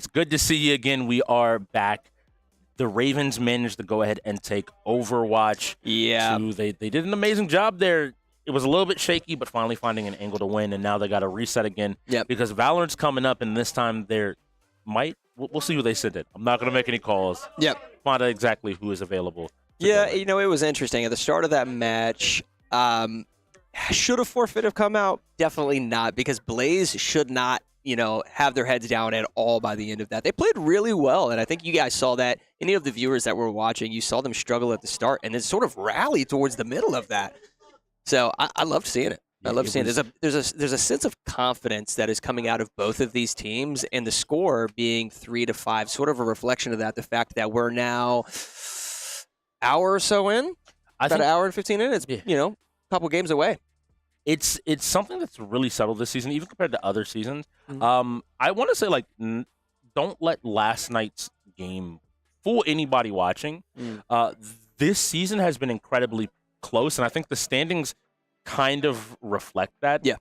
It's good to see you again. We are back. The Ravens managed to go ahead and take Overwatch. Yeah. They did an amazing job there. It was a little bit shaky, but finally finding an angle to win, and now they got to reset again. Yep. Because Valorant's coming up, and this time we'll see who they send it. I'm not going to make any calls. Yep. Find out exactly who is available. Yeah, it was interesting. At the start of that match, should a forfeit have come out? Definitely not, because Blaze should not, have their heads down at all by the end of that. They played really well, and I think you guys saw that. Any of the viewers that were watching, you saw them struggle at the start, and then sort of rally towards the middle of that. So I loved seeing it. I love seeing it. There's a sense of confidence that is coming out of both of these teams, and the score being 3-5, sort of a reflection of that. The fact that we're now hour or so in, about an hour and 15 minutes. A couple games away. It's something that's really subtle this season, even compared to other seasons. Mm-hmm. I want to say, don't let last night's game fool anybody watching. This season has been incredibly close, and I think the standings kind of reflect that. Yeah.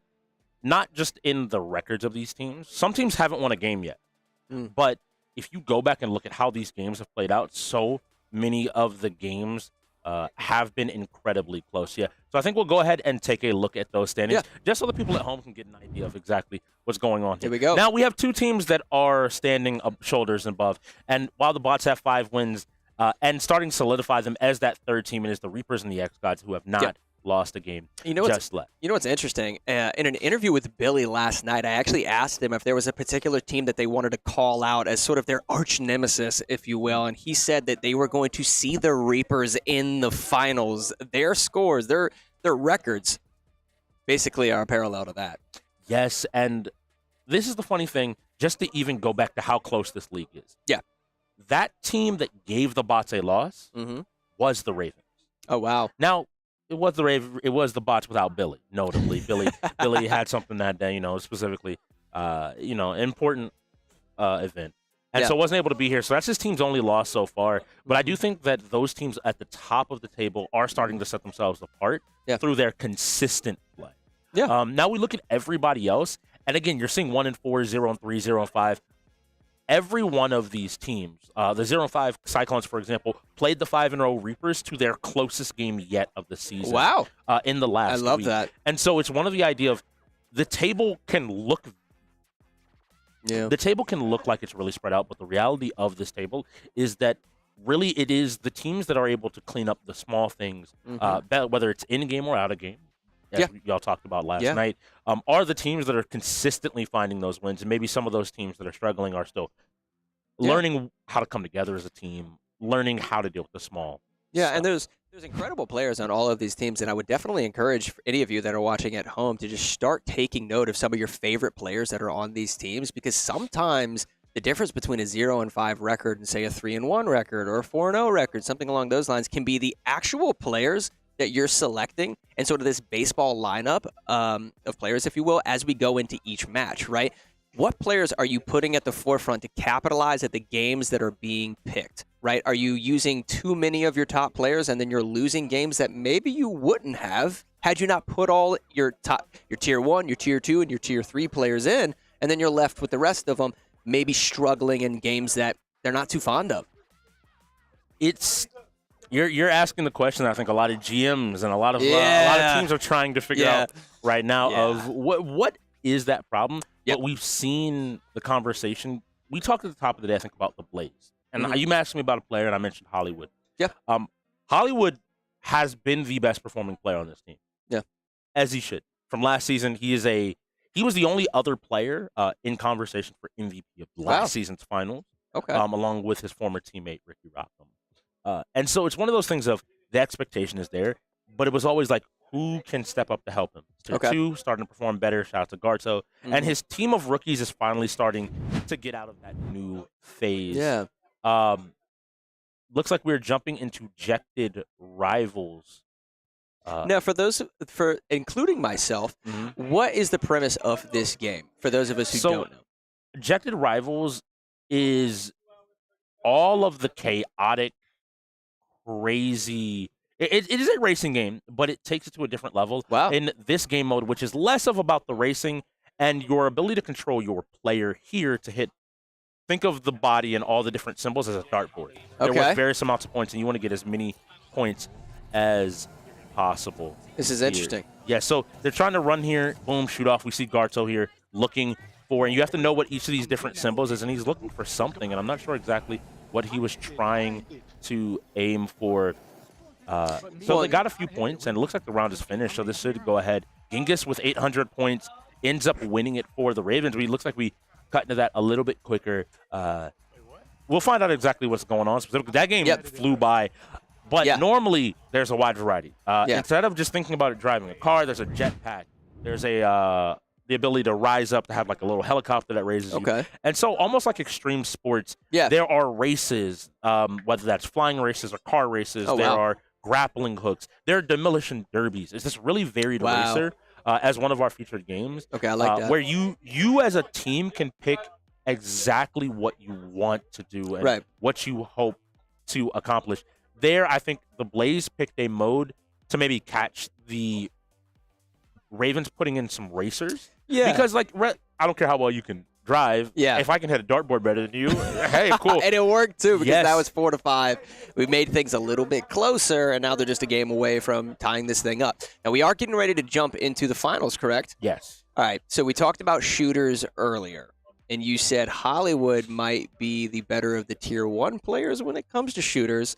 Not just in the records of these teams. Some teams haven't won a game yet. But if you go back and look at how these games have played out, so many of the games have been incredibly close. Yeah. So I think we'll go ahead and take a look at those standings, just so the people at home can get an idea of exactly what's going on here. Here we go. Now, we have two teams that are standing up shoulders above. And while the bots have 5 wins, and starting to solidify them as that third team, it is the Reapers and the X-Gods who have not lost a game just left. You know what's interesting? In an interview with Billy last night, I actually asked him if there was a particular team that they wanted to call out as sort of their arch nemesis, if you will, and he said that they were going to see the Reapers in the finals. Their scores, their records, basically are parallel to that. Yes, and this is the funny thing, just to even go back to how close this league is. Yeah. That team that gave the bots a loss was the Ravens. Oh, wow. Now, it was the bots without Billy, notably. Billy had something that day, specifically, important event. And so wasn't able to be here. So that's his team's only loss so far. But I do think that those teams at the top of the table are starting to set themselves apart through their consistent play. Yeah. Now we look at everybody else. And again, you're seeing 1-4, 0-3, 0-5. Every one of these teams, the 0-5 Cyclones, for example, played the 5-0 Reapers to their closest game yet of the season. Wow. In the last week. I love that. And so it's one of the idea of the table can look the table can look like it's really spread out, but the reality of this table is that really it is the teams that are able to clean up the small things, whether it's in-game or out-of-game, as y'all talked about last night, are the teams that are consistently finding those wins. And maybe some of those teams that are struggling are still learning how to come together as a team, learning how to deal with the small stuff. And there's incredible players on all of these teams, and I would definitely encourage any of you that are watching at home to just start taking note of some of your favorite players that are on these teams, because sometimes the difference between a 0-5 record and, say, a 3-1 record or a 4-0 record, something along those lines, can be the actual players that you're selecting and sort of this baseball lineup of players, if you will, as we go into each match, right? What players are you putting at the forefront to capitalize at the games that are being picked, right? Are you using too many of your top players and then you're losing games that maybe you wouldn't have had you not put all your tier 1, your tier 2, and your tier 3 players in, and then you're left with the rest of them maybe struggling in games that they're not too fond of? You're asking the question that I think a lot of GMs and a lot of teams are trying to figure out right now of what is that problem. But we've seen the conversation. We talked at the top of the day, I think, about the Blaze. And you asked me about a player, and I mentioned Hollywood. Yeah. Hollywood has been the best performing player on this team. Yeah. As he should. From last season, he was the only other player in conversation for MVP of last season's finals. Okay. Along with his former teammate, Ricky Rockham. And so it's one of those things of the expectation is there, but it was always like, who can step up to help him? Tier 2, starting to perform better. Shout out to Garto. And his team of rookies is finally starting to get out of that new phase. Yeah. Looks like we're jumping into ejected rivals. Now, for including myself, what is the premise of this game for those of us who don't know? Ejected Rivals is all of the chaotic, crazy. It is a racing game, but it takes it to a different level. Wow. In this game mode, which is less of about the racing and your ability to control your player here to hit think of the body and all the different symbols as a dartboard. They're worth various amounts of points, and you want to get as many points as possible. This is interesting. Yeah, so they're trying to run here. Boom, shoot off. We see Garto here looking for, and you have to know what each of these different symbols is, and he's looking for something, and I'm not sure exactly what he was trying to aim for. So they got a few points, and it looks like the round is finished, so this should go ahead. Genghis with 800 points ends up winning it for the Ravens. It looks like we cut into that a little bit quicker. We'll find out exactly what's going on. That game flew by. But normally, there's a wide variety. Instead of just thinking about it driving a car, there's a jetpack. There's the ability to rise up, to have like a little helicopter that raises you. And so almost like extreme sports, there are races, whether that's flying races or car races. There are grappling hooks. There are demolition derbies. It's this really varied racer as one of our featured games. Okay, I like that. Where you as a team can pick exactly what you want to do and what you hope to accomplish. There, I think the Blaze picked a mode to maybe catch the Ravens putting in some racers. Yeah. Because, like, I don't care how well you can drive. Yeah. If I can hit a dartboard better than you, hey, cool. And it worked, too, because that was 4-5. We made things a little bit closer, and now they're just a game away from tying this thing up. Now, we are getting ready to jump into the finals, correct? Yes. All right. So we talked about shooters earlier, and you said Hollywood might be the better of the Tier 1 players when it comes to shooters.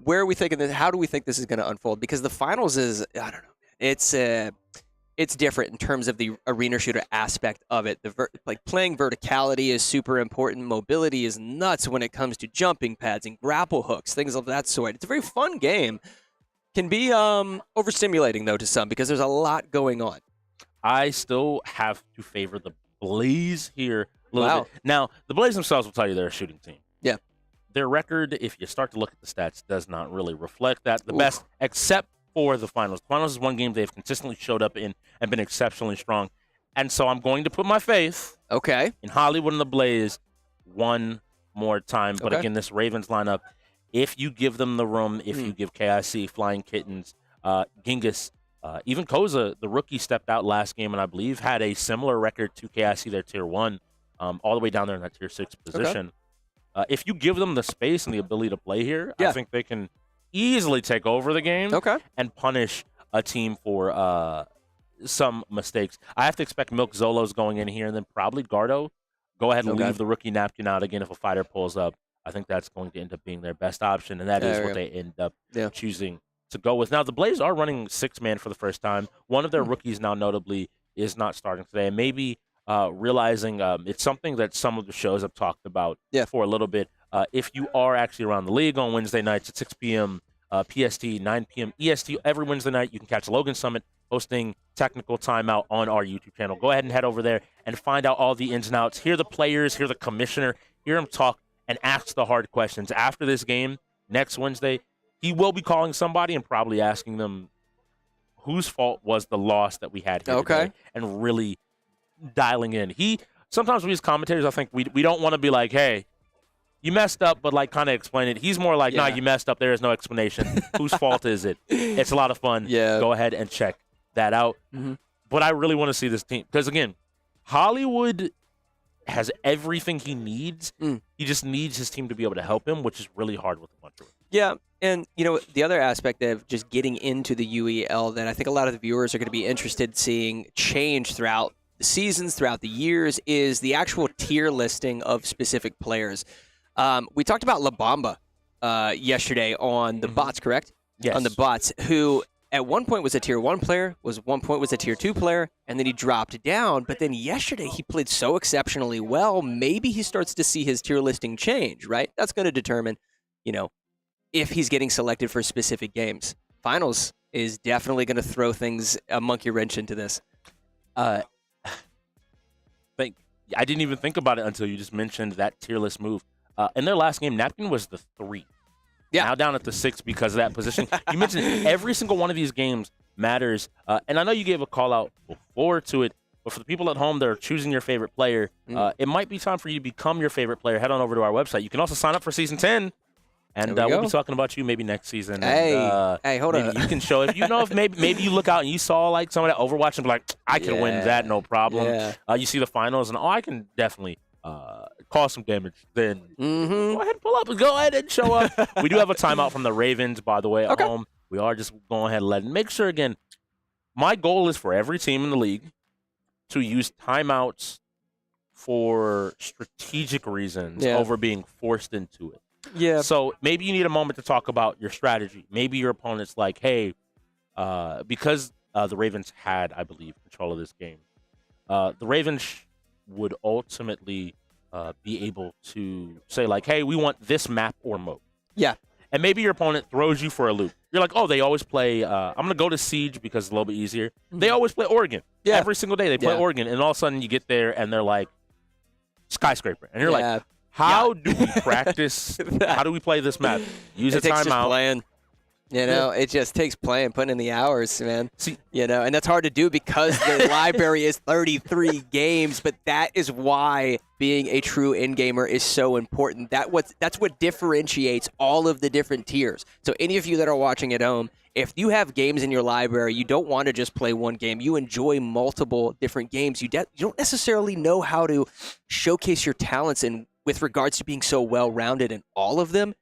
Where are we thinking this? How do we think this is going to unfold? Because the finals is, I don't know, it's different in terms of the arena shooter aspect of it. Like playing verticality is super important. Mobility is nuts when it comes to jumping pads and grapple hooks, things of that sort. It's a very fun game. Can be overstimulating though to some because there's a lot going on. I still have to favor the Blaze here a little bit. Now, the Blaze themselves will tell you they're a shooting team. Yeah. Their record, if you start to look at the stats, does not really reflect that. The best, except for the finals. The finals is one game they've consistently showed up in and been exceptionally strong. And so I'm going to put my faith in Hollywood and the Blaze one more time. But again, this Ravens lineup, if you give them the room, if you give KIC, Flying Kittens, Genghis, even Koza, the rookie, stepped out last game and I believe had a similar record to KIC, their Tier 1, all the way down there in that Tier 6 position. If you give them the space and the ability to play here, I think they can easily take over the game and punish a team for some mistakes. I have to expect Milk Zolo's going in here, and then probably Gardo. Go ahead and leave the rookie napkin out again if a fighter pulls up. I think that's going to end up being their best option, and that is what they end up choosing to go with. Now, the Blaze are running 6-man for the first time. One of their rookies now notably is not starting today, and maybe realizing it's something that some of the shows have talked about for a little bit. If you are actually around the league on Wednesday nights at 6 p.m. PST, 9 p.m. EST, every Wednesday night, you can catch Logan Summit hosting Technical Timeout on our YouTube channel. Go ahead and head over there and find out all the ins and outs. Hear the players, hear the commissioner, hear him talk, and ask the hard questions. After this game, next Wednesday, he will be calling somebody and probably asking them whose fault was the loss that we had here today, and really dialing in. Sometimes we as commentators, I think we don't want to be like, hey, you messed up, but like kind of explain it. He's more like, nah, you messed up. There is no explanation. Whose fault is it? It's a lot of fun. Go ahead and check that out. But I really want to see this team because, again, Hollywood has everything he needs. He just needs his team to be able to help him, which is really hard with a bunch of. Yeah, and you know the other aspect of just getting into the UEL that I think a lot of the viewers are going to be interested in seeing change throughout the seasons, throughout the years, is the actual tier listing of specific players. We talked about La Bamba yesterday on the bots, correct? Yes. On the bots, who at one point was a Tier 1 player, one point was a Tier 2 player, and then he dropped down. But then yesterday he played so exceptionally well, maybe he starts to see his tier listing change, right? That's going to determine, if he's getting selected for specific games. Finals is definitely going to throw things, a monkey wrench into this. I didn't even think about it until you just mentioned that tier list move. In their last game, Napkin was the 3. Yeah. Now down at the 6 because of that position. You mentioned every single one of these games matters. And I know you gave a call out before to it, but for the people at home that are choosing your favorite player, it might be time for you to become your favorite player. Head on over to our website. You can also sign up for Season 10. And we'll be talking about you maybe next season. Hey, hold on. You can show if maybe you look out and you saw like some of that Overwatch and be like, I can win that, no problem. Yeah. You see the finals and I can definitely cause some damage, then go ahead and pull up and go ahead and show up. We do have a timeout from the Ravens, by the way, at home. We are just going ahead and let it. Make sure, again, my goal is for every team in the league to use timeouts for strategic reasons over being forced into it. Yeah. So maybe you need a moment to talk about your strategy. Maybe your opponent's like, hey, because the Ravens had, I believe, control of this game, the Ravens would ultimately be able to say, like, hey, we want this map or mode. Yeah. And maybe your opponent throws you for a loop. You're like, oh, they always play, I'm going to go to Siege because it's a little bit easier. They always play Oregon. Yeah. Every single day they play Oregon. And all of a sudden you get there and they're like, Skyscraper. And you're like, how do we practice? How do we play this map? Use a timeout. Playing. You know, it just takes playing, putting in the hours, man. See, you know, and that's hard to do because the library is 33 games. But that is why being a true in-gamer is so important. That's what differentiates all of the different tiers. So any of you that are watching at home, if you have games in your library, you don't want to just play one game. You enjoy multiple different games. You don't necessarily know how to showcase your talents in with regards to being so well-rounded in all of them.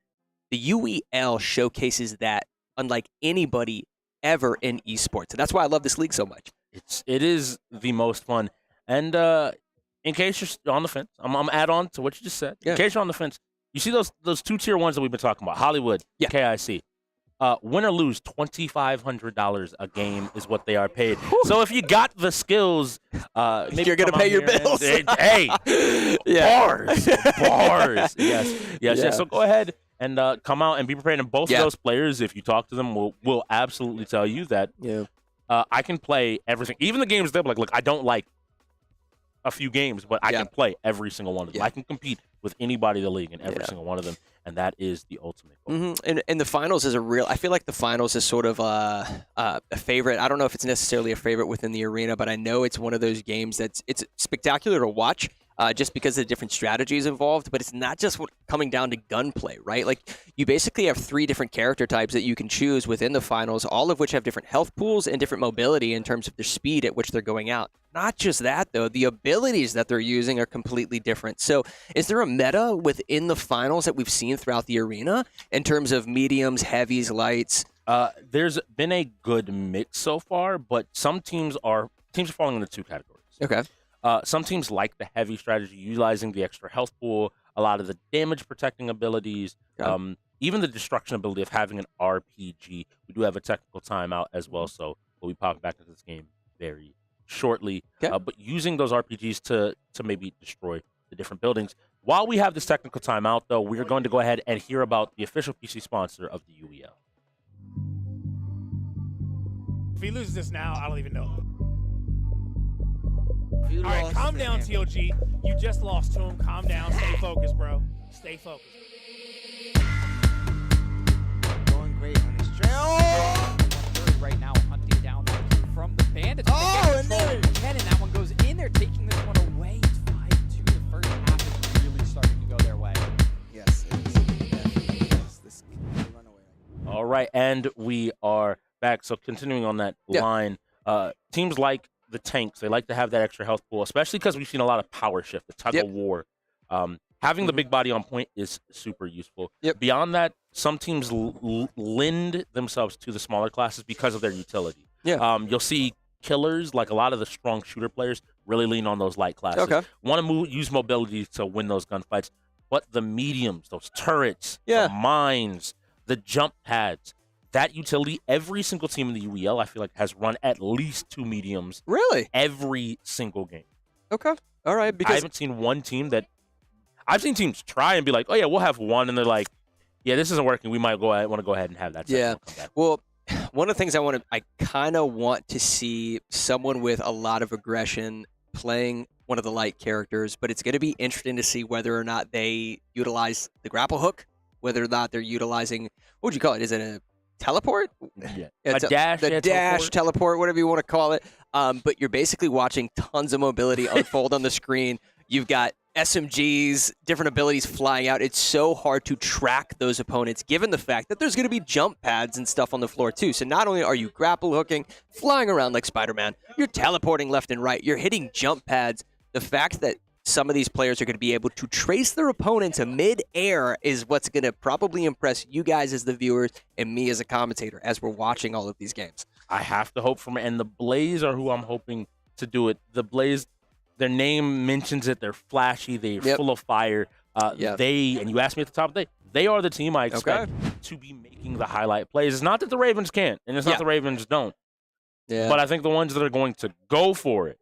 The UEL showcases that unlike anybody ever in esports. And that's why I love this league so much. It is the most fun. And in case you're on the fence, I'm add on to what you just said. In case you're on the fence, you see those two tier ones that we've been talking about, Hollywood, KIC. Win or lose, $2,500 a game is what they are paid. So if you got the skills, maybe you're going to pay your bills. Hey, bars. Yes. So go ahead and come out and be prepared. And both of those players, if you talk to them, will absolutely tell you that I can play everything. Even the games they're like, look, I don't like a few games, but I can play every single one of them. I can compete with anybody in the league in every single one of them, and that is the ultimate goal. And the finals is I feel like the finals is sort of a favorite. I don't know if it's necessarily a favorite within the arena, but I know it's one of those games it's spectacular to watch. Just because of the different strategies involved, but it's not just coming down to gunplay, right? Like, you basically have 3 different character types that you can choose within the finals, all of which have different health pools and different mobility in terms of their speed at which they're going out. Not just that, though, the abilities that they're using are completely different. So is there a meta within the finals that we've seen throughout the arena in terms of mediums, heavies, lights? There's been a good mix so far, but some teams are falling into 2 categories. Okay. Some teams like the heavy strategy, utilizing the extra health pool, a lot of the damage protecting abilities, even the destruction ability of having an RPG. We do have a technical timeout as well, so we'll be popping back into this game very shortly. But using those RPGs to maybe destroy the different buildings. While we have this technical timeout, though, we're going to go ahead and hear about the official PC sponsor of the UEL. If he loses this now, I don't even know. All right, calm down, TOG. You just lost to him. Calm down. Stay focused, bro. Stay focused. Going great on his trail. Right now, hunting down from the Bandits. Oh, and there. And that one goes in there, taking this one away. It's 5-2. The first half is really starting to go their way. Yes, it is. This runaway. All right, and we are back. So continuing on that line, teams like the tanks, they like to have that extra health pool, especially because we've seen a lot of power shift, the tug of war. Having the big body on point is super useful. Beyond that, some teams lend themselves to the smaller classes because of their utility. You'll see killers, like a lot of the strong shooter players, really lean on those light classes. Want to use mobility to win those gunfights. But the mediums, those turrets, the mines, the jump pads, that utility, every single team in the UEL, I feel like, has run at least 2 mediums. Really? Every single game. Okay. All right. Because I haven't seen one team that... I've seen teams try and be like, oh, yeah, we'll have one. And they're like, yeah, this isn't working. We might want to go ahead and have that. Well, one of the things I kind of want to see someone with a lot of aggression playing one of the light characters, but it's going to be interesting to see whether or not they utilize the grapple hook, whether or not they're utilizing... What would you call it? Is it a teleport? A dash. The dash, teleport, whatever you want to call it. But you're basically watching tons of mobility unfold on the screen. You've got SMGs, different abilities flying out. It's so hard to track those opponents, given the fact that there's going to be jump pads and stuff on the floor, too. So not only are you grapple hooking, flying around like Spider-Man, you're teleporting left and right. You're hitting jump pads. The fact that some of these players are going to be able to trace their opponents mid-air is what's going to probably impress you guys as the viewers and me as a commentator as we're watching all of these games. I have to hope for me. And the Blaze are who I'm hoping to do it. The Blaze, their name mentions it. They're flashy. They're full of fire. They, and you asked me at the top of the day, they are the team I expect to be making the highlight plays. It's not that the Ravens can't, and it's not the Ravens don't. But I think the ones that are going to go for it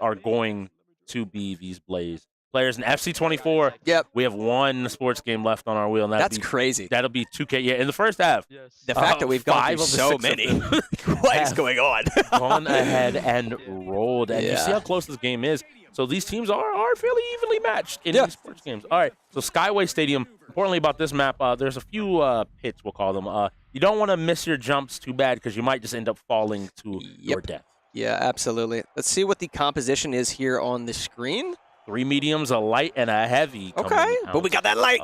are going to be these Blaze players. In FC24, we have one sports game left on our wheel. And that's crazy. That'll be 2K. Yeah, in the first half. The fact that we've gone through so many. What is going on? Gone ahead and rolled. And you see how close this game is. So these teams are fairly evenly matched in these sports games. All right, so Skyway Stadium, importantly about this map, there's a few pits, we'll call them. You don't want to miss your jumps too bad because you might just end up falling to your death. Yeah, absolutely. Let's see what the composition is here on the screen. 3 mediums, a light, and a heavy. Okay, but we got that light.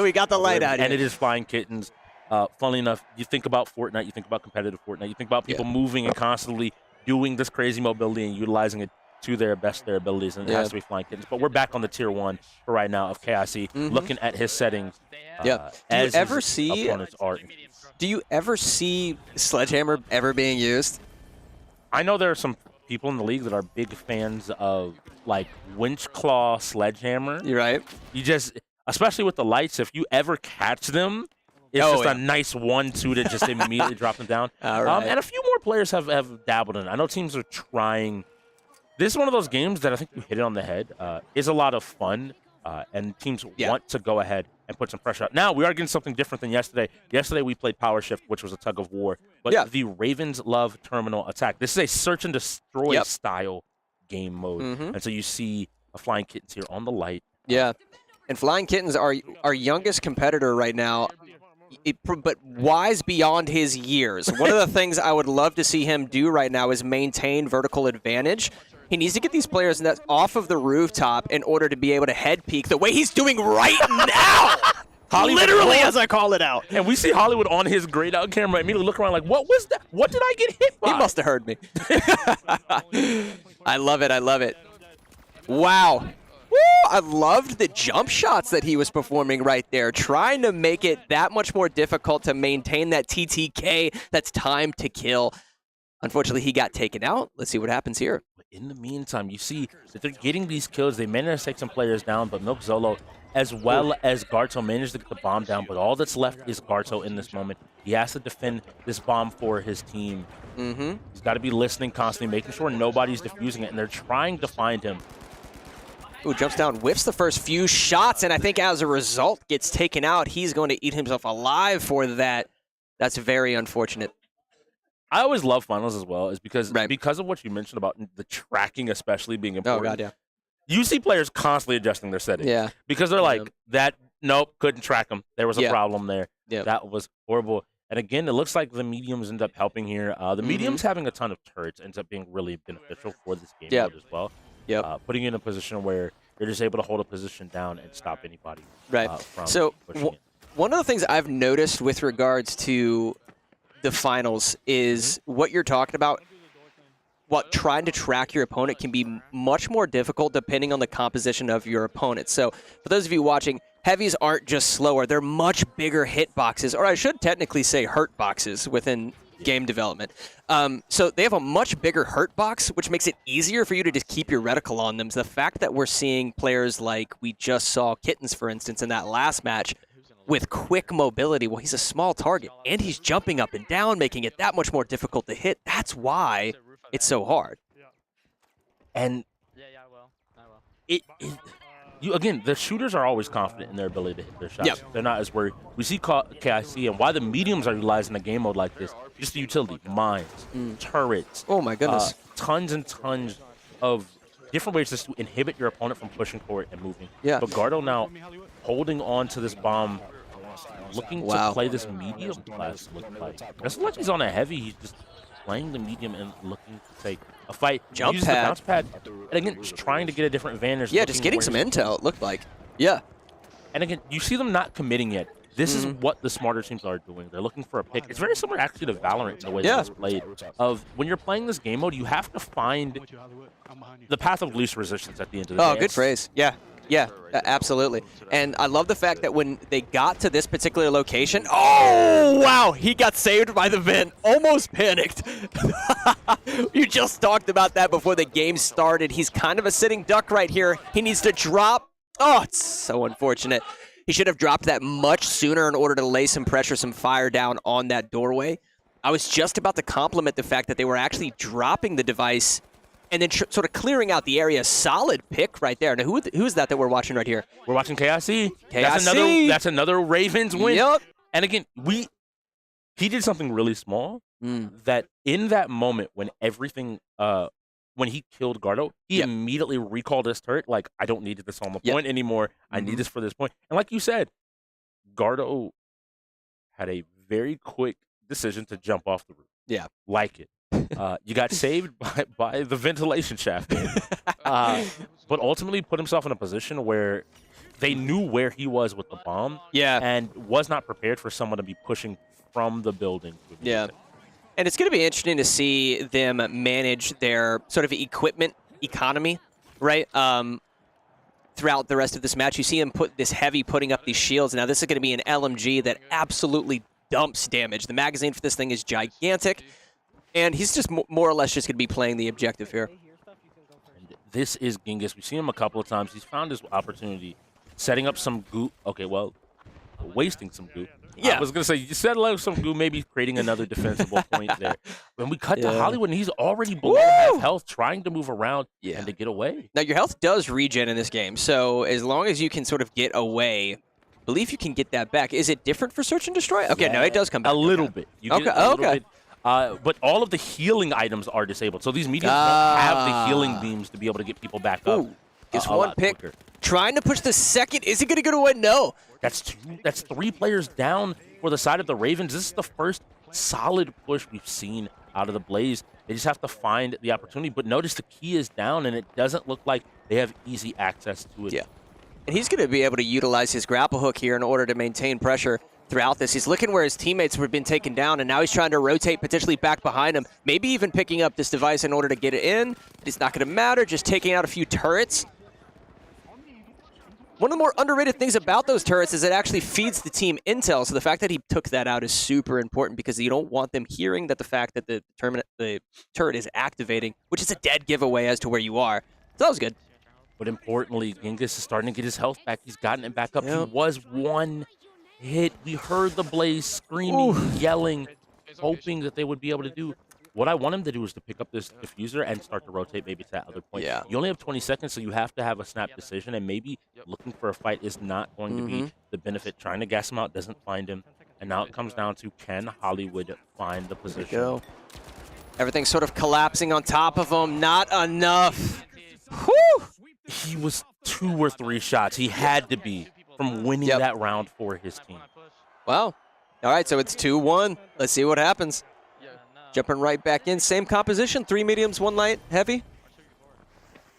We got the light out here. And it is Flying Kittens. Funnily enough, you think about Fortnite, you think about competitive Fortnite, you think about people moving and constantly doing this crazy mobility and utilizing it to their best their abilities, and it has to be Flying Kittens. But we're back on the tier 1 for right now of KIC, looking at his settings. Do you ever see Sledgehammer ever being used? I know there are some people in the league that are big fans of like Winch Claw Sledgehammer. You're right. You just, especially with the lights, if you ever catch them, it's just a nice 1-2 to just immediately drop them down. And a few more players have dabbled in it. I know teams are trying. This is one of those games that I think you hit it on the head. Is a lot of fun, and teams want to go ahead and put some pressure out. Now, we are getting something different than yesterday. Yesterday, we played Power Shift, which was a tug of war. But the Ravens love terminal attack. This is a search and destroy style game mode. And so you see a Flying Kittens here on the light. Yeah, and Flying Kittens are our youngest competitor right now. But wise beyond his years. One of the things I would love to see him do right now is maintain vertical advantage. He needs to get these players off of the rooftop in order to be able to head peek the way he's doing right now. Literally, as I call it out. And we see Hollywood on his grayed out camera immediately look around like, what was that? What did I get hit by? He must have heard me. I love it. I love it. Wow. Woo, I loved the jump shots that he was performing right there, trying to make it that much more difficult to maintain that TTK, that's time to kill. Unfortunately, he got taken out. Let's see what happens here. In the meantime, you see that they're getting these kills. They managed to take some players down, but Milk Zolo, as well as Garto, managed to get the bomb down. But all that's left is Garto in this moment. He has to defend this bomb for his team. He's got to be listening constantly, making sure nobody's defusing it, and they're trying to find him. Ooh, jumps down, whiffs the first few shots, and I think as a result gets taken out. He's going to eat himself alive for that. That's very unfortunate. I always love finals as well, is because of what you mentioned about the tracking especially being important. Oh, God, yeah. You see players constantly adjusting their settings. Yeah. Because they're like, nope, couldn't track them. There was a problem there. That was horrible. And again, it looks like the mediums end up helping here. The mediums having a ton of turrets ends up being really beneficial for this game mode as well. Putting you in a position where you're just able to hold a position down and stop anybody from pushing it. One of the things I've noticed with regards to the finals is what you're talking about. Trying to track your opponent can be much more difficult depending on the composition of your opponent. So for those of you watching, heavies aren't just slower. They're much bigger hitboxes, or I should technically say hurt boxes within game development. So they have a much bigger hurt box, which makes it easier for you to just keep your reticle on them. So the fact that we're seeing players like we just saw Kittens, for instance, in that last match, with quick mobility, well, he's a small target, and he's jumping up and down, making it that much more difficult to hit. That's why it's so hard. And again, the shooters are always confident in their ability to hit their shots. They're not as worried. We see KIC and why the mediums are utilizing a game mode like this. Just the utility, mines, turrets. Oh, my goodness. Tons and tons of different ways just to inhibit your opponent from pushing forward and moving. But Gardo now holding on to this bomb, looking to play this medium class. It's like he's on a heavy. He's just playing the medium and looking to take a fight. Jump pad. The bounce pad. And again, just trying to get a different advantage. Yeah, just getting some intel, it looked like. Yeah. And again, you see them not committing yet. This is what the smarter teams are doing. They're looking for a pick. It's very similar actually to Valorant in the way that it's played. Of when you're playing this game mode, you have to find the path of least resistance at the end of the day. Oh, good phrase. Yeah. Yeah, absolutely. And I love the fact that when they got to this particular location, oh, wow, he got saved by the vent. Almost panicked. You just talked about that before the game started. He's kind of a sitting duck right here. He needs to drop. Oh, it's so unfortunate. He should have dropped that much sooner in order to lay some pressure, some fire down on that doorway. I was just about to compliment the fact that they were actually dropping the device and then sort of clearing out the area. Solid pick right there. Now, who's that we're watching right here? We're watching KIC. KIC. That's another Ravens win. Yep. And again, he did something really small that in that moment when everything, when he killed Gardo, he immediately recalled his turret. Like, I don't need this on the point anymore. I need this for this point. And like you said, Gardo had a very quick decision to jump off the roof. Yeah. Like it. You got saved by the ventilation shaft. But ultimately put himself in a position where they knew where he was with the bomb. Yeah. And was not prepared for someone to be pushing from the building. Yeah. And it's going to be interesting to see them manage their sort of equipment economy, right? Throughout the rest of this match, you see him put this heavy putting up these shields. Now, this is going to be an LMG that absolutely dumps damage. The magazine for this thing is gigantic. And he's just more or less just going to be playing the objective here. And this is Genghis. We've seen him a couple of times. He's found his opportunity, setting up some goo. Okay, well, wasting some goo. Yeah. I was going to say, you settle out some goo, maybe creating another defensible point there. When we cut to Hollywood, and he's already below half health, trying to move around and to get away. Now, your health does regen in this game, so as long as you can sort of get away, I believe you can get that back. Is it different for Search and Destroy? Okay, no, it does come back. A little bit. You get a little bit. But all of the healing items are disabled. So these mediums don't have the healing beams to be able to get people back up. Gets one pick. Quicker. Trying to push the second. Is he going to get away? No. That's two. That's 3 players down for the side of the Ravens. This is the first solid push we've seen out of the Blaze. They just have to find the opportunity. But notice the key is down, and it doesn't look like they have easy access to it. Yeah. And he's going to be able to utilize his grapple hook here in order to maintain pressure throughout this. He's looking where his teammates have been taken down, and now he's trying to rotate potentially back behind him, maybe even picking up this device in order to get it in. It's not going to matter, just taking out a few turrets. One of the more underrated things about those turrets is it actually feeds the team intel, so the fact that he took that out is super important because you don't want them hearing that the fact that the turret is activating, which is a dead giveaway as to where you are. So that was good. But importantly, Genghis is starting to get his health back. He's gotten it back up. He was one hit. We heard the Blaze screaming, yelling, hoping that they would be able to do. What I want him to do is to pick up this diffuser and start to rotate maybe to that other point. Yeah. You only have 20 seconds, so you have to have a snap decision, and maybe looking for a fight is not going to be the benefit. Trying to gas him out doesn't find him. And now it comes down to, can Hollywood find the position? Go. Everything's sort of collapsing on top of him. Not enough. Whew! He was 2 or 3 shots. He had to be from winning that round for his team. Wow. All right, so it's 2-1. Let's see what happens. Jumping right back in. Same composition, 3 mediums, 1 light, heavy.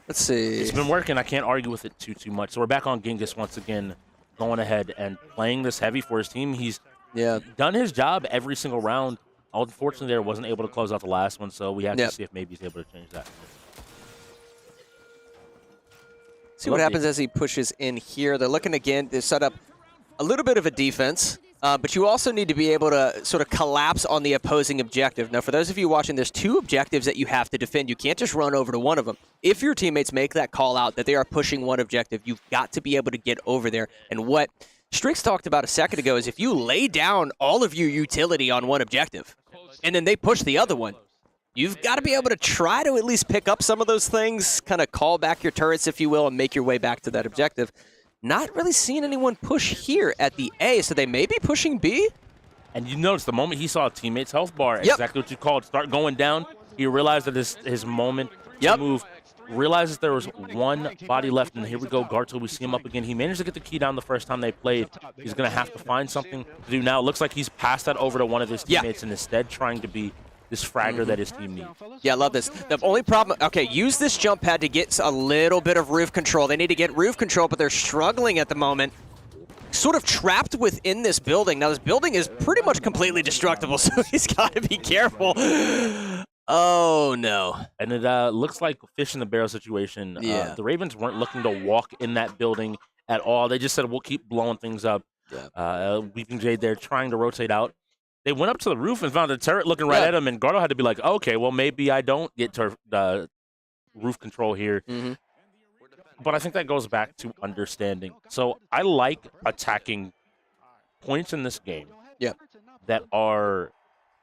Let's see. It's been working. I can't argue with it too much. So we're back on Genghis once again, going ahead and playing this heavy for his team. He's done his job every single round. Unfortunately, there wasn't able to close out the last one, so we have to see if maybe he's able to change that. See what happens as he pushes in here. They're looking again to set up a little bit of a defense, but you also need to be able to sort of collapse on the opposing objective. Now, for those of you watching, there's 2 objectives that you have to defend. You can't just run over to one of them. If your teammates make that call out that they are pushing one objective, you've got to be able to get over there. And what Strix talked about a second ago is if you lay down all of your utility on one objective, and then they push the other one, you've got to be able to try to at least pick up some of those things, kind of call back your turrets, if you will, and make your way back to that objective. Not really seeing anyone push here at the A, so they may be pushing B. And you notice the moment he saw a teammate's health bar, exactly what you called, start going down, he realized that his moment to move, realizes there was 1 body left, and here we go, Garto, we see him up again. He managed to get the key down the first time they played. He's going to have to find something to do now. It looks like he's passed that over to one of his teammates and instead trying to be this fragger that his team needs. Yeah, I love this. The only problem, okay, use this jump pad to get a little bit of roof control. They need to get roof control, but they're struggling at the moment. sort of trapped within this building. Now, this building is pretty much completely destructible, so he's got to be careful. Oh, no. And it looks like fish in the barrel situation. Yeah. The Ravens weren't looking to walk in that building at all. They just said, we'll keep blowing things up. Yeah. Weeping Jade there trying to rotate out. They went up to the roof and found a turret looking right at him, and Gardo had to be like, okay, well, maybe I don't get roof control here. But I think that goes back to understanding. So I like attacking points in this game that are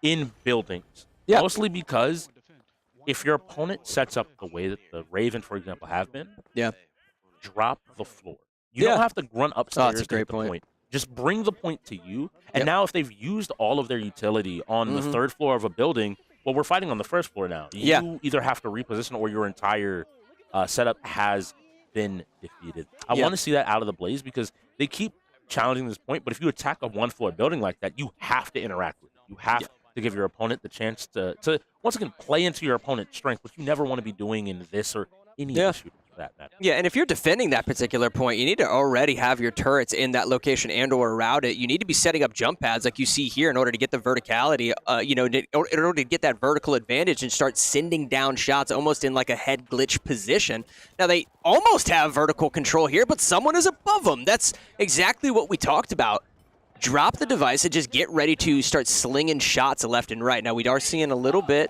in buildings. Mostly because if your opponent sets up the way that the Ravens, for example, have been, drop the floor. You don't have to run upstairs that's a to great get the point. point. Just bring the point to you. And now if they've used all of their utility on the third floor of a building, well, we're fighting on the first floor now. You either have to reposition or your entire setup has been defeated. I want to see that out of the Blaze because they keep challenging this point. But if you attack a one-floor building like that, you have to interact with it. You have to give your opponent the chance to once again play into your opponent's strength, which you never want to be doing in this or any of the shooters for that matter. Yeah, and if you're defending that particular point, you need to already have your turrets in that location and or around it. You need to be setting up jump pads like you see here in order to get the verticality, in order to get that vertical advantage and start sending down shots almost in like a head glitch position. Now, they almost have vertical control here, but someone is above them. That's exactly what we talked about. Drop the device and just get ready to start slinging shots left and right. Now, we are seeing a little bit.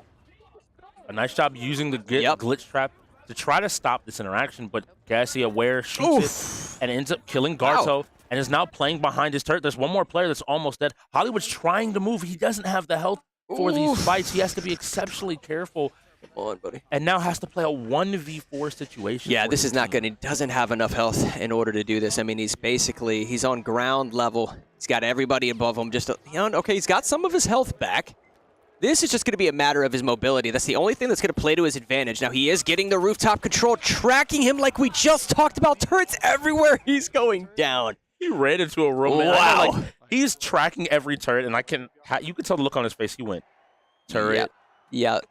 A nice job using the glitch trap to try to stop this interaction, but Gassy aware shoots it and ends up killing Garto and is now playing behind his turret. There's one more player that's almost dead. Hollywood's trying to move. He doesn't have the health for these fights. He has to be exceptionally careful. Come on, buddy. And now has to play a 1v4 situation. Yeah, this is not good. He doesn't have enough health in order to do this. I mean, he's on ground level. He's got everybody above him. Okay, he's got some of his health back. This is just going to be a matter of his mobility. That's the only thing that's going to play to his advantage. Now, he is getting the rooftop control, tracking him like we just talked about. Turrets everywhere. He's going down. He ran into a room. Wow. He's tracking every turret, and you can tell the look on his face. He went, turret,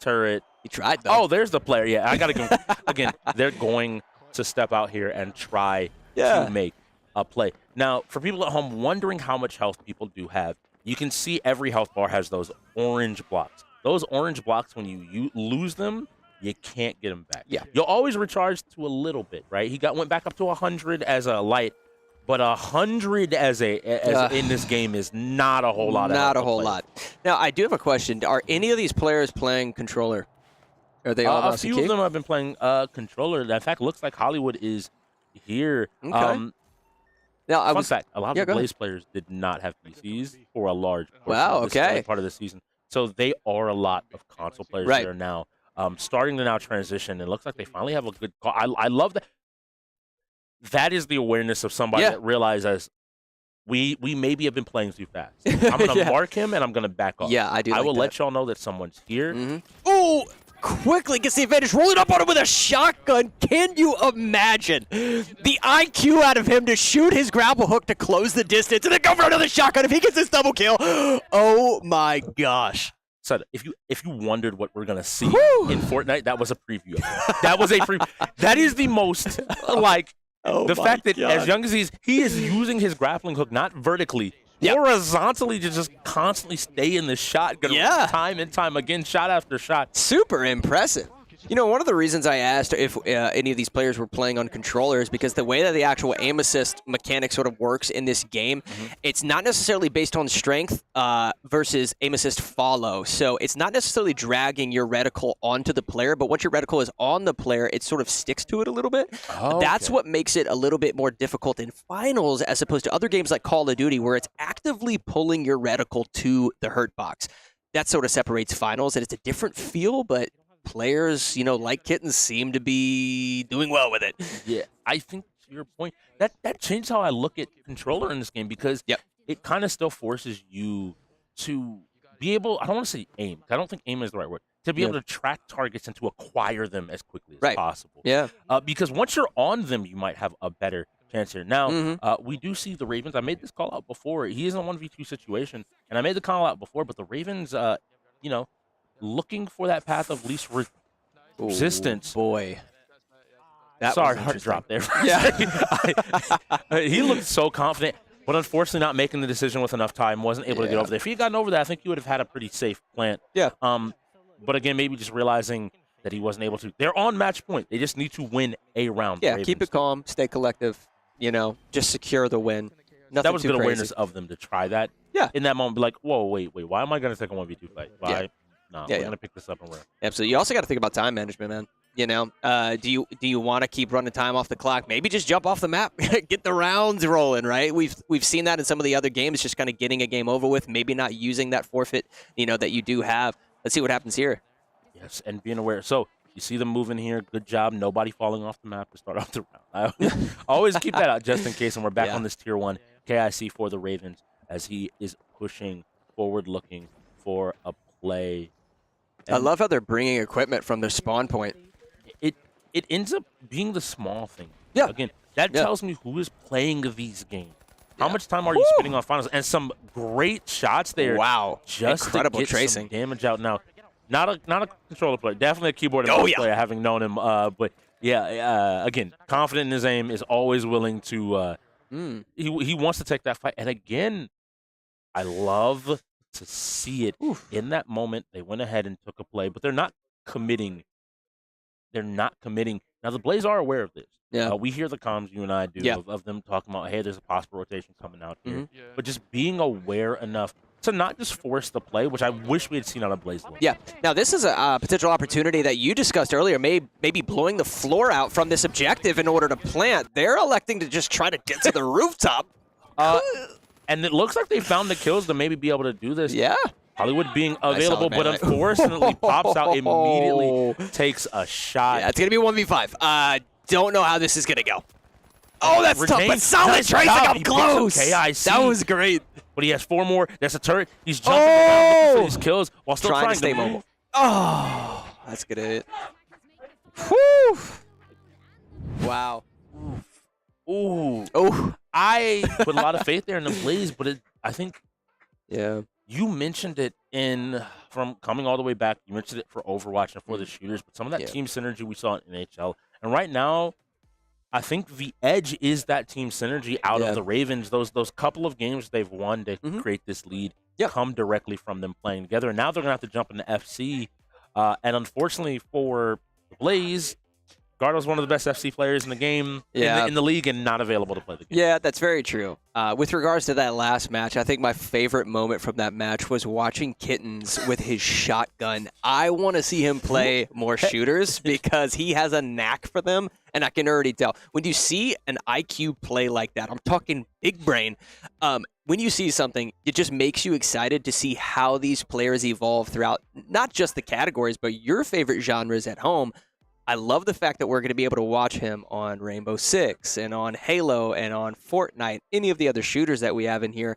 turret. He tried, though. Oh, there's the player. Yeah, I got to give again, they're going to step out here and try to make a play. Now, for people at home wondering how much health people do have, you can see every health bar has those orange blocks. Those orange blocks, when you lose them, you can't get them back. Yeah. You'll always recharge to a little bit, right? He went back up to 100 as a light, but 100 as in this game is not a whole lot. Not a whole lot. Now, I do have a question. Are any of these players playing controller? Are they all a few of them have been playing controller. In fact, looks like Hollywood is here. Okay. Now, fun fact, a lot of the Blaze players did not have PCs for a large portion of this part of the season. So they are a lot of console players that are now starting to transition. And it looks like they finally have a good call. I love that. That is the awareness of somebody that realizes we maybe have been playing too fast. I'm going to mark him, and I'm going to back off. Yeah, I do I will let y'all know that someone's here. Oh! Quickly gets the advantage, rolling up on him with a shotgun. Can you imagine the IQ out of him to shoot his grapple hook to close the distance and then go for another shotgun if he gets this double kill? Oh my gosh. So if you wondered what we're gonna see in Fortnite, that was a preview. That was a preview. That is the most the fact that as young as he is using his grappling hook not vertically. Horizontally to just constantly stay in the shotgun time and time again, shot after shot. Super impressive. You know, one of the reasons I asked if any of these players were playing on controller is because the way that the actual aim assist mechanic sort of works in this game, it's not necessarily based on strength versus aim assist follow. So it's not necessarily dragging your reticle onto the player, but once your reticle is on the player, it sort of sticks to it a little bit. That's what makes it a little bit more difficult in finals as opposed to other games like Call of Duty where it's actively pulling your reticle to the hurt box. That sort of separates finals, and it's a different feel, but players, like Kittens, seem to be doing well with it. Yeah, I think to your point, that changed how I look at controller in this game because it kind of still forces you to be able, I don't want to say aim, I don't think aim is the right word, to be able to track targets and to acquire them as quickly as possible. Yeah. Because once you're on them, you might have a better chance here. Now, we do see the Ravens. I made this call out before. He is in a 1v2 situation, and I made the call out before, but the Ravens, looking for that path of least resistance. Boy. Sorry, heart drop there. He looked so confident. But unfortunately, not making the decision with enough time, wasn't able to get over there. If he had gotten over there, I think you would have had a pretty safe plant. Yeah. But again, maybe just realizing that he wasn't able to. They're on match point. They just need to win a round. Yeah, keep it calm, stay collective, just secure the win. Nothing that was too good crazy. awareness of them to try that. Yeah. In that moment, be like, whoa, wait, why am I going to take a 1v2 fight? Why? Yeah. No, Yeah, we're going to pick this up and we're. Absolutely. You also got to think about time management, man. Do you want to keep running time off the clock? Maybe just jump off the map, get the rounds rolling, right? We've seen that in some of the other games, just kind of getting a game over with, maybe not using that forfeit, that you do have. Let's see what happens here. Yes, and being aware. So you see them moving here. Good job. Nobody falling off the map to start off the round. I always keep that out just in case. And we're back on this tier 1 KIC for the Ravens as he is pushing forward, looking for a play. And I love how they're bringing equipment from their spawn point. It ends up being the small thing. Yeah. Again, that tells me who is playing these games. How much time are you spending on finals? And some great shots there. Wow. Just incredible to get tracing. some damage out now. Not a controller player. Definitely a keyboard and mouse player, having known him. But again, confident in his aim, is always willing to. He wants to take that fight. And again, I love to see it. In that moment. They went ahead and took a play, but they're not committing. Now the Blaze are aware of this. Yeah. We hear the comms, you and I do, of them talking about, hey, there's a possible rotation coming out here. But just being aware enough to not just force the play, which I wish we had seen out of Blaze. Yeah. Now, this is a potential opportunity that you discussed earlier, maybe blowing the floor out from this objective in order to plant. They're electing to just try to get to the rooftop. And it looks like they found the kills to maybe be able to do this. Yeah. Hollywood being available, but unfortunately pops out immediately, takes a shot. Yeah, it's going to be 1v5. Don't know how this is going to go. Oh, that's tough, but solid tracing up close. That was great. But he has 4 more. There's a turret. He's jumping around looking for these kills while still trying to stay move. mobile. Oh, that's good hit. Whew. Wow. Ooh. Oh. I put a lot of faith there in the Blaze, but I think you mentioned it from coming all the way back. You mentioned it for Overwatch and for the shooters, but some of that team synergy we saw in NHL. And right now, I think the edge is that team synergy out of the Ravens. Those couple of games they've won to create this lead come directly from them playing together. And now they're going to have to jump into FC. And unfortunately for the Blaze, Gardo's one of the best FC players in the game, in the league, and not available to play the game. Yeah, that's very true. With regards to that last match, I think my favorite moment from that match was watching Kittens with his shotgun. I want to see him play more shooters because he has a knack for them, and I can already tell. When you see an IQ play like that, I'm talking big brain, when you see something, it just makes you excited to see how these players evolve throughout not just the categories, but your favorite genres at home. I love the fact that we're going to be able to watch him on Rainbow Six and on Halo and on Fortnite, any of the other shooters that we have in here.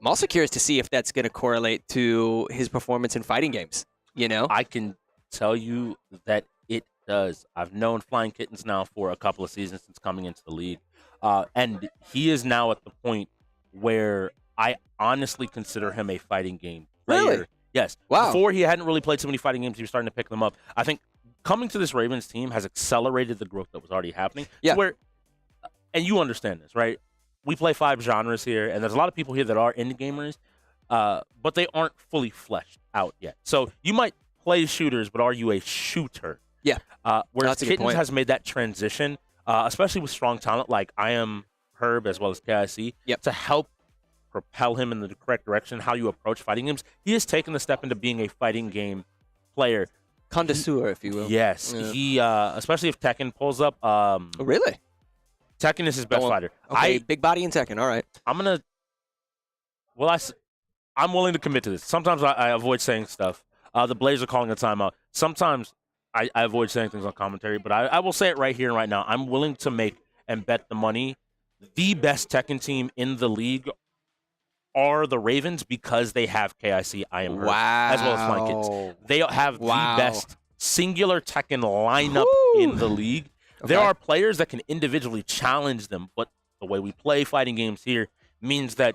I'm also curious to see if that's going to correlate to his performance in fighting games. I can tell you that it does. I've known Flying Kittens now for a couple of seasons since coming into the league. And he is now at the point where I honestly consider him a fighting game player. Really? Yes. Wow. Before, he hadn't really played so many fighting games. He was starting to pick them up. I think coming to this Ravens team has accelerated the growth that was already happening. Yeah. And you understand this, right? We play 5 genres here, and there's a lot of people here that are indie gamers, but they aren't fully fleshed out yet. So you might play shooters, but are you a shooter? Yeah. Whereas Kittens has made that transition, especially with strong talent like I am Herb as well as KIC, to help propel him in the correct direction, how you approach fighting games. He has taken the step into being a fighting game player. Connoisseur, if you will. Yes. He, especially if Tekken pulls up. Really? Tekken is his best fighter. Okay, big body in Tekken. All right. I'm willing to commit to this. Sometimes I avoid saying stuff. The Blaze are calling a timeout. Sometimes I avoid saying things on commentary, but I will say it right here and right now. I'm willing to make and bet the money. The best Tekken team in the league are the Ravens because they have KIC, I Am Her, as well as Flying Kittens. They have the best singular Tekken lineup in the league. Okay. There are players that can individually challenge them, but the way we play fighting games here means that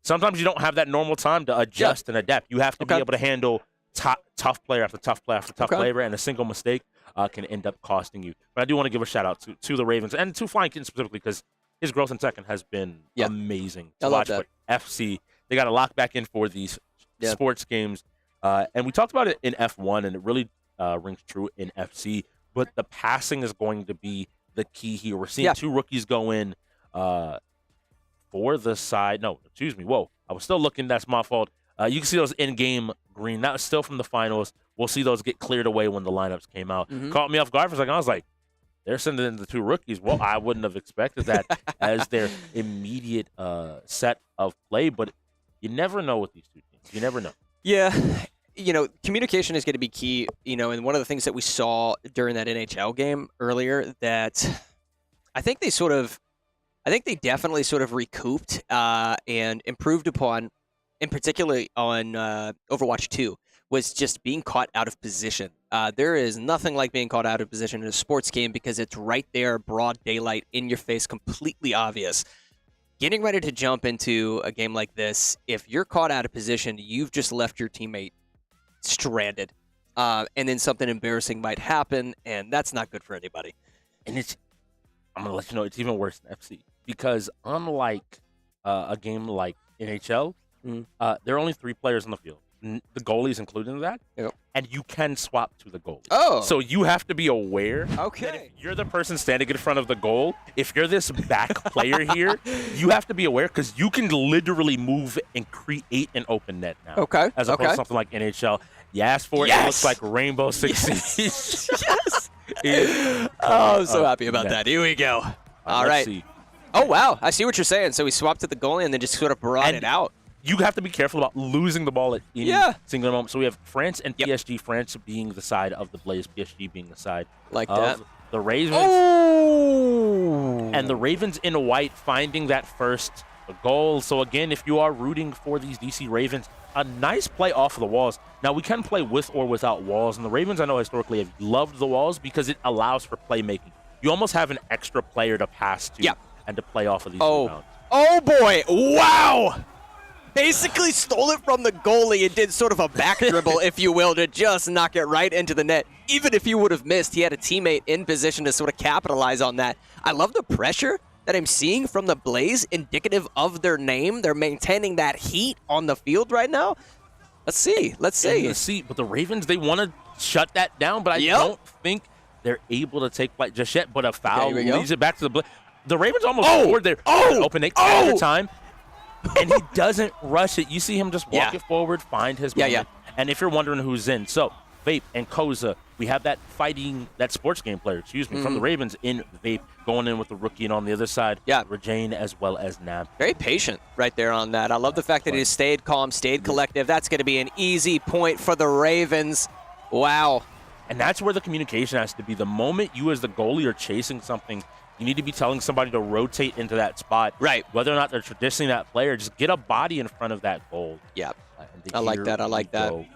sometimes you don't have that normal time to adjust and adapt. You have to be able to handle tough player after tough player after tough player, and a single mistake can end up costing you. But I do want to give a shout-out to the Ravens and to Flying Kittens specifically because his growth in second has been amazing to I watch. love that. But FC, they got to lock back in for these sports games. And we talked about it in F1, and it really rings true in FC. But the passing is going to be the key here. We're seeing two rookies go in for the side. No, excuse me. Whoa, I was still looking. That's my fault. You can see those in-game green. That was still from the finals. We'll see those get cleared away when the lineups came out. Caught me off guard for a second. I was like, they're sending in the two rookies. Well, I wouldn't have expected that as their immediate set of play. But you never know with these two teams. You never know. Yeah. Communication is going to be key, and one of the things that we saw during that NHL game earlier that I think they definitely sort of recouped and improved upon, in particular on Overwatch 2, was just being caught out of position. There is nothing like being caught out of position in a sports game because it's right there, broad daylight, in your face, completely obvious. Getting ready to jump into a game like this, if you're caught out of position, you've just left your teammate stranded, and then something embarrassing might happen, and that's not good for anybody. And I'm gonna let you know, it's even worse than FC because unlike a game like NHL, there are only 3 players on the field. The goalie's included in that, and you can swap to the goalie. So you have to be aware. That if you're the person standing in front of the goal, if you're this back player here, you have to be aware because you can literally move and create an open net now. As opposed to something like NHL. You asked for it. It looks like Rainbow Six Siege. I'm so happy about that. Here we go. All right. See. Oh, wow. I see what you're saying. So we swapped to the goalie and then just sort of brought it out. You have to be careful about losing the ball at any single moment. So we have France and PSG, France being the side of the Blaze, PSG being the side of the Ravens. And the Ravens in white finding that first goal. So again, if you are rooting for these DC Ravens, a nice play off of the walls. Now, we can play with or without walls, and the Ravens, I know historically, have loved the walls because it allows for playmaking. You almost have an extra player to pass to and to play off of these rebounds. Oh, boy. Wow. Basically stole it from the goalie and did sort of a back dribble, if you will, to just knock it right into the net. Even if he would have missed, he had a teammate in position to sort of capitalize on that. I love the pressure that I'm seeing from the Blaze, indicative of their name. They're maintaining that heat on the field right now. Let's see. But the Ravens, they want to shut that down, but I don't think they're able to take flight just yet. But a foul leads it back to the Blaze. The Ravens almost scored their open at the time, and he doesn't rush it. You see him just walk it forward, find his moment. And if you're wondering who's in, so Vape and Koza, we have that sports game player, from the Ravens in Vape going in with the rookie, and on the other side, Rajane as well as Nab. Very patient right there on that. I love the fact that he stayed calm, stayed collective. That's going to be an easy point for the Ravens. Wow. And that's where the communication has to be. The moment you as the goalie are chasing something, you need to be telling somebody to rotate into that spot. Right. Whether or not they're traditionally that player, just get a body in front of that goal. Yeah. I like that.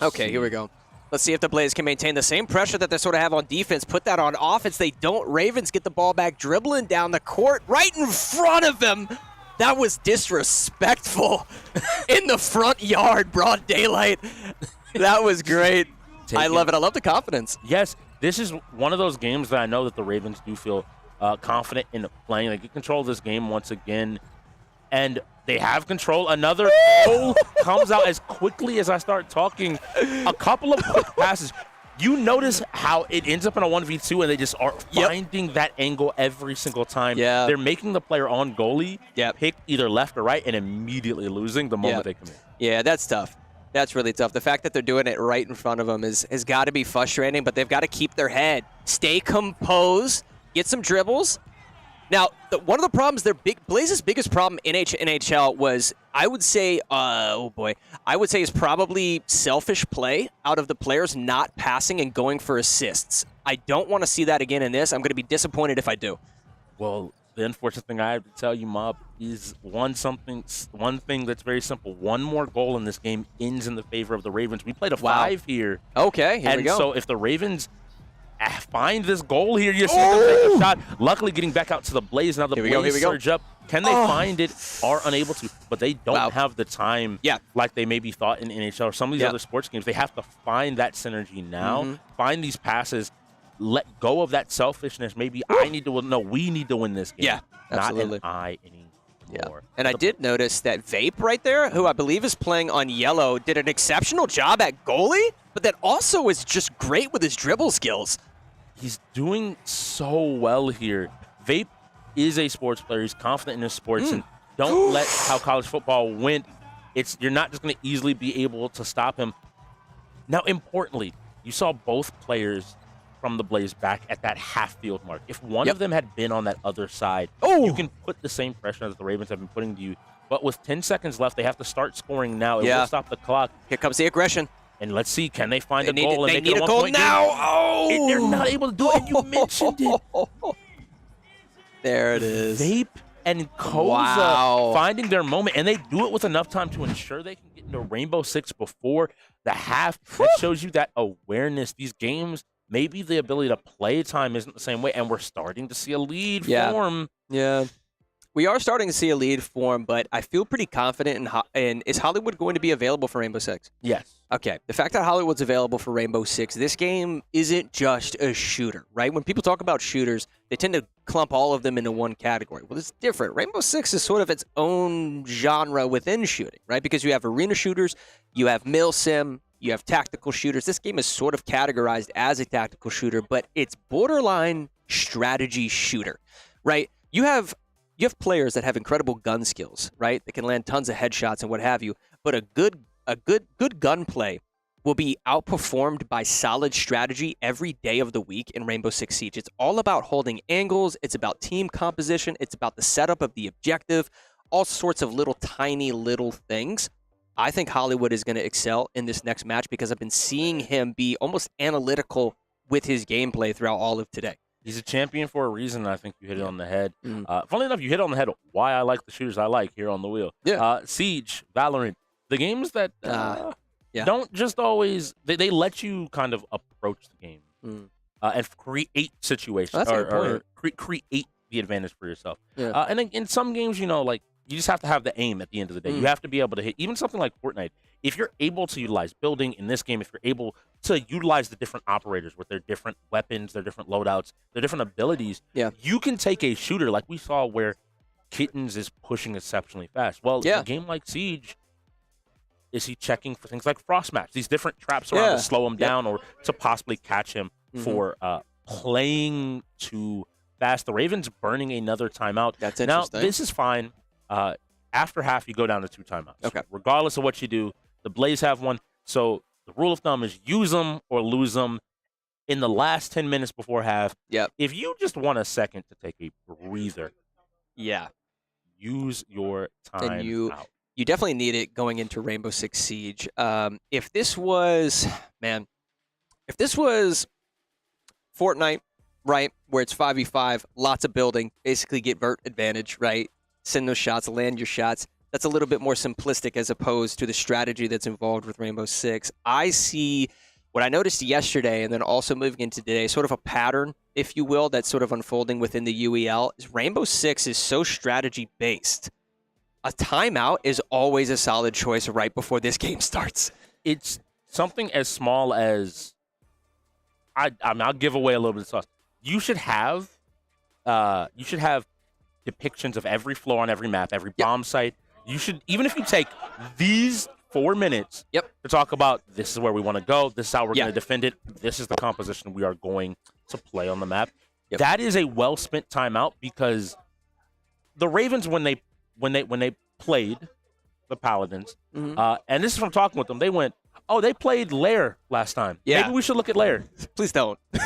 Okay, here we go. Let's see if the Blaze can maintain the same pressure that they sort of have on defense. Put that on offense. They don't. Ravens get the ball back, dribbling down the court right in front of them. That was disrespectful. In the front yard, broad daylight. That was great. I love it. I love the confidence. Yes, this is one of those games that I know that the Ravens do feel confident in playing. They get control of this game once again, and they have control. Another goal comes out as quickly as I start talking. A couple of quick passes. You notice how it ends up in a 1v2, and they just are finding that angle every single time. Yeah. They're making the player on goalie pick either left or right and immediately losing the moment they come in. Yeah, that's tough. That's really tough. The fact that they're doing it right in front of them has got to be frustrating, but they've got to keep their head, stay composed, get some dribbles. Now, one of the problems, Blaze's biggest problem in NHL was, I would say, is probably selfish play out of the players not passing and going for assists. I don't want to see that again in this. I'm going to be disappointed if I do. Well, the unfortunate thing I have to tell you, Mob, is one thing that's very simple. One more goal in this game ends in the favor of the Ravens. We played a 5 here. Okay, here we go. So if the Ravens find this goal here, you see them take a shot. Luckily, getting back out to the Blaze. Now the Blaze surge up. Can they find it? Are unable to, but they don't have the time like they maybe thought in NHL or some of these other sports games. They have to find that synergy now, find these passes. let go of that selfishness. Maybe I need to win. No, we need to win this game. Yeah, absolutely. Not an I anymore. Yeah. And I did notice that Vape right there, who I believe is playing on yellow, did an exceptional job at goalie, but that also is just great with his dribble skills. He's doing so well here. Vape is a sports player. He's confident in his sports, and don't let how college football went. You're not just going to easily be able to stop him. Now, importantly, you saw both players from the Blaze back at that half-field mark. If one of them had been on that other side, you can put the same pressure that the Ravens have been putting to you. But with 10 seconds left, they have to start scoring now. It will stop the clock. Here comes the aggression. And let's see, can they find a goal and they make it need a a goal one-point now. game? Oh! They're not able to do it, and you mentioned it. There it is. Vape and Koza finding their moment, and they do it with enough time to ensure they can get into Rainbow Six before the half. That shows you that awareness. These games, maybe the ability to play time isn't the same way, and we're starting to see a lead form. Yeah. We are starting to see a lead form, but I feel pretty confident in is Hollywood going to be available for Rainbow Six? Yes. Okay. The fact that Hollywood's available for Rainbow Six, this game isn't just a shooter, right? When people talk about shooters, they tend to clump all of them into one category. Well, it's different. Rainbow Six is sort of its own genre within shooting, right? Because you have arena shooters, you have mil sim, you have tactical shooters. This game is sort of categorized as a tactical shooter, but it's borderline strategy shooter, right? You have players that have incredible gun skills, right? They can land tons of headshots and what have you, but a good gunplay will be outperformed by solid strategy every day of the week in Rainbow Six Siege. It's all about holding angles. It's about team composition. It's about the setup of the objective, all sorts of tiny little things. I think Hollywood is going to excel in this next match because I've been seeing him be almost analytical with his gameplay throughout all of today. He's a champion for a reason. I think you hit it on the head. Funnily enough, you hit on the head why I like the shooters I like here on the wheel. Yeah. Siege, Valorant, the games that don't just always they let you kind of approach the game and create situations or create the advantage for yourself. Yeah. And in some games, you just have to have the aim at the end of the day. You have to be able to hit even something like Fortnite. If you're able to utilize building in this game, if you're able to utilize the different operators with their different weapons, their different loadouts, their different abilities, you can take a shooter like we saw where Kittens is pushing exceptionally fast. Well, in a game like Siege, is he checking for things like frost maps, these different traps around to slow him down or to possibly catch him for playing too fast? The Ravens burning another timeout. That's interesting. Now, this is fine. After half, you go down to 2 timeouts. Okay. Regardless of what you do, the Blaze have one. So the rule of thumb is use them or lose them in the last 10 minutes before half. Yep. If you just want a second to take a breather, use your time out. You definitely need it going into Rainbow Six Siege. If this was Fortnite, right, where it's 5v5, lots of building, basically get vert advantage, right? Send those shots, land your shots. That's a little bit more simplistic as opposed to the strategy that's involved with Rainbow Six. I see what I noticed yesterday and then also moving into today, sort of a pattern, if you will, that's sort of unfolding within the UEL, is Rainbow Six is so strategy-based. A timeout is always a solid choice right before this game starts. It's something as small as I'll give away a little bit of sauce. You should have depictions of every floor on every map, every bomb site. You should, even if you take these 4 minutes to talk about this is where we want to go, this is how we're going to defend it, this is the composition we are going to play on the map. That is a well-spent timeout because the Ravens, when they played the Paladins, and this is from talking with them, they went, they played Lair last time. Yeah. Maybe we should look at Lair. Please don't. Please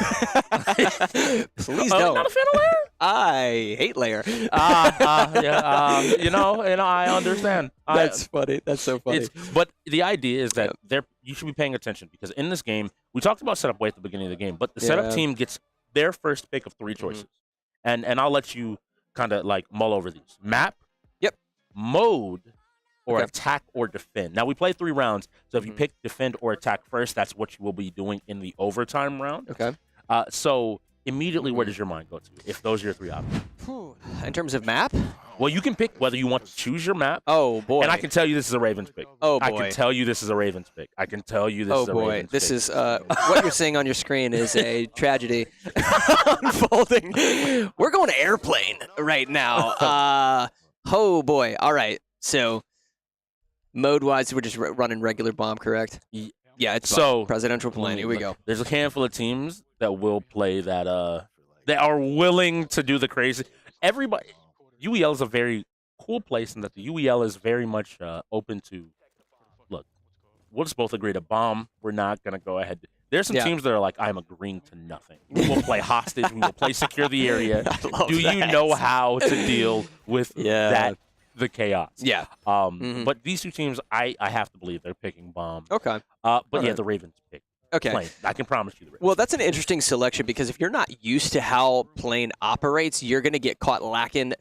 don't. Not a fan of Lair? I hate Lair. I understand. That's funny. That's so funny. But the idea is that you should be paying attention because in this game, we talked about setup way at the beginning of the game, but the setup team gets their first pick of 3 choices. And I'll let you kind of mull over these. Map, mode, or attack or defend. Now, we play 3 rounds, so if you pick defend or attack first, that's what you will be doing in the overtime round. Okay. So immediately, where does your mind go to if those are your 3 options? In terms of map, Well, you can pick whether you want to choose your map. Oh, boy. And I can tell you this is a Ravens pick. Oh, boy. I can tell you this is a Ravens pick. I can tell you this is a Ravens This pick. is what you're seeing on your screen is a tragedy unfolding. We're going to airplane right now. Oh, boy. All right. So, mode-wise, we're just running regular bomb, correct? Yeah, it's so presidential plane. Here we go. There's a handful of teams that will play that. They are willing to do the crazy. Everybody, UEL is a very cool place, in that the UEL is very much open to. Look, we'll just both agree to bomb. We're not gonna go ahead. There's some teams that are like, I'm agreeing to nothing. We will play hostage. We will play secure the area. Do you know how to deal with that? The chaos. Yeah. But these two teams, I have to believe they're picking bomb. Okay. But yeah, the Ravens pick. Okay. Plane. I can promise you the Ravens. Well, that's an interesting selection because if you're not used to how plane operates, you're going to get caught lacking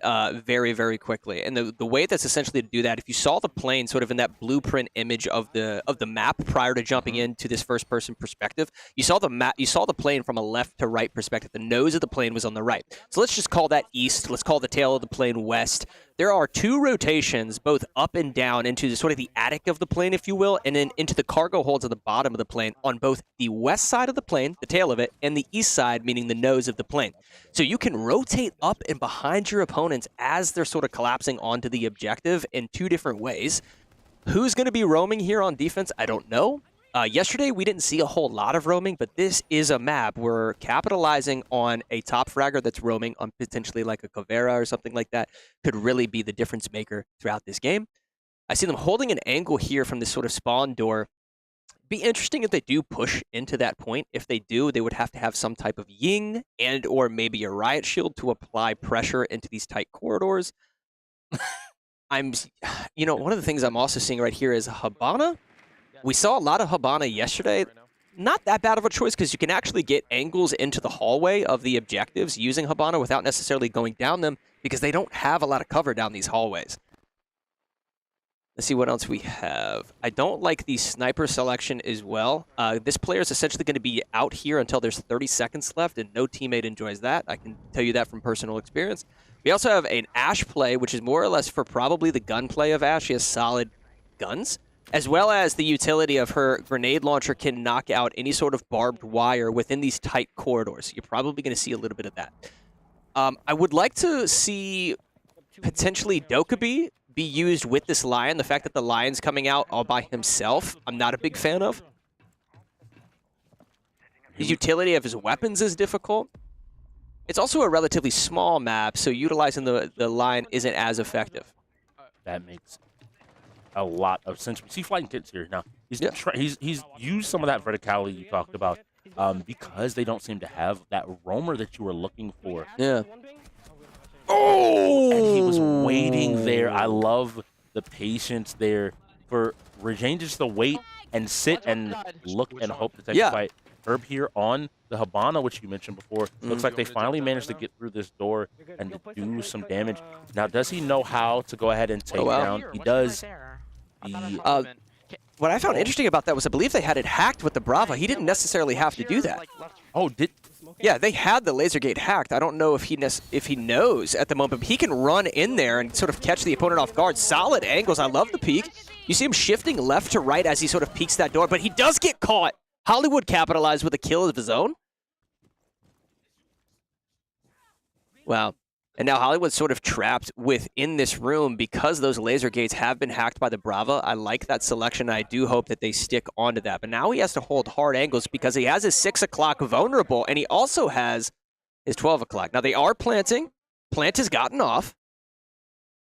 very, very quickly. And the way that's essentially to do that, if you saw the plane sort of in that blueprint image of the map prior to jumping into this first-person perspective, you saw the plane from a left to right perspective. The nose of the plane was on the right. So let's just call that east. Let's call the tail of the plane west. There are two rotations, both up and down, into the, sort of the attic of the plane, if you will, and then into the cargo holds at the bottom of the plane on both the west side of the plane, the tail of it, and the east side, meaning the nose of the plane. So you can rotate up and behind your opponents as they're sort of collapsing onto the objective in two different ways. Who's going to be roaming here on defense? I don't know. Yesterday, we didn't see a whole lot of roaming, but this is a map where capitalizing on a top fragger that's roaming on potentially like a Caveira or something like that could really be the difference maker throughout this game. I see them holding an angle here from this sort of spawn door. Be interesting if they do push into that point. If they do, they would have to have some type of ying and or maybe a riot shield to apply pressure into these tight corridors. One of the things I'm also seeing right here is Habana. We saw a lot of Habana yesterday. Not that bad of a choice because you can actually get angles into the hallway of the objectives using Habana without necessarily going down them because they don't have a lot of cover down these hallways. Let's see what else we have. I don't like the sniper selection as well. This player is essentially going to be out here until there's 30 seconds left, and no teammate enjoys that. I can tell you that from personal experience. We also have an Ash play, which is more or less for probably the gunplay of Ash. She has solid guns, as well as the utility of her grenade launcher can knock out any sort of barbed wire within these tight corridors. You're probably going to see a little bit of that. I would like to see potentially Dokkaebi be used with this Lion. The fact that the Lion's coming out all by himself, I'm not a big fan of. The utility of his weapons is difficult. It's also a relatively small map, so utilizing the Lion isn't as effective. That makes a lot of sense. We see Flight and Kits here now. He's used some of that verticality you talked about because they don't seem to have that roamer that you were looking for. Yeah. Oh! And he was waiting there. I love the patience there for Regine just to wait and sit and look and hope to take a fight. Herb here on the Habana, which you mentioned before. Looks like they finally managed to get through this door and to do some damage. Now, does he know how to go ahead and take down? He does. What I found interesting about that was I believe they had it hacked with the Brava. He didn't necessarily have to do that. Oh, Yeah, they had the laser gate hacked. I don't know if he knows at the moment, but he can run in there and sort of catch the opponent off guard. Solid angles. I love the peek. You see him shifting left to right as he sort of peeks that door, but he does get caught. Hollywood capitalized with a kill of his own. Wow. And now Hollywood's sort of trapped within this room because those laser gates have been hacked by the Brava. I like that selection. I do hope that they stick onto that. But now he has to hold hard angles because he has his 6 o'clock vulnerable, and he also has his 12 o'clock. Now they are planting. Plant has gotten off.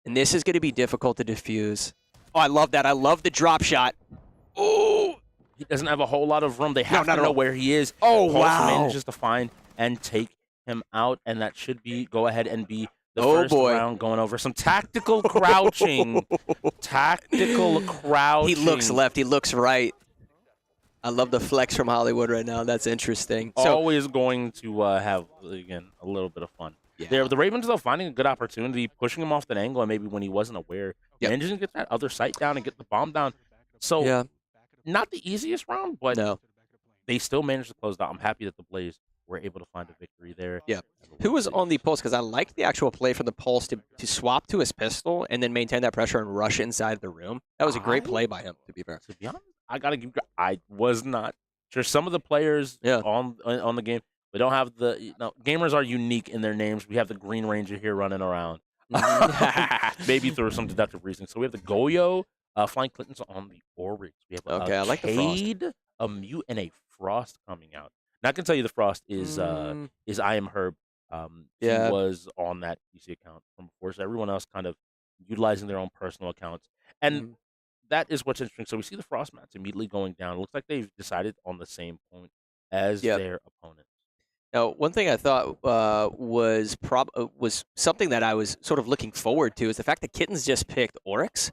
And this is going to be difficult to defuse. Oh, I love that. I love the drop shot. Oh! He doesn't have a whole lot of room. They have to know where he is. Oh, Pulse wow. manages to find and take him out, and that should go ahead and be the first round going over. Some tactical crouching. Tactical crouching. He looks left. He looks right. I love the flex from Hollywood right now. That's interesting. Always going to have, again, a little bit of fun. Yeah. The Ravens, though, finding a good opportunity, pushing him off that angle, and maybe when he wasn't aware, managing to get that other sight down and get the bomb down. So, not the easiest round, but they still managed to close it out. I'm happy that the Blaze were able to find a victory there. Yeah. Who was on the Pulse? Because I liked the actual play from the Pulse to swap to his pistol and then maintain that pressure and rush inside the room. That was a great play by him, to be fair. To be honest, I was not sure. Some of the players on the game, we don't have gamers are unique in their names. We have the Green Ranger here running around. Maybe through some deductive reasoning. So we have the Goyo, Flying Clintons on the Oryx. We have I like the Frost. a Mute, and a Frost coming out. And I can tell you the Frost is I Am Herb. He was on that PC account from before, so everyone else kind of utilizing their own personal accounts. And that is what's interesting. So we see the Frost mats immediately going down. It looks like they've decided on the same point as their opponent. Now, one thing I thought was something that I was sort of looking forward to is the fact that Kittens just picked Oryx.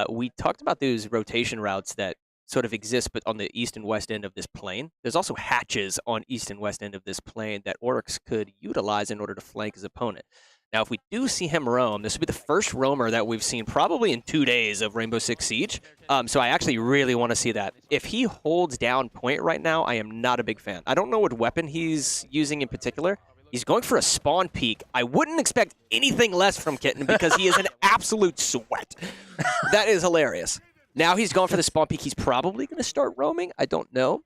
We talked about those rotation routes that sort of exist, but on the east and west end of this plane. There's also hatches on east and west end of this plane that Oryx could utilize in order to flank his opponent. Now, if we do see him roam, this will be the first roamer that we've seen probably in 2 days of Rainbow Six Siege. So I actually really want to see that. If he holds down point right now, I am not a big fan. I don't know what weapon he's using in particular. He's going for a spawn peek. I wouldn't expect anything less from Kitten because he is an absolute sweat. That is hilarious. Now he's going for the spawn peek. He's probably going to start roaming. I don't know.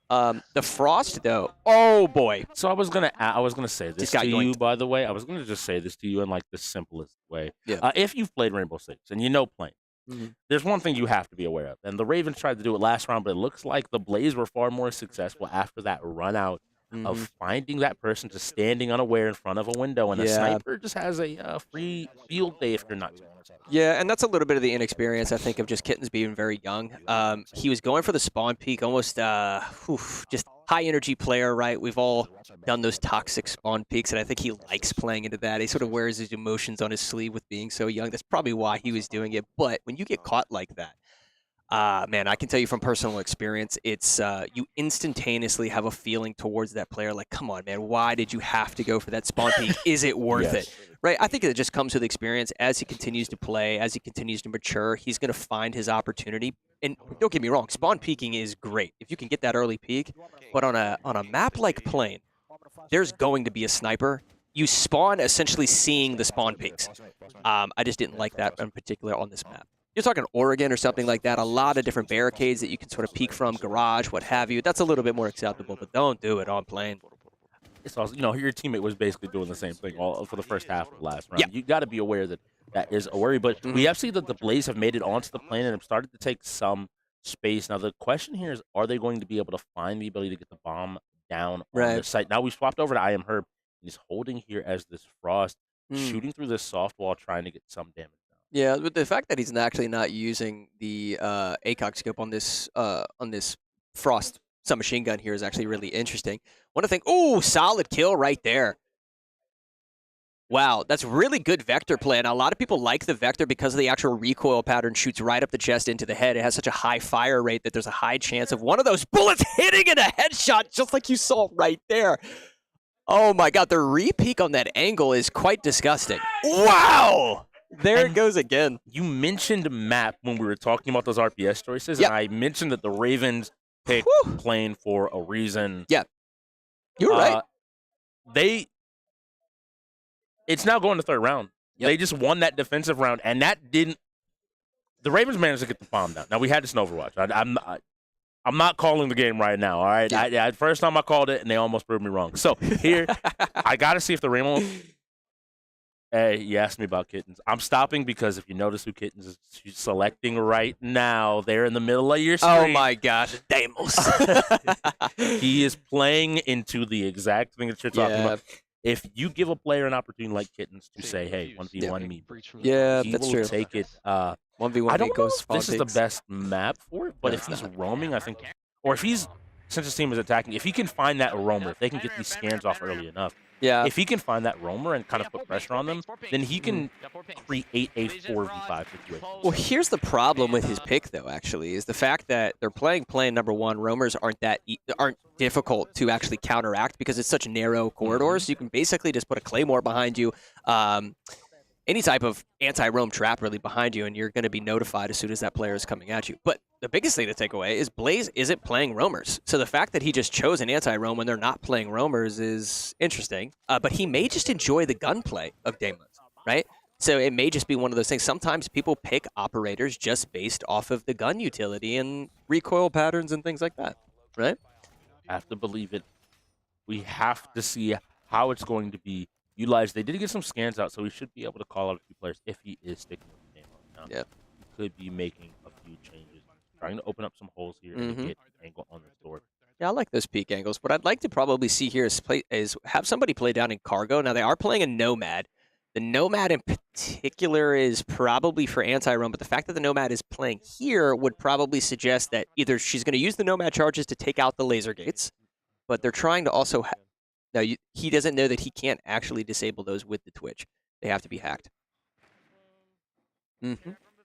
The Frost, though, oh boy. So I was gonna say this to you, by the way. I was gonna just say this to you in like the simplest way. If you've played Rainbow Six and you know playing, there's one thing you have to be aware of. And the Ravens tried to do it last round, but it looks like the Blaze were far more successful after that run out of finding that person just standing unaware in front of a window, and a sniper just has a free field day if you're not. Yeah, and that's a little bit of the inexperience, I think, of just Kittens being very young. He was going for the spawn peak, almost just high-energy player, right? We've all done those toxic spawn peaks, and I think he likes playing into that. He sort of wears his emotions on his sleeve with being so young. That's probably why he was doing it. But when you get caught like that, man, I can tell you from personal experience, it's you instantaneously have a feeling towards that player like, come on, man, why did you have to go for that spawn peek? Is it worth it? Right? I think it just comes with experience. As he continues to play, as he continues to mature, he's going to find his opportunity. And don't get me wrong, spawn peeking is great if you can get that early peek. But on a map like Plane, there's going to be a sniper. You spawn essentially seeing the spawn peaks. I just didn't like that in particular on this map. You're talking Oregon or something like that, a lot of different barricades that you can sort of peek from, garage, what have you. That's a little bit more acceptable, but don't do it on Plane. It's also, your teammate was basically doing the same thing all for the first half of the last round. You got to be aware that that is a worry. But we have seen that the Blaze have made it onto the plane and have started to take some space. Now, the question here is, are they going to be able to find the ability to get the bomb down on the site? Now, we swapped over to I Am Herb. He's holding here as this Frost, shooting through this soft wall, trying to get some damage. Yeah, but the fact that he's actually not using the ACOG scope on this Frost submachine gun here is actually really interesting. One thing, solid kill right there. Wow, that's really good vector play. And a lot of people like the vector because of the actual recoil pattern, shoots right up the chest into the head. It has such a high fire rate that there's a high chance of one of those bullets hitting in a headshot, just like you saw right there. Oh my God, the re-peek on that angle is quite disgusting. Wow! There it goes again. You mentioned map when we were talking about those RPS choices, and I mentioned that the Ravens picked Plane for a reason. Yeah, you're right. It's now going to third round. They just won that defensive round, and that didn't. The Ravens managed to get the bomb down. Now we had this in Overwatch. I'm not calling the game right now. All right, first time I called it, and they almost proved me wrong. So here, I got to see if the Rainbow. Hey, you asked me about Kittens. I'm stopping because if you notice who Kittens is selecting right now, they're in the middle of your screen. Oh, my gosh. Damos. He is playing into the exact thing that you're talking about. If you give a player an opportunity like Kittens to say, hey, 1v1 me, he will take it. 1v1 I don't know if this is the best map for it, but if he's roaming, I think, or if he's, since his team is attacking, if he can find that roamer, if they can get these scans off early enough, if he can find that roamer and kind of put pressure on them, then he can create a 4v5 situation. Well, here's the problem with his pick, though, actually, is the fact that they're playing plane number one. Roamers aren't difficult to actually counteract because it's such narrow corridors. You can basically just put a Claymore behind you. any type of anti-roam trap really behind you, and you're going to be notified as soon as that player is coming at you. But the biggest thing to take away is Blaze isn't playing roamers. So the fact that he just chose an anti-roam when they're not playing roamers is interesting. But he may just enjoy the gunplay of Daemons, right? So it may just be one of those things. Sometimes people pick operators just based off of the gun utility and recoil patterns and things like that, right? I have to believe it. We have to see how it's going to be utilized. They did get some scans out, so we should be able to call out a few players if he is sticking with the game now. Yeah. He could be making a few changes, trying to open up some holes here and get an angle on the door. Yeah, I like those peak angles. What I'd like to probably see here is have somebody play down in cargo. Now, they are playing a Nomad. The Nomad in particular is probably for anti-roam, but the fact that the Nomad is playing here would probably suggest that either she's going to use the Nomad charges to take out the laser gates, but they're trying to also... Now, he doesn't know that he can't actually disable those with the Twitch. They have to be hacked.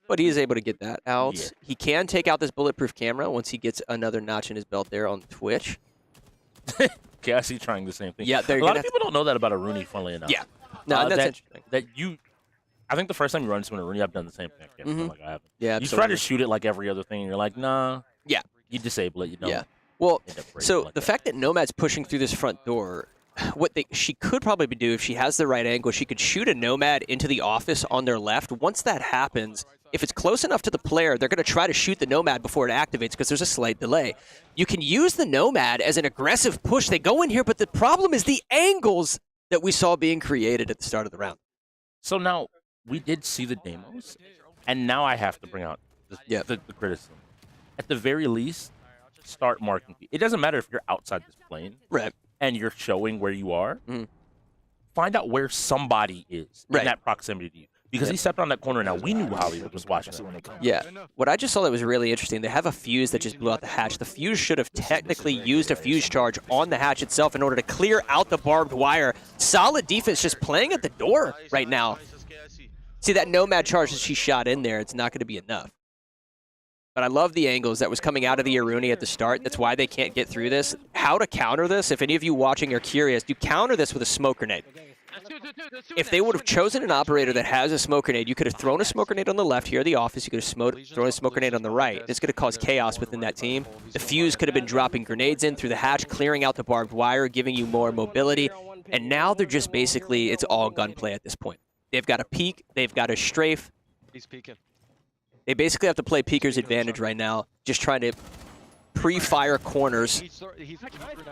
But he is able to get that out. Yeah. He can take out this bulletproof camera once he gets another notch in his belt there on Twitch. Okay, I see trying the same thing. Yeah, a lot of people don't know that about a Rooney, funnily enough. Yeah. No, that's interesting. I think the first time you run into a Rooney, I've done the same thing. I feel like I haven't. Yeah, you try to shoot it like every other thing, and you're like, nah. Yeah. You disable it. You don't. Yeah. Well, so like the fact that Nomad's pushing through this front door, she could probably do if she has the right angle, she could shoot a Nomad into the office on their left. Once that happens, if it's close enough to the player, they're going to try to shoot the Nomad before it activates because there's a slight delay. You can use the Nomad as an aggressive push. They go in here, but the problem is the angles that we saw being created at the start of the round. So now, we did see the demos, and now I have to bring out the criticism. At the very least, start marking. It doesn't matter if you're outside this plane. Right. And you're showing where you are, find out where somebody is in that proximity to you. Because he stepped on that corner now. We knew Hollywood was watching it. Yeah. What I just saw that was really interesting, they have a fuse that just blew out the hatch. The fuse should have technically used a fuse charge on the hatch itself in order to clear out the barbed wire. Solid defense just playing at the door right now. See, that Nomad charge that she shot in there, it's not going to be enough. But I love the angles that was coming out of the Aruni at the start. That's why they can't get through this. How to counter this, if any of you watching are curious, you counter this with a smoke grenade. If they would have chosen an operator that has a smoke grenade, you could have thrown a smoke grenade on the left here at the office. You could have thrown a smoke grenade on the right. It's going to cause chaos within that team. The fuse could have been dropping grenades in through the hatch, clearing out the barbed wire, giving you more mobility. And now they're just basically, it's all gunplay at this point. They've got a peek. They've got a strafe. He's peeking. They basically have to play Peeker's advantage right now, just trying to pre-fire corners. He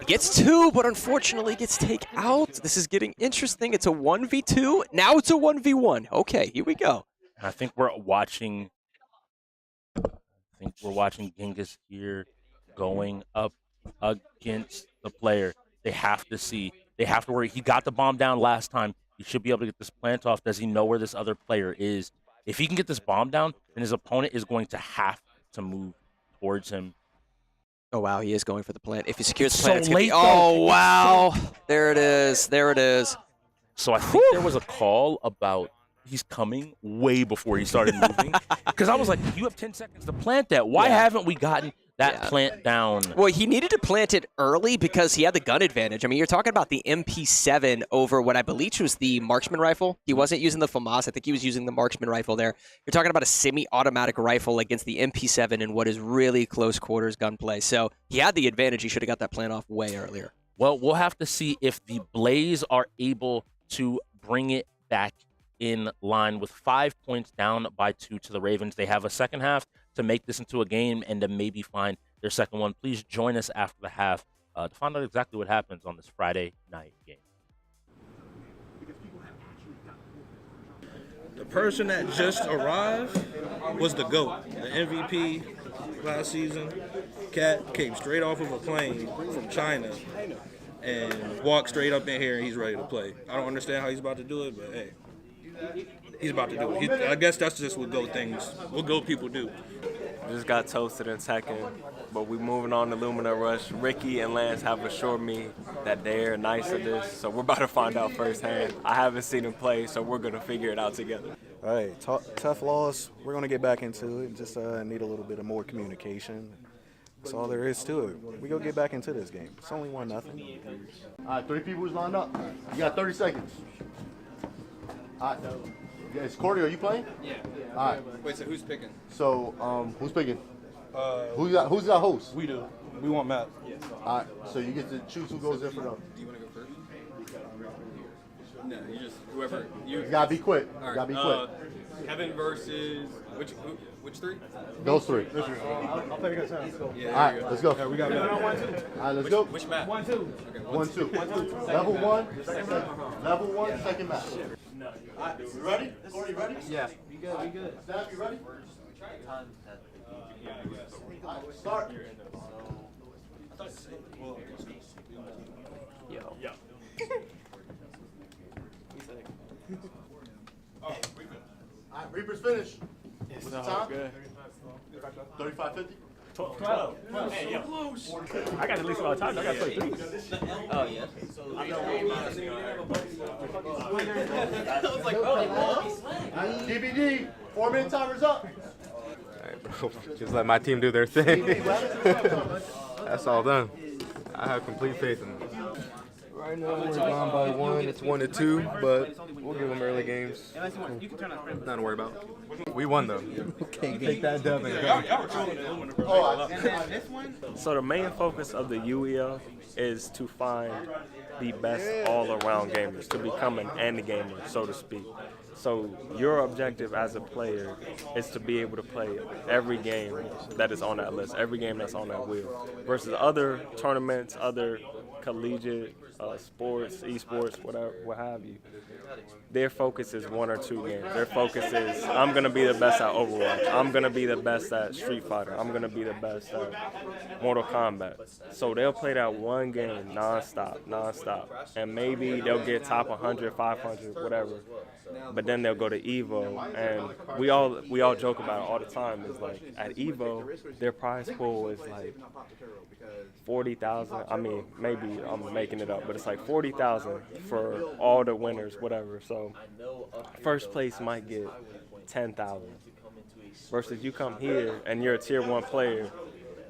gets two, but unfortunately gets take out. This is getting interesting. It's a 1v2. Now it's a 1v1. Okay, here we go. I think we're watching Genghis here going up against the player. They have to see. They have to worry. He got the bomb down last time. He should be able to get this plant off. Does he know where this other player is? If he can get this bomb down, then his opponent is going to have to move towards him. Oh, wow, he is going for the plant. If he secures the plant, so it's late. Oh, wow. There it is. There it is. So I think there was a call about he's coming way before he started moving. Because I was like, you have 10 seconds to plant that. Why haven't we gotten that plant down? Well, he needed to plant it early because he had the gun advantage. I mean, you're talking about the MP7 over what I believe was the marksman rifle. He wasn't using the FAMAS. I think he was using the marksman rifle there. You're talking about a semi-automatic rifle against the MP7 in what is really close quarters gunplay. So he had the advantage. He should have got that plant off way earlier. Well, we'll have to see if the Blaze are able to bring it back in line with 5 points down by 2 to the Ravens. They have a second half to make this into a game and to maybe find their second one. Please join us after the half to find out exactly what happens on this Friday night game. The person that just arrived was the GOAT, the MVP last season. Cat came straight off of a plane from China and walked straight up in here and he's ready to play. I don't understand how he's about to do it, but hey. He's about to do it. I guess that's just what GOAT people do. Just got toasted in second, but we moving on to Lumina Rush. Ricky and Lance have assured me that they're nice at this, so we're about to find out firsthand. I haven't seen them play, so we're going to figure it out together. All right, tough loss. We're going to get back into it. Just need a little bit of more communication. That's all there is to it. We go get back into this game. It's only 1-0. All right, 3 people is lined up. You got 30 seconds. All right, you Is Cordy, are you playing? Yeah. All right. Wait, so who's picking? So, who's picking? Who's our host? We do. We want Matt. All right. So you get to choose who goes in for them. Do you want to go first? No, you just whoever you. You gotta be quick. All right. Gotta be quick. Kevin versus which three? Those three. I'll play against him. Yeah. All right. Let's go. Yeah, we got Matt. All right. Let's go. Which Matt? 1-2. Okay, 1-2. Level 1. Level 1. Second match. All right. You ready? Cordy, you ready? Yeah. We good. Steph, you ready? All right, start. Yo. All right, Reaper's finished. What's the time? 35:50. 12. Hey, yo. I got at least about time. I got to play 3. Oh, yeah. DVD. 4-minute timer's up. Just let my team do their thing. That's all done. I have complete faith in them. Right now we're down by 1. It's 1-2, but we'll give them early games. Nothing to worry about. We won though. Okay, Take that dub and go. So the main focus of the UEL is to find the best all-around gamers, to become an end gamer, so to speak. So your objective as a player is to be able to play every game that is on that list, every game that's on that wheel, versus other tournaments, other collegiate sports, esports, whatever, what have you. Their focus is 1 or 2 games. Their focus is, I'm going to be the best at Overwatch. I'm going to be the best at Street Fighter. I'm going to be the best at Mortal Kombat. So they'll play that one game nonstop. And maybe they'll get top 100, 500, whatever. But then they'll go to EVO, and we all joke about it all the time. Is like at EVO, their prize pool is like 40,000. I mean, maybe I'm making it up, but it's like 40,000 for all the winners, whatever. So first place might get 10,000. Versus you come here and you're a tier 1 player,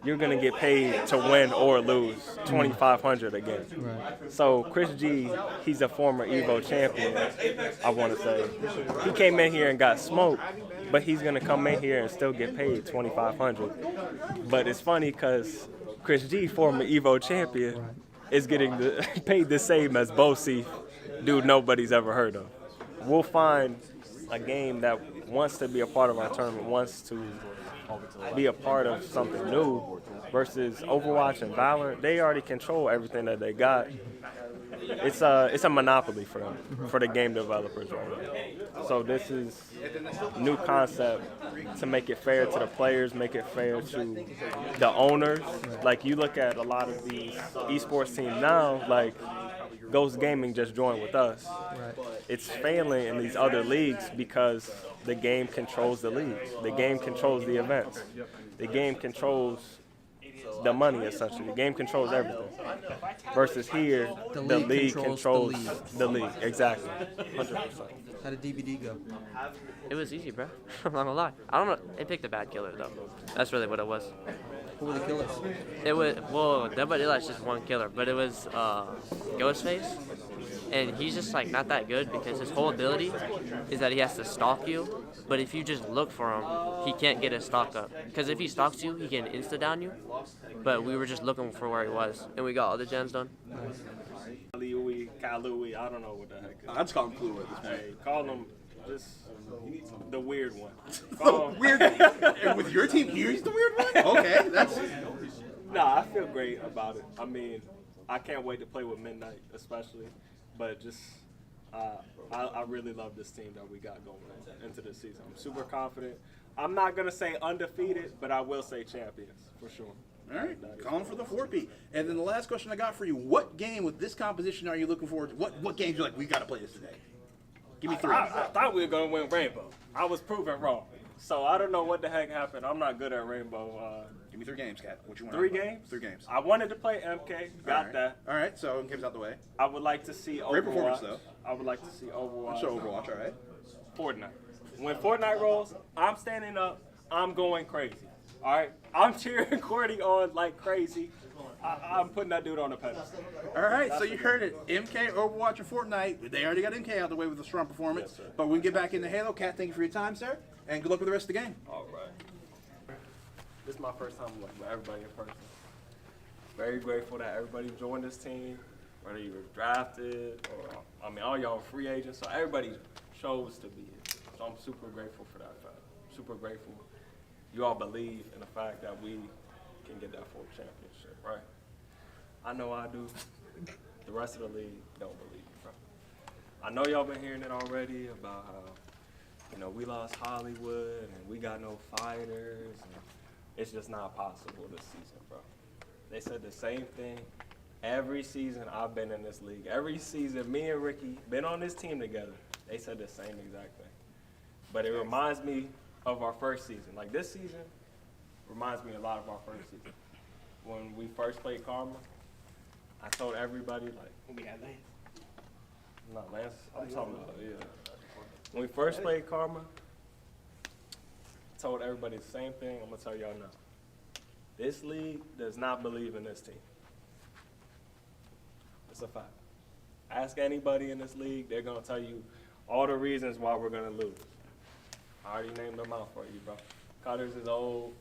you're gonna get paid to win or lose 2,500 again. Right. So Chris G, he's a former EVO champion, I want to say. He came in here and got smoked, but he's gonna come in here and still get paid 2,500. But it's funny because Chris G, former EVO champion, is getting paid the same as Bosi, dude nobody's ever heard of. We'll find a game that wants to be a part of our tournament, wants to be a part of something new, versus Overwatch and Valorant. They already control everything that they got. It's a monopoly for them, for the game developers right now. So this is a new concept to make it fair to the players, make it fair to the owners. Like you look at a lot of these esports teams now, like Ghost Gaming just joined with us. It's failing in these other leagues because the game controls the leagues. The game controls the events. The game controls the money, essentially. The game controls everything. Versus here, the league controls the league. Exactly. 100%. How did DVD go? It was easy, bro. I'm not gonna lie. I don't know. It picked a bad killer, though. That's really what it was. Who were the killers? It was, well, nobody likes just one killer, but it was Ghostface. And he's just, like, not that good because his whole ability is that he has to stalk you. But if you just look for him, he can't get his stalk up. Because if he stalks you, he can insta-down you. But we were just looking for where he was, and we got all the gens done. Kalui, I don't know what the heck. I just call him Clue at this point. Hey, call him just the weird one. Weird. And with your team here, he's the weird one? Okay, that's... Nah, I feel great about it. I mean, I can't wait to play with Midnight, especially. But just, I really love this team that we got going into this season. I'm super confident. I'm not going to say undefeated, but I will say champions, for sure. All right, calling for the 4P. And then the last question I got for you, what game with this composition are you looking forward to? What games are you like, we got to play this today? Give me 3. I thought we were going to win Rainbow. I was proven wrong. So I don't know what the heck happened. I'm not good at Rainbow. Give me 3 games, Kat. What you want? 3 games? 3 games. I wanted to play MK. Got that. All right, so MK's out the way. I would like to see Overwatch. Great performance, though. I would like to see Overwatch. So Overwatch, all right. Fortnite. When Fortnite rolls, I'm standing up. I'm going crazy. All right? I'm cheering Cordy on like crazy. I'm putting that dude on a pedestal. All right, so you heard it. MK, Overwatch, and Fortnite. They already got MK out of the way with a strong performance. Yes, sir. But we can get back into Halo. Kat, thank you for your time, sir. And good luck with the rest of the game. All right. This is my first time with everybody in person. Very grateful that everybody joined this team, whether you were drafted or, I mean, all y'all free agents. So everybody chose to be here. So I'm super grateful for that fact. Super grateful. You all believe in the fact that we can get that 4th championship, right? I know I do. The rest of the league don't believe it, bro. I know y'all been hearing it already about how, you know, we lost Hollywood and we got no fighters. And it's just not possible this season, bro. They said the same thing every season I've been in this league. Every season, me and Ricky been on this team together. They said the same exact thing. But it reminds me of our first season. Like this season reminds me a lot of our first season. When we first played Karma, I told everybody, like, We got Lance. no, Lance, I'm talking about, yeah. When we first played Karma, I told everybody the same thing. I'm gonna tell y'all now. This league does not believe in this team. It's a fact. Ask anybody in this league, they're gonna tell you all the reasons why we're gonna lose. I already named them out for you, bro. Cutters is old.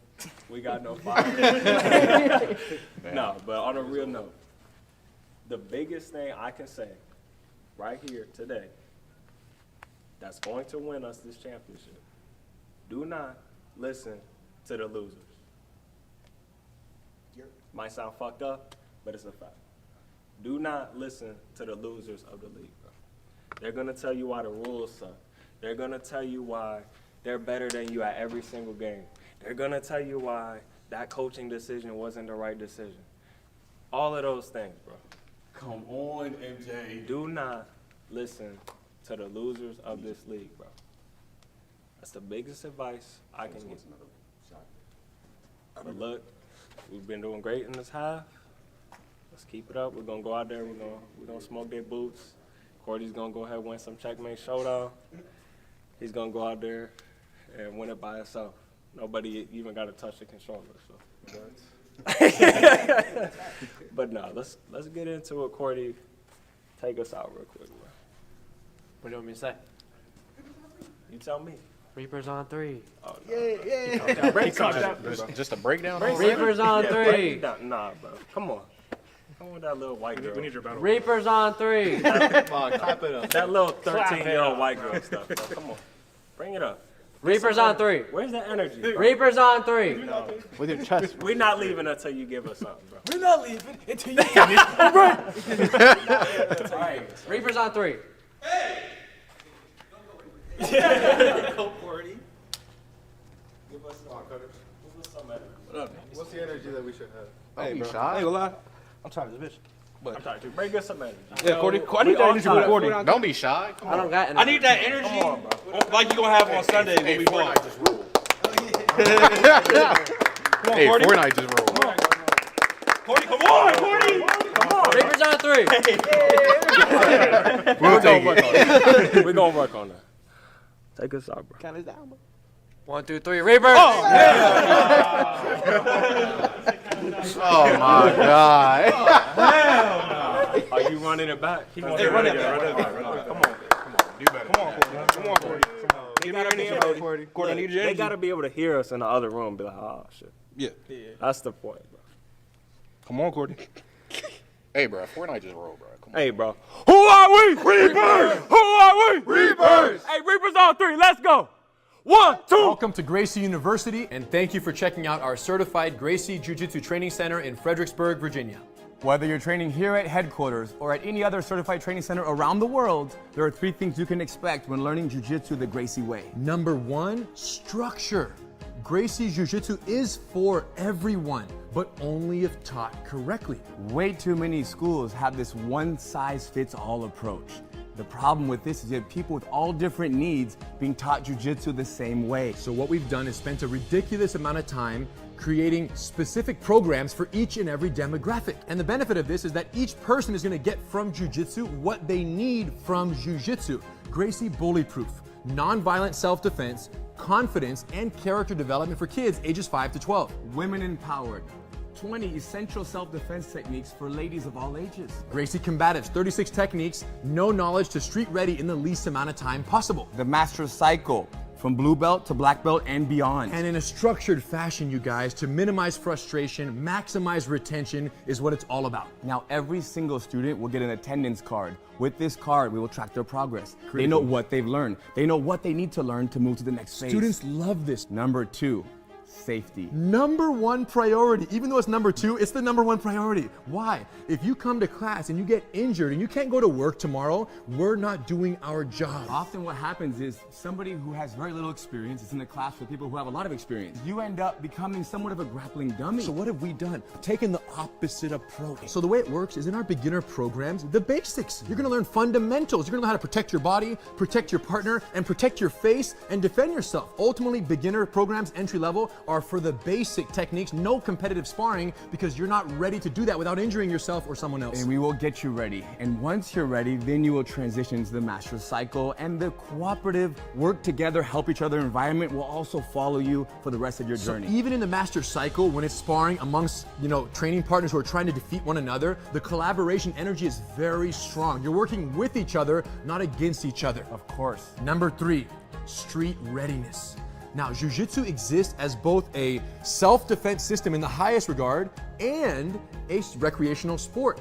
We got no fire. No, but on a real note, the biggest thing I can say right here today that's going to win us this championship, do not listen to the losers. Might sound fucked up, but it's a fact. Do not listen to the losers of the league, bro. They're gonna tell you why the rules suck. They're gonna tell you why they're better than you at every single game. They're gonna tell you why that coaching decision wasn't the right decision. All of those things, bro. Come on, MJ. Do not listen to the losers of this league, bro. That's the biggest advice I can give. But look, we've been doing great in this half. Let's keep it up. We're gonna go out there. We're gonna smoke their boots. Cordy's gonna go ahead and win some checkmate showdown. He's gonna go out there and win it by himself. Nobody even got to touch the controller. So, but no, let's get into it. Cordy, take us out real quick, bro. What do you want me to say? You tell me. Reapers on 3. Oh, no. Yeah. Just a breakdown. Reapers on 3. Nah, bro. Come on. Come on with that little white girl. We need your battle. Reapers on 3. Come on, clap it up. That little 13-year-old white girl stuff, bro. Come on. Bring it up. Reapers on 3. Where's the energy, bro? Reapers on 3. No. With your chest. We're not leaving until you give us something, bro. We're not leaving until you give it. All right. Reapers on 3. Go, Cordy. Give us some energy. What's the energy that we should have? Hey, bro. I ain't gonna lie. I'm tired of this bitch. I'm tired too. Bring us some energy. Yeah, Cordy. I need that energy with Cordy. Don't be shy. Come I don't got energy. I need that energy Come on, bro. like you gonna have on Sunday when we ball. Hey, Cordy. Fortnite just rolled. Cordy, come on, Cordy. Come on. Reapers on 3. We'll take it. We're gonna work on that. Take us out, bro. Count us down, bro. 1, 2, 3. Reapers. Oh my God. Are you running it back? He wants Hey, to run run it it back. back. Come on. Do better. Come on, Cordy. Come on, Cordy. They gotta be able to, Cordy, I need your they energy. gotta be able to hear us in the other room and be like, oh, shit. Yeah. That's the point, bro. Come on, Cordy. Hey, bro. Fortnite just rolled, bro. Come on. Hey, bro. Who are we? Reapers! Who are we? Reapers! Hey, Reapers on 3. Let's go. 1, 2. Welcome to Gracie University, and thank you for checking out our certified Gracie Jiu-Jitsu Training Center in Fredericksburg, Virginia. Whether you're training here at headquarters or at any other certified training center around the world, there are 3 things you can expect when learning Jiu-Jitsu the Gracie way. Number 1, structure. Gracie Jiu-Jitsu is for everyone, but only if taught correctly. Way too many schools have this one-size-fits-all approach. The problem with this is you have people with all different needs being taught Jiu-Jitsu the same way. So what we've done is spent a ridiculous amount of time creating specific programs for each and every demographic. And the benefit of this is that each person is going to get from Jiu-Jitsu what they need from Jiu-Jitsu. Gracie bully-proof, non-violent self-defense, confidence, and character development for kids ages 5 to 12. Women empowered, 20 essential self-defense techniques for ladies of all ages. Gracie Combatives, 36 techniques, no knowledge to street ready in the least amount of time possible. The Master Cycle, from blue belt to black belt and beyond. And in a structured fashion, you guys, to minimize frustration, maximize retention is what it's all about. Now, every single student will get an attendance card. With this card, we will track their progress. Critical. They know what they've learned. They know what they need to learn to move to the next phase. Students love this. Number 2, safety. Number 1 priority. Even though it's number 2, it's the number 1 priority. Why? If you come to class and you get injured and you can't go to work tomorrow, we're not doing our job. Often what happens is somebody who has very little experience is in a class with people who have a lot of experience. You end up becoming somewhat of a grappling dummy. So what have we done? Taken the opposite approach. So the way it works is in our beginner programs, the basics. You're gonna learn fundamentals. You're gonna learn how to protect your body, protect your partner, and protect your face, and defend yourself. Ultimately, beginner programs, entry level, are for the basic techniques, no competitive sparring, because you're not ready to do that without injuring yourself or someone else. And we will get you ready. And once you're ready, then you will transition to the Master Cycle, and the cooperative, work together, help each other environment will also follow you for the rest of your journey. So even in the Master Cycle, when it's sparring amongst, training partners who are trying to defeat one another, the collaboration energy is very strong. You're working with each other, not against each other. Of course. Number 3, street readiness. Now, Jiu-Jitsu exists as both a self-defense system in the highest regard and a recreational sport.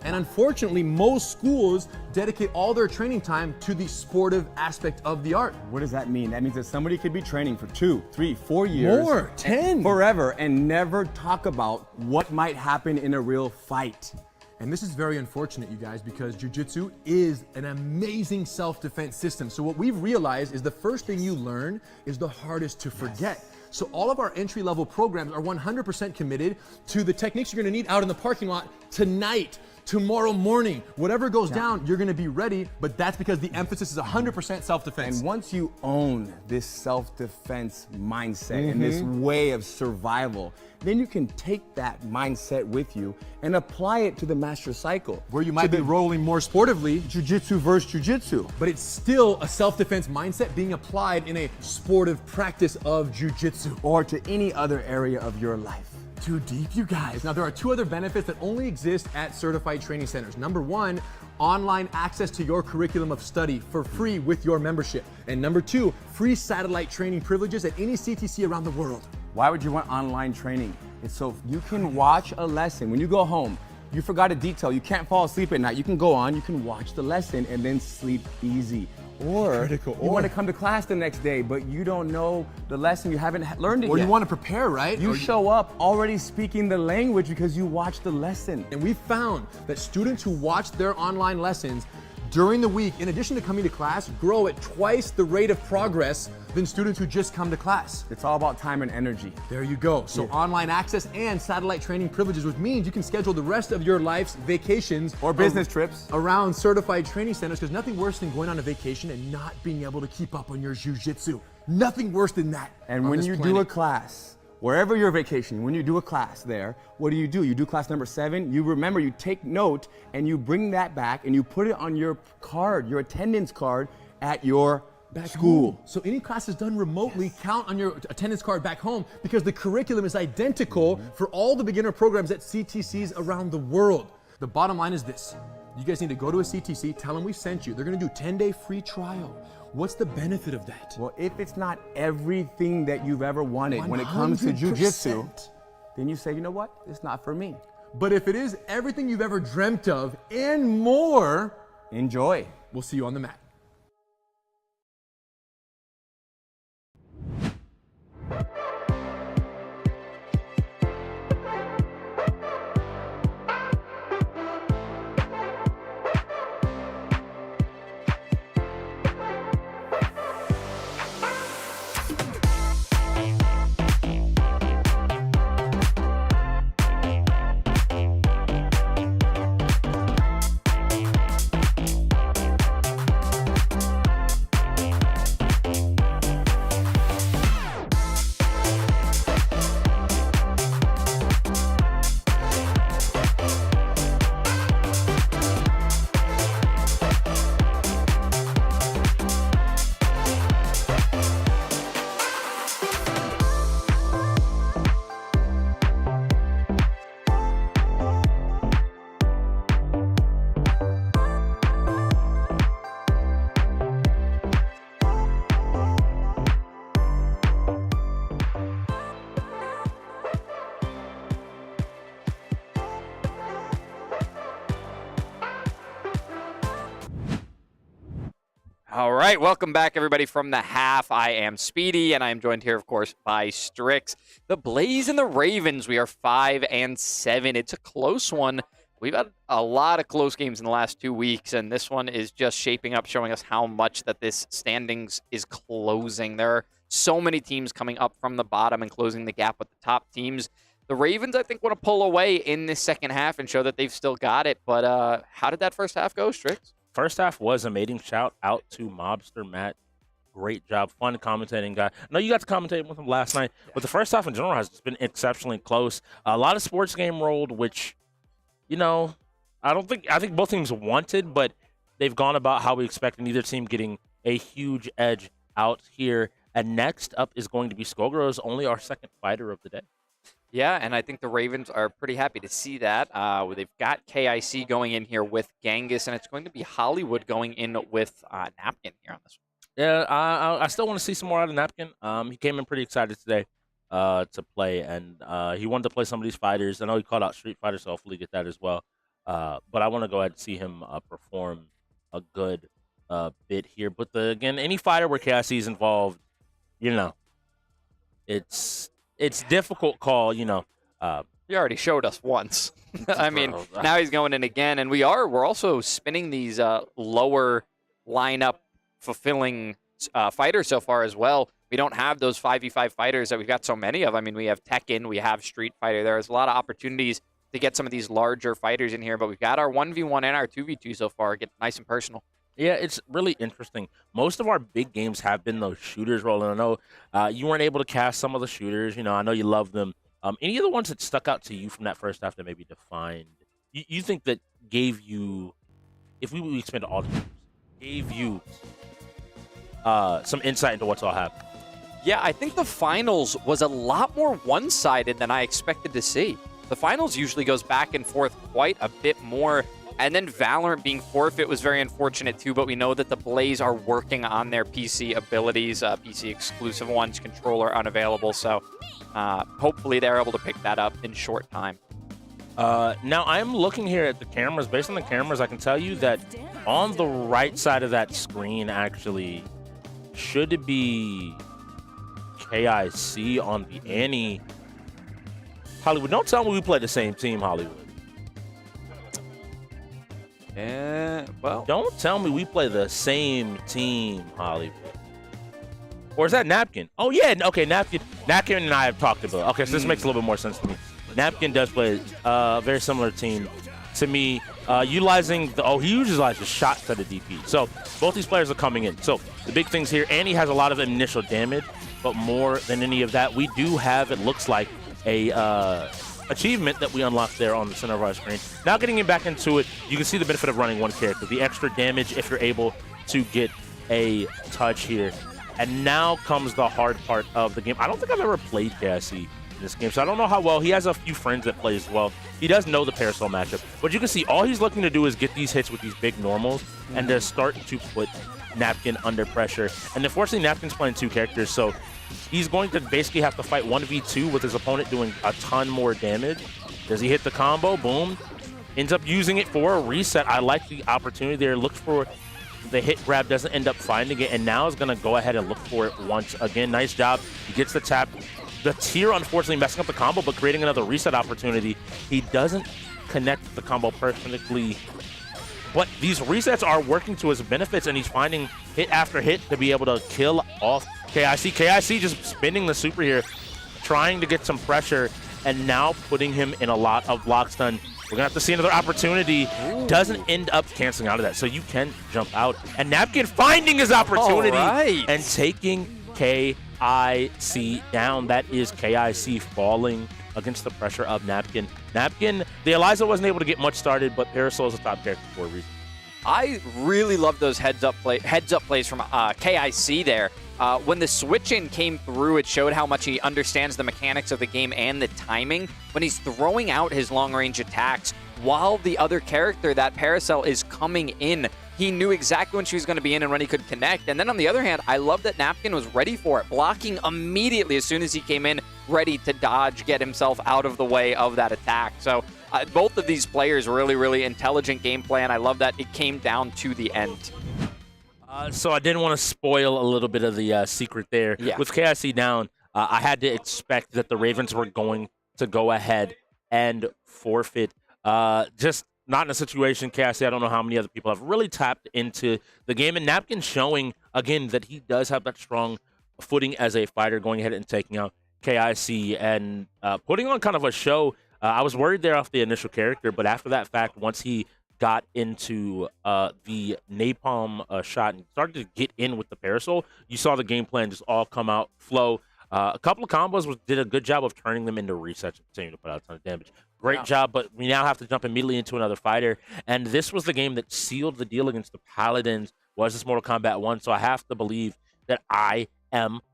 And unfortunately, most schools dedicate all their training time to the sportive aspect of the art. What does that mean? That means that somebody could be training for 2, 3, 4 years. More, 10. Forever, and never talk about what might happen in a real fight. And this is very unfortunate, you guys, because Jiu-Jitsu is an amazing self-defense system. So what we've realized is the first thing you learn is the hardest to forget. Yes. So all of our entry-level programs are 100% committed to the techniques you're gonna need out in the parking lot tonight, tomorrow morning. Whatever goes down, you're gonna be ready, but that's because the emphasis is 100% self-defense. And once you own this self-defense mindset and this way of survival, then you can take that mindset with you and apply it to the Master Cycle. Where you might be rolling more sportively, Jiu-Jitsu versus Jiu-Jitsu. But it's still a self-defense mindset being applied in a sportive practice of Jiu-Jitsu. Or to any other area of your life. Too deep, you guys. Now, there are 2 other benefits that only exist at certified training centers. Number 1, online access to your curriculum of study for free with your membership. And number 2, free satellite training privileges at any CTC around the world. Why would you want online training? It's so you can watch a lesson. When you go home, you forgot a detail, you can't fall asleep at night, you can go on, you can watch the lesson and then sleep easy. Or you want to come to class the next day, but you don't know the lesson, you haven't learned it yet. Or you want to prepare, right? You show up already speaking the language because you watched the lesson. And we found that students who watch their online lessons during the week, in addition to coming to class, grow at twice the rate of progress than students who just come to class. It's all about time and energy. There you go. So online access and satellite training privileges, which means you can schedule the rest of your life's vacations or business trips around certified training centers, because nothing worse than going on a vacation and not being able to keep up on your jiu-jitsu. Nothing worse than that. And when you do a class, wherever you're vacationing, when you do a class there, what do? You do class number 7, you remember, you take note, and you bring that back and you put it on your card, your attendance card at your school. So any classes done remotely count on your attendance card back home, because the curriculum is identical for all the beginner programs at CTCs around the world. The bottom line is this. You guys need to go to a CTC, tell them we sent you. They're gonna do 10-day free trial. What's the benefit of that? Well, if it's not everything that you've ever wanted when it comes to jiu-jitsu, then you say, you know what? It's not for me. But if it is everything you've ever dreamt of and more, enjoy. We'll see you on the mat. All right, welcome back, everybody, from the half. I am Speedy, and I am joined here, of course, by Strix. The Blaze and the Ravens, we are 5-7. It's a close one. We've had a lot of close games in the last 2 weeks, and this one is just shaping up, showing us how much that this standings is closing. There are so many teams coming up from the bottom and closing the gap with the top teams. The Ravens, I think, want to pull away in this second half and show that they've still got it. But how did that first half go, Strix? First half was amazing. Shout out to Mobster Matt. Great job. Fun commentating guy. I know you got to commentate with him last night, but the first half in general has been exceptionally close. A lot of sports game rolled, which, you know, I think both teams wanted, but they've gone about how we expect, neither team getting a huge edge out here. And next up is going to be Skullgirls, only our second fighter of the day. Yeah, and I think the Ravens are pretty happy to see that. They've got KIC going in here with Genghis, and it's going to be Hollywood going in with Napkin here on this one. Yeah, I still want to see some more out of Napkin. He came in pretty excited today to play, and he wanted to play some of these fighters. I know he called out Street Fighter, so hopefully get that as well. But I want to go ahead and see him perform a good bit here. But again, any fighter where KIC is involved, you know, it's difficult call, you know. He already showed us once. I mean, now he's going in again, and we're also spinning these lower lineup fulfilling fighters so far as well. We don't have those 5v5 fighters that we've got so many of. I mean, we have Tekken, we have Street Fighter. There's a lot of opportunities to get some of these larger fighters in here, but we've got our 1v1 and our 2v2 so far. Get nice and personal. Yeah, it's really interesting. Most of our big games have been those shooters rolling. I know you weren't able to cast some of the shooters. You know, I know you love them. Any of the ones that stuck out to you from that first half that maybe defined, you think that gave you, if we expand all the games, gave you some insight into what's all happening? Yeah, I think the finals was a lot more one-sided than I expected to see. The finals usually goes back and forth quite a bit more. And then Valorant being forfeit was very unfortunate too, but we know that the Blaze are working on their PC abilities, PC exclusive ones, controller unavailable, so hopefully they're able to pick that up in short time. Now I'm looking here at the cameras. Based on the cameras, I can tell you that on the right side of that screen actually should be KIC on the Annie. Hollywood, don't tell me we play the same team, Hollywood. Well, don't tell me we play the same team, Hollywood. Or is that Napkin? Oh yeah, okay, Napkin and I have talked about. Okay, so this makes a little bit more sense to me. Napkin does play a very similar team to me, utilizing he utilizes shots at the DP. So both these players are coming in. So the big things here, Annie has a lot of initial damage, but more than any of that, we do have, it looks like, a achievement that we unlocked there on the center of our screen. Now getting it back into it, you can see the benefit of running one character, the extra damage if you're able to get a touch here. And now comes the hard part of the game. I don't think I've ever played KIC in this game, so I don't know how well. He has a few friends that play as well. He does know the Parasol matchup. But you can see all he's looking to do is get these hits with these big normals and to start to put Napkin under pressure. And unfortunately, Napkin's playing two characters, so he's going to basically have to fight 1v2 with his opponent doing a ton more damage. Does he hit the combo? Boom. Ends up using it for a reset. I like the opportunity there. Looks for the hit grab, doesn't end up finding it, and now is going to go ahead and look for it once again. Nice job. He gets the tap. The tier, unfortunately, messing up the combo, but creating another reset opportunity. He doesn't connect the combo perfectly, but these resets are working to his benefits, and he's finding hit after hit to be able to kill off KIC. KIC just spinning the super here, trying to get some pressure, and now putting him in a lot of block stun. We're going to have to see another opportunity. Ooh. Doesn't end up canceling out of that, so you can jump out. And Napkin finding his opportunity and taking KIC down. That is KIC falling against the pressure of Napkin. Napkin, the Eliza wasn't able to get much started, but Parasol is a top character for a reason. I really love those heads-up plays from KIC there. When the switch-in came through, it showed how much he understands the mechanics of the game and the timing. When he's throwing out his long-range attacks while the other character, that Parasol, is coming in, he knew exactly when she was going to be in and when he could connect. And then on the other hand, I love that Napkin was ready for it, blocking immediately as soon as he came in, ready to dodge, get himself out of the way of that attack. So both of these players really, really intelligent gameplay, and I love that it came down to the end. So I didn't want to spoil a little bit of the secret there. Yeah. With KIC down, I had to expect that the Ravens were going to go ahead and forfeit. Just not in a situation, KIC, I don't know how many other people have really tapped into the game. And Napkin showing, again, that he does have that strong footing as a fighter, going ahead and taking out KIC and putting on kind of a show. I was worried there off the initial character, but after that fact, once he got into the napalm shot and started to get in with the parasol, you saw the game plan just all come out, flow. A couple of combos did a good job of turning them into resets and continuing to put out a ton of damage. Great job, but we now have to jump immediately into another fighter. And this was the game that sealed the deal against the Paladins, was this Mortal Kombat 1. So I have to believe that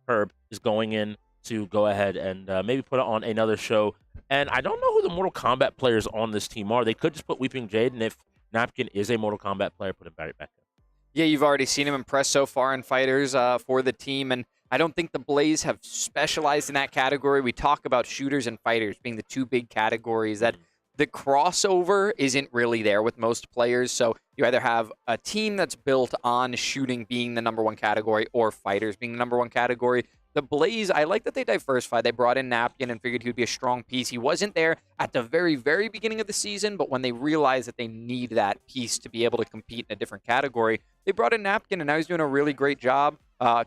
Herb is going in to go ahead and maybe put on another show. And I don't know who the Mortal Kombat players on this team are. They could just put Weeping Jade, and if Napkin is a Mortal Kombat player, put him right back in. Yeah, you've already seen him impress so far in fighters for the team, and I don't think the Blaze have specialized in that category. We talk about shooters and fighters being the two big categories that the crossover isn't really there with most players. So you either have a team that's built on shooting being the number one category or fighters being the number one category. The Blaze, I like that they diversified. They brought in Napkin and figured he would be a strong piece. He wasn't there at the very, very beginning of the season, but when they realized that they need that piece to be able to compete in a different category, they brought in Napkin, and now he's doing a really great job.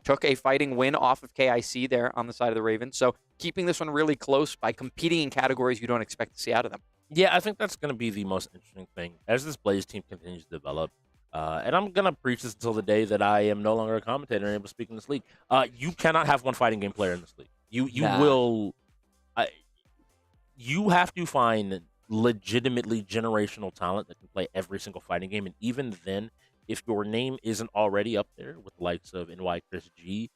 Took a fighting win off of KIC there on the side of the Ravens. So keeping this one really close by competing in categories you don't expect to see out of them. Yeah, I think that's going to be the most interesting thing as this Blaze team continues to develop. And I'm going to preach this until the day that I am no longer a commentator and able to speak in this league. You cannot have one fighting game player in this league. You have to find legitimately generational talent that can play every single fighting game. And even then, if your name isn't already up there with the likes of NY Chris G,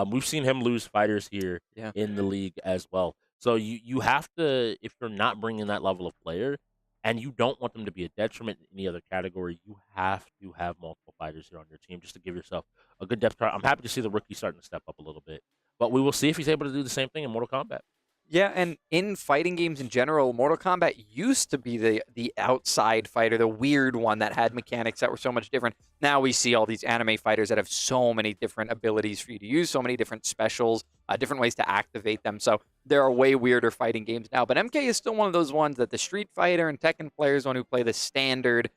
we've seen him lose fighters here in the league as well. So you have to, if you're not bringing that level of player, and you don't want them to be a detriment in any other category, you have to have multiple fighters here on your team just to give yourself a good depth chart. I'm happy to see the rookie starting to step up a little bit, but we will see if he's able to do the same thing in Mortal Kombat. Yeah, and in fighting games in general, Mortal Kombat used to be the outside fighter, the weird one that had mechanics that were so much different. Now we see all these anime fighters that have so many different abilities for you to use, so many different specials, different ways to activate them. So there are way weirder fighting games now. But MK is still one of those ones that the Street Fighter and Tekken players, one who play the standard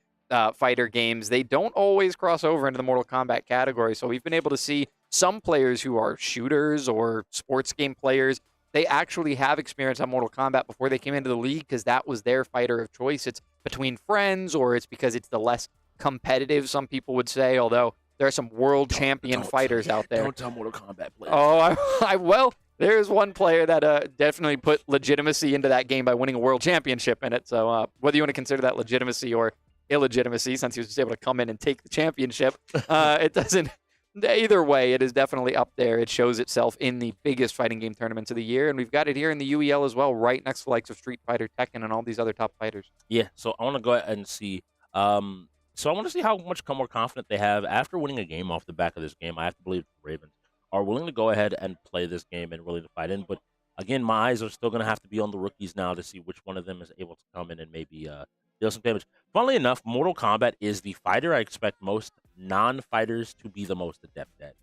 fighter games, they don't always cross over into the Mortal Kombat category. So we've been able to see some players who are shooters or sports game players, they actually have experience on Mortal Kombat before they came into the league because that was their fighter of choice. It's between friends, or it's because it's the less competitive, some people would say, although there are some world champion fighters out there. Don't tell Mortal Kombat players. Oh, well, there's one player that definitely put legitimacy into that game by winning a world championship in it. So whether you want to consider that legitimacy or illegitimacy, since he was just able to come in and take the championship, it doesn't... Either way, it is definitely up there. It shows itself in the biggest fighting game tournaments of the year, and we've got it here in the UEL as well, right next to the likes of Street Fighter, Tekken, and all these other top fighters. Yeah, so I want to go ahead and see. So I want to see how much more confident they have after winning a game off the back of this game. I have to believe the Ravens are willing to go ahead and play this game and willing to fight in. But again, my eyes are still going to have to be on the rookies now to see which one of them is able to come in and maybe deal some damage. Funnily enough, Mortal Kombat is the fighter I expect most non-fighters to be the most adept at.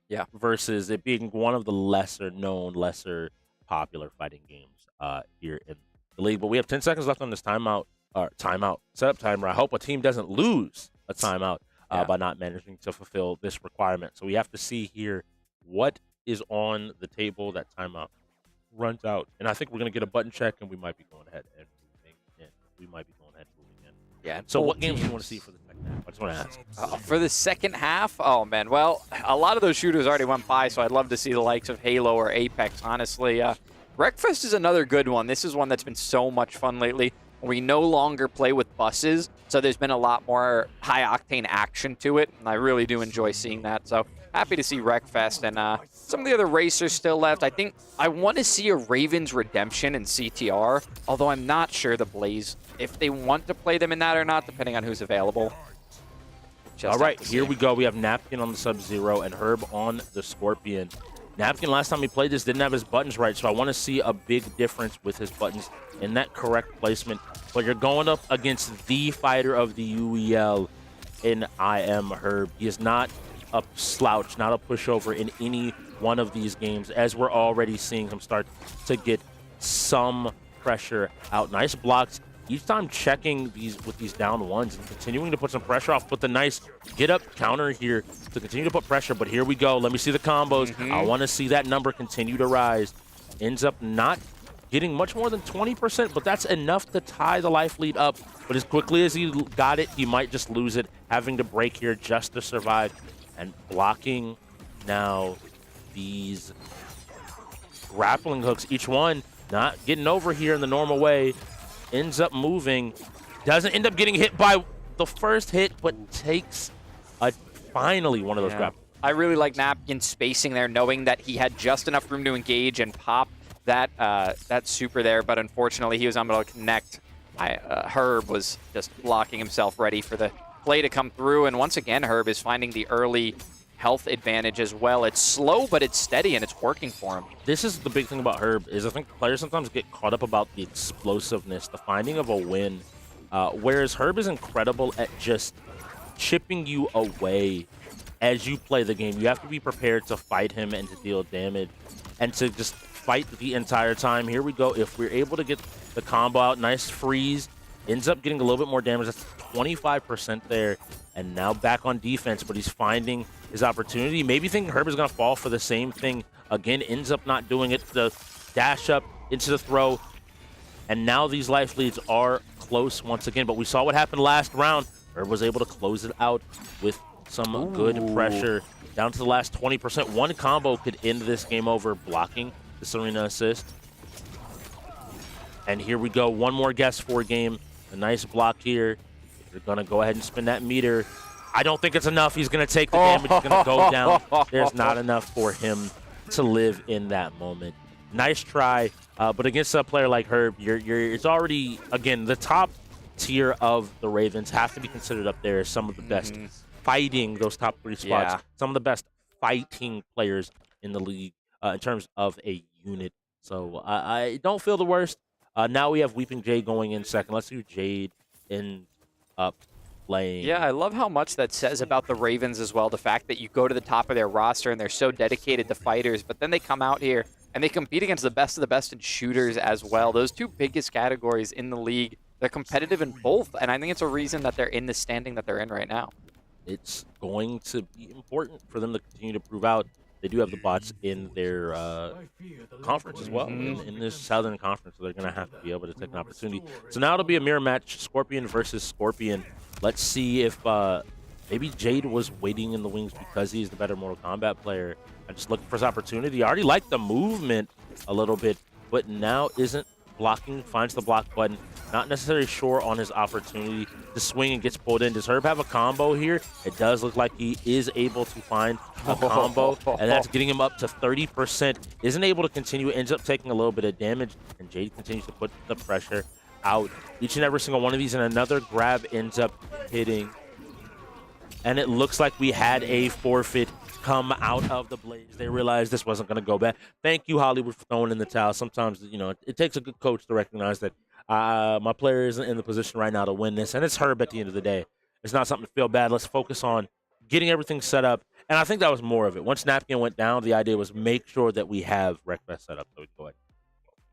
Yeah. Versus it being one of the lesser known, lesser popular fighting games here in the league. But we have 10 seconds left on this timeout. Setup timer. I hope a team doesn't lose a timeout by not managing to fulfill this requirement. So we have to see here what is on the table that timeout runs out. And I think we're going to get a button check, and we might be going ahead and moving in. Yeah. So what games do you want to see for the second half? I just want to ask. For the second half, oh, man. Well, a lot of those shooters already went by, so I'd love to see the likes of Halo or Apex, honestly. Wreckfest is another good one. This is one that's been so much fun lately. We no longer play with buses, so there's been a lot more high-octane action to it, and I really do enjoy seeing that. So happy to see Wreckfest, and some of the other racers still left. I think I want to see a Ravens Redemption in CTR, although I'm not sure the Blaze, if they want to play them in that or not, depending on who's available. All right, here we go. We have Napkin on the Sub-Zero and Herb on the Scorpion. Napkin, last time he played this, didn't have his buttons right, so I want to see a big difference with his buttons in that correct placement. But you're going up against the fighter of the UEL. in I Am Herb. He is not a slouch, not a pushover in any one of these games, as we're already seeing him start to get some pressure out. Nice blocks each time, checking with these down ones and continuing to put some pressure off with the nice get up counter here to continue to put pressure. But here we go. Let me see the combos. I want to see that number continue to rise. Ends up not getting much more than 20%, but that's enough to tie the life lead up. But as quickly as he got it, he might just lose it, having to break here just to survive. And blocking now these grappling hooks, each one not getting over here in the normal way. Ends up moving, doesn't end up getting hit by the first hit, but takes finally one of those grappling. I really like Napkin spacing there, knowing that he had just enough room to engage and pop that super there, but unfortunately he was unable to connect. Herb was just blocking himself ready for the play to come through, and once again Herb is finding the early health advantage as well. It's slow, but it's steady, and it's working for him. This is the big thing about Herb, is I think players sometimes get caught up about the explosiveness, the finding of a win, whereas Herb is incredible at just chipping you away as you play the game. You have to be prepared to fight him and to deal damage and to just fight the entire time. Here we go. If we're able to get the combo out, nice freeze, ends up getting a little bit more damage. That's 25% there. And now back on defense, but he's finding his opportunity. Maybe thinking Herb is going to fall for the same thing again. Ends up not doing it. The dash up into the throw. And now these life leads are close once again. But we saw what happened last round. Herb was able to close it out with some good pressure. Down to the last 20%. One combo could end this game over, blocking the Serena assist. And here we go. One more guess for game. A nice block here. They're going to go ahead and spin that meter. I don't think it's enough. He's going to take the damage. He's going to go down. There's not enough for him to live in that moment. Nice try. But against a player like Herb, it's already, again, the top tier of the Ravens have to be considered up there as some of the best fighting those top 3 spots. Some of the best fighting players in the league in terms of a unit. So I don't feel the worst. Now we have Weeping Jade going in second. Let's see who Jade ends up playing. Yeah, I love how much that says about the Ravens as well. The fact that you go to the top of their roster and they're so dedicated to fighters, but then they come out here and they compete against the best of the best in shooters as well. Those two biggest categories in the league, they're competitive in both, and I think it's a reason that they're in the standing that they're in right now. It's going to be important for them to continue to prove out. They do have the bots in their conference as well, in this Southern Conference, so they're going to have to be able to take an opportunity. So now it'll be a mirror match, Scorpion versus Scorpion. Let's see if maybe Jade was waiting in the wings because he's the better Mortal Kombat player. I just looking for his opportunity. I already like the movement a little bit, but now isn't blocking, finds the block button. Not necessarily sure on his opportunity to swing and gets pulled in. Does Herb have a combo here? It does look like he is able to find a combo, and that's getting him up to 30%. Isn't able to continue, ends up taking a little bit of damage, and Jade continues to put the pressure out. Each and every single one of these, and another grab ends up hitting. And it looks like we had a forfeit come out of the Blaze. They realized this wasn't going to go bad. Thank you, Hollywood, for throwing in the towel. Sometimes, you know, it takes a good coach to recognize that my player isn't in the position right now to win this, and it's Herb at the end of the day. It's not something to feel bad. Let's focus on getting everything set up, and I think that was more of it. Once Napkin went down, the idea was make sure that we have Wreckfest set up so we can go ahead.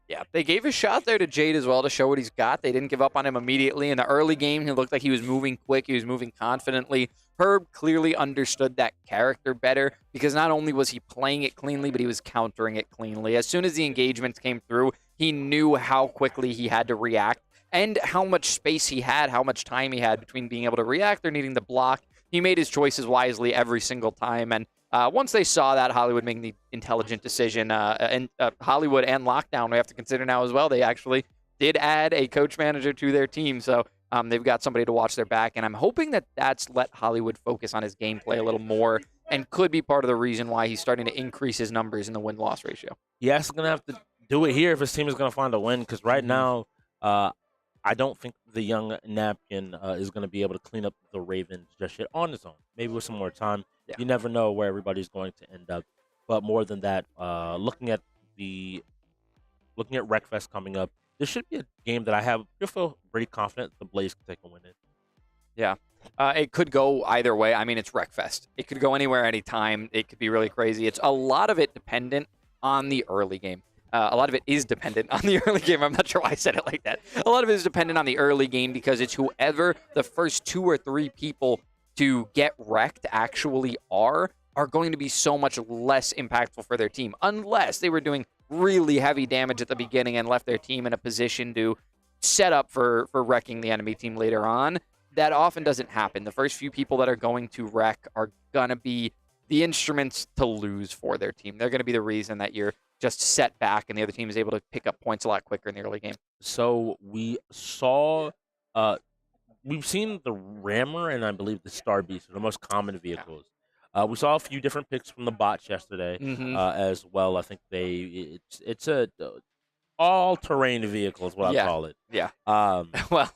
Yeah, they gave a shot there to Jade as well to show what he's got. They didn't give up on him immediately. In the early game, he looked like he was moving quick. He was moving confidently. Herb clearly understood that character better because not only was he playing it cleanly, but he was countering it cleanly. As soon as the engagements came through, he knew how quickly he had to react and how much space he had, how much time he had between being able to react or needing to block. He made his choices wisely every single time, and once they saw that, Hollywood making the intelligent decision, and Hollywood and Lockdown, we have to consider now as well, they actually did add a coach manager to their team, so they've got somebody to watch their back, and I'm hoping that that's let Hollywood focus on his gameplay a little more and could be part of the reason why he's starting to increase his numbers in the win-loss ratio. Yeah, he's going to have to do it here if his team is going to find a win, because right now, I don't think the young Napkin is going to be able to clean up the Ravens just yet on his own. Maybe with some more time. Yeah. You never know where everybody's going to end up. But more than that, looking at Wreckfest coming up, this should be a game that I feel pretty confident the Blaze can take a win in. Yeah. It could go either way. I mean, it's Wreckfest. It could go anywhere, anytime. It could be really crazy. It's a lot of it dependent on the early game. A lot of it is dependent on the early game. I'm not sure why I said it like that. A lot of it is dependent on the early game because it's whoever the first 2 or 3 people to get wrecked actually are going to be so much less impactful for their team. Unless they were doing really heavy damage at the beginning and left their team in a position to set up for wrecking the enemy team later on. That often doesn't happen. The first few people that are going to wreck are going to be the instruments to lose for their team. They're going to be the reason that you're just set back and the other team is able to pick up points a lot quicker in the early game. So we saw, we've seen the Rammer and I believe the Star Beast are the most common vehicles. We saw a few different picks from the bots yesterday as well. I think it's a all-terrain vehicle is what I call it. Yeah. Well,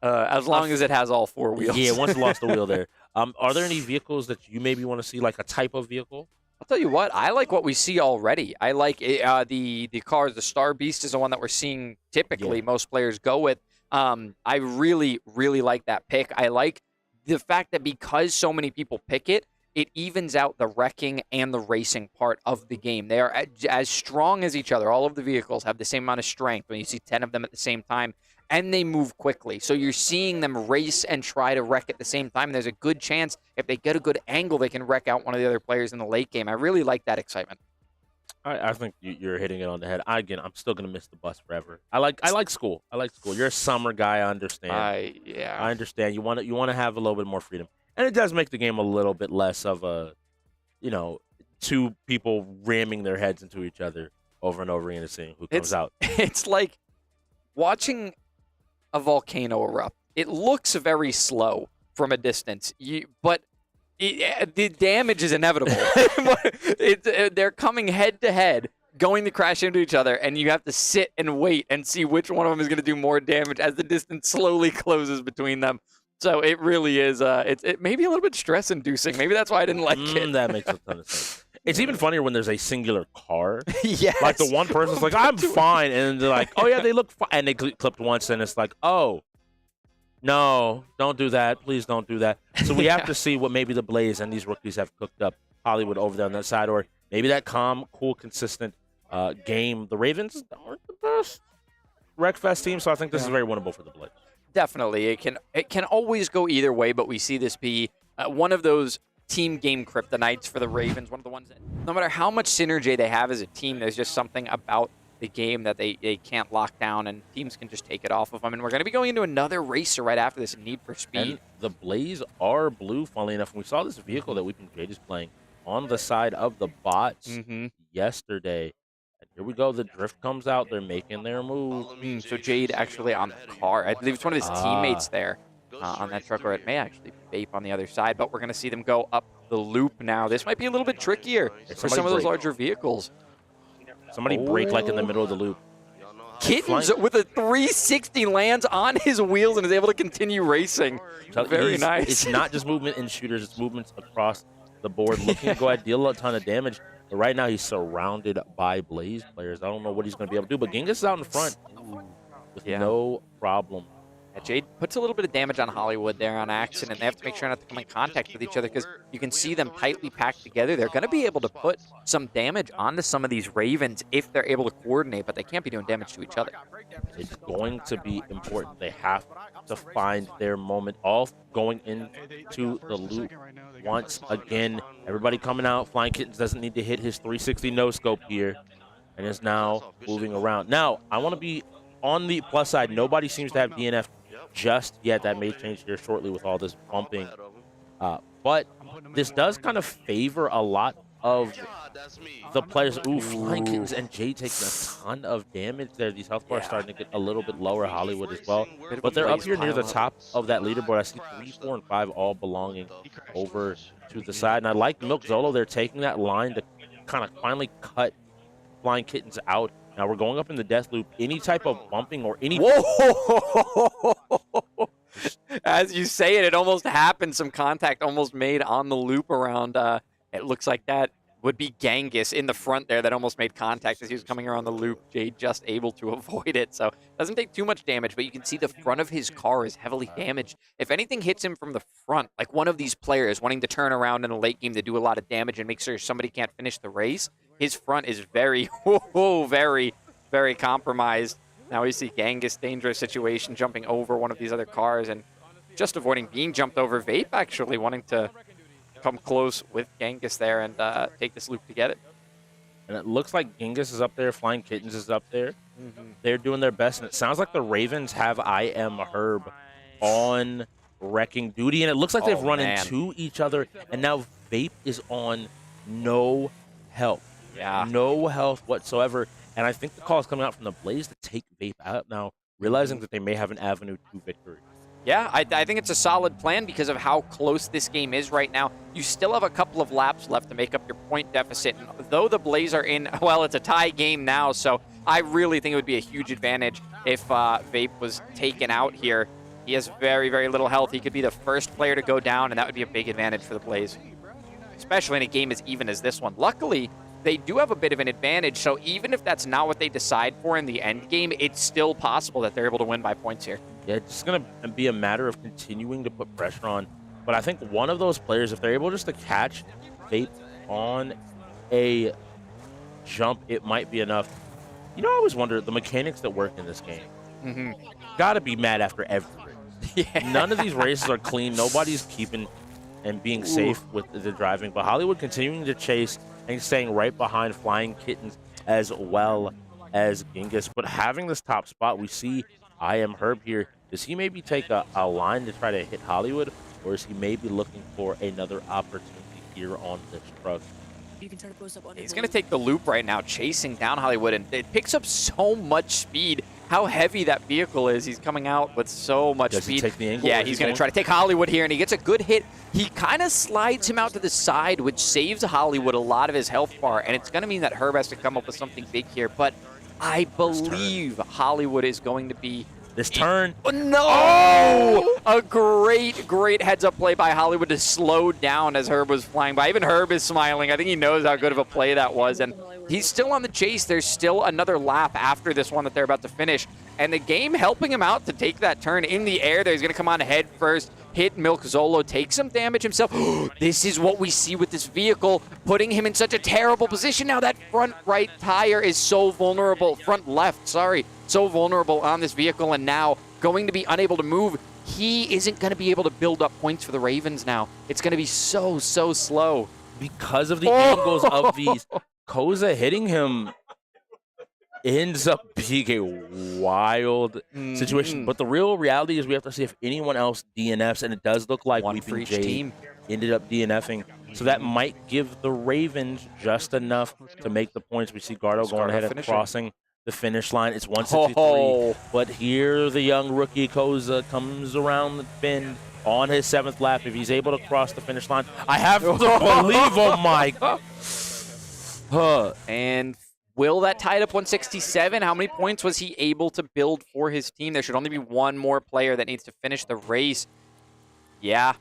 as long as it has all 4 wheels. Yeah, once it lost the wheel there. Are there any vehicles that you maybe want to see, like a type of vehicle? I'll tell you what, I like what we see already. I like the cars. The Star Beast is the one that we're seeing typically most players go with. I really, really like that pick. I like the fact that because so many people pick it, it evens out the wrecking and the racing part of the game. They are as strong as each other. All of the vehicles have the same amount of strength when you see 10 of them at the same time, and they move quickly. So you're seeing them race and try to wreck at the same time. There's a good chance if they get a good angle, they can wreck out one of the other players in the late game. I really like that excitement. I think you're hitting it on the head. I'm still gonna miss the bus forever. I like school. I like school. You're a summer guy. I understand. I understand. You want to have a little bit more freedom. And it does make the game a little bit less of a, 2 people ramming their heads into each other over and over again and seeing who comes out. It's like watching a volcano erupt. It looks very slow from a distance, but the damage is inevitable. They're coming head to head, going to crash into each other, and you have to sit and wait and see which one of them is going to do more damage as the distance slowly closes between them. So it really is. It may be a little bit stress-inducing. Maybe that's why I didn't like it. That makes a ton of sense. It's even funnier when there's a singular car. Yes. Like the one person's like, I'm fine. And they're like, oh, yeah, they look fine. And they clipped once, and it's like, oh, no, don't do that. Please don't do that. So we have to see what maybe the Blaze and these rookies have cooked up Hollywood over there on that side. Or maybe that calm, cool, consistent game. The Ravens aren't the best Wreckfest team, so I think this is very winnable for the Blaze. Definitely. It can always go either way, but we see this be one of those team game kryptonites for the Ravens, one of the ones that no matter how much synergy they have as a team, there's just something about the game that they can't lock down, and teams can just take it off of them. And we're going to be going into another racer right after this, Need for Speed. And the Blaze are blue, funnily enough. We saw this vehicle that Weeping Jade is playing on the side of the bots yesterday. Here we go. The drift comes out. They're making their move. So Jade actually on the car. I believe it's one of his teammates there on that truck, or it may actually vape on the other side. But we're going to see them go up the loop now. This might be a little bit trickier for some of those larger vehicles. Somebody brake like in the middle of the loop. Kittens with a 360 lands on his wheels and is able to continue racing. Very nice. It's not just movement in shooters. It's movements across the board. Looking to go ahead, deal a ton of damage. But right now, he's surrounded by Blaze players. I don't know what he's going to be able to do, but Genghis is out in front with no problem. Jade puts a little bit of damage on Hollywood there on accident. They have to make sure not to come in contact with each other because you can see them tightly packed together. They're going to be able to put some damage onto some of these Ravens if they're able to coordinate, but they can't be doing damage to each other. It's going to be important. They have to find their moment. All going into the loop once again. Everybody coming out. Flying Kittens doesn't need to hit his 360 no-scope here and is now moving around. Now, I want to be on the plus side. Nobody seems to have DNF just yet. That may change here shortly with all this bumping. But this does kind of favor a lot of the players. Ooh, Flying Kittens and Jade taking a ton of damage there. These health bars starting to get a little bit lower. Hollywood as well. But they're up here near the top of that leaderboard. I see 3, 4, and 5 all belonging over to the side. And I like Milk Zolo. They're taking that line to kind of finally cut Flying Kittens out. Now we're going up in the death loop. Any type of bumping or any... Whoa! As you say it, it almost happened. Some contact almost made on the loop around. It looks like that would be Genghis in the front there that almost made contact as he was coming around the loop. Jade just able to avoid it, so doesn't take too much damage, but you can see the front of his car is heavily damaged. If anything hits him from the front, like one of these players wanting to turn around in a late game to do a lot of damage and make sure somebody can't finish the race, his front is very, very, very compromised. Now we see Genghis, dangerous situation, jumping over one of these other cars and just avoiding being jumped over. Vape actually wanting to come close with Genghis there and take this loop to get it. And it looks like Genghis is up there, Flying Kittens is up there. They're doing their best, and it sounds like the Ravens have I Am Herb on wrecking duty, and it looks like they've run into each other, and now Vape is on no health. Yeah. No health whatsoever. And I think the call is coming out from the Blaze to take Vape out now, realizing that they may have an avenue to victory. Yeah, I think it's a solid plan because of how close this game is right now. You still have a couple of laps left to make up your point deficit. And though the Blaze are in, well, it's a tie game now, so I really think it would be a huge advantage if Vape was taken out here. He has very, very little health. He could be the first player to go down, and that would be a big advantage for the Blaze, especially in a game as even as this one. Luckily, they do have a bit of an advantage, so even if that's not what they decide for in the end game, it's still possible that they're able to win by points here. Yeah, it's just going to be a matter of continuing to put pressure on. But I think one of those players, if they're able just to catch Vape on a jump, it might be enough. You know, I always wonder, the mechanics that work in this game, got to be mad after every race. Yeah. None of these races are clean. Nobody's keeping and being safe with the driving. But Hollywood continuing to chase and staying right behind Flying Kittens as well as Genghis. But having this top spot, we see I Am Herb here. Does he maybe take a line to try to hit Hollywood, or is he maybe looking for another opportunity here on this truck? He's going to take the loop right now, chasing down Hollywood, and it picks up so much speed. How heavy that vehicle is. He's coming out with so much Does speed. he take the angle? Yeah, he's going to try to take Hollywood here, and he gets a good hit. He kind of slides him out to the side, which saves Hollywood a lot of his health bar, and it's going to mean that Herb has to come up with something big here. But I believe Hollywood is going to be... This turn. Oh, no! Oh! A great, great heads-up play by Hollywood to slow down as Herb was flying by. Even Herb is smiling. I think he knows how good of a play that was. And he's still on the chase. There's still another lap after this one that they're about to finish. And the game helping him out to take that turn in the air there. He's going to come on head first, hit Milk Zolo, take some damage himself. This is what we see with this vehicle, putting him in such a terrible position. Now that front right tire is so vulnerable. Front left, sorry. So vulnerable on this vehicle, and now going to be unable to move. He isn't going to be able to build up points for the Ravens now. It's going to be so slow. Because of the angles of these, Koza hitting him ends up being a wild situation. But the real reality is we have to see if anyone else DNFs, and it does look like Weeping Jade ended up DNFing. So that might give the Ravens just enough to make the points. We see Gardo going ahead and crossing the finish line. It's 163. But here the young rookie Koza comes around the bend on his 7th lap. If he's able to cross the finish line, I have to believe, oh my God. And will that tie it up 167? How many points was he able to build for his team? There should only be one more player that needs to finish the race. Yeah.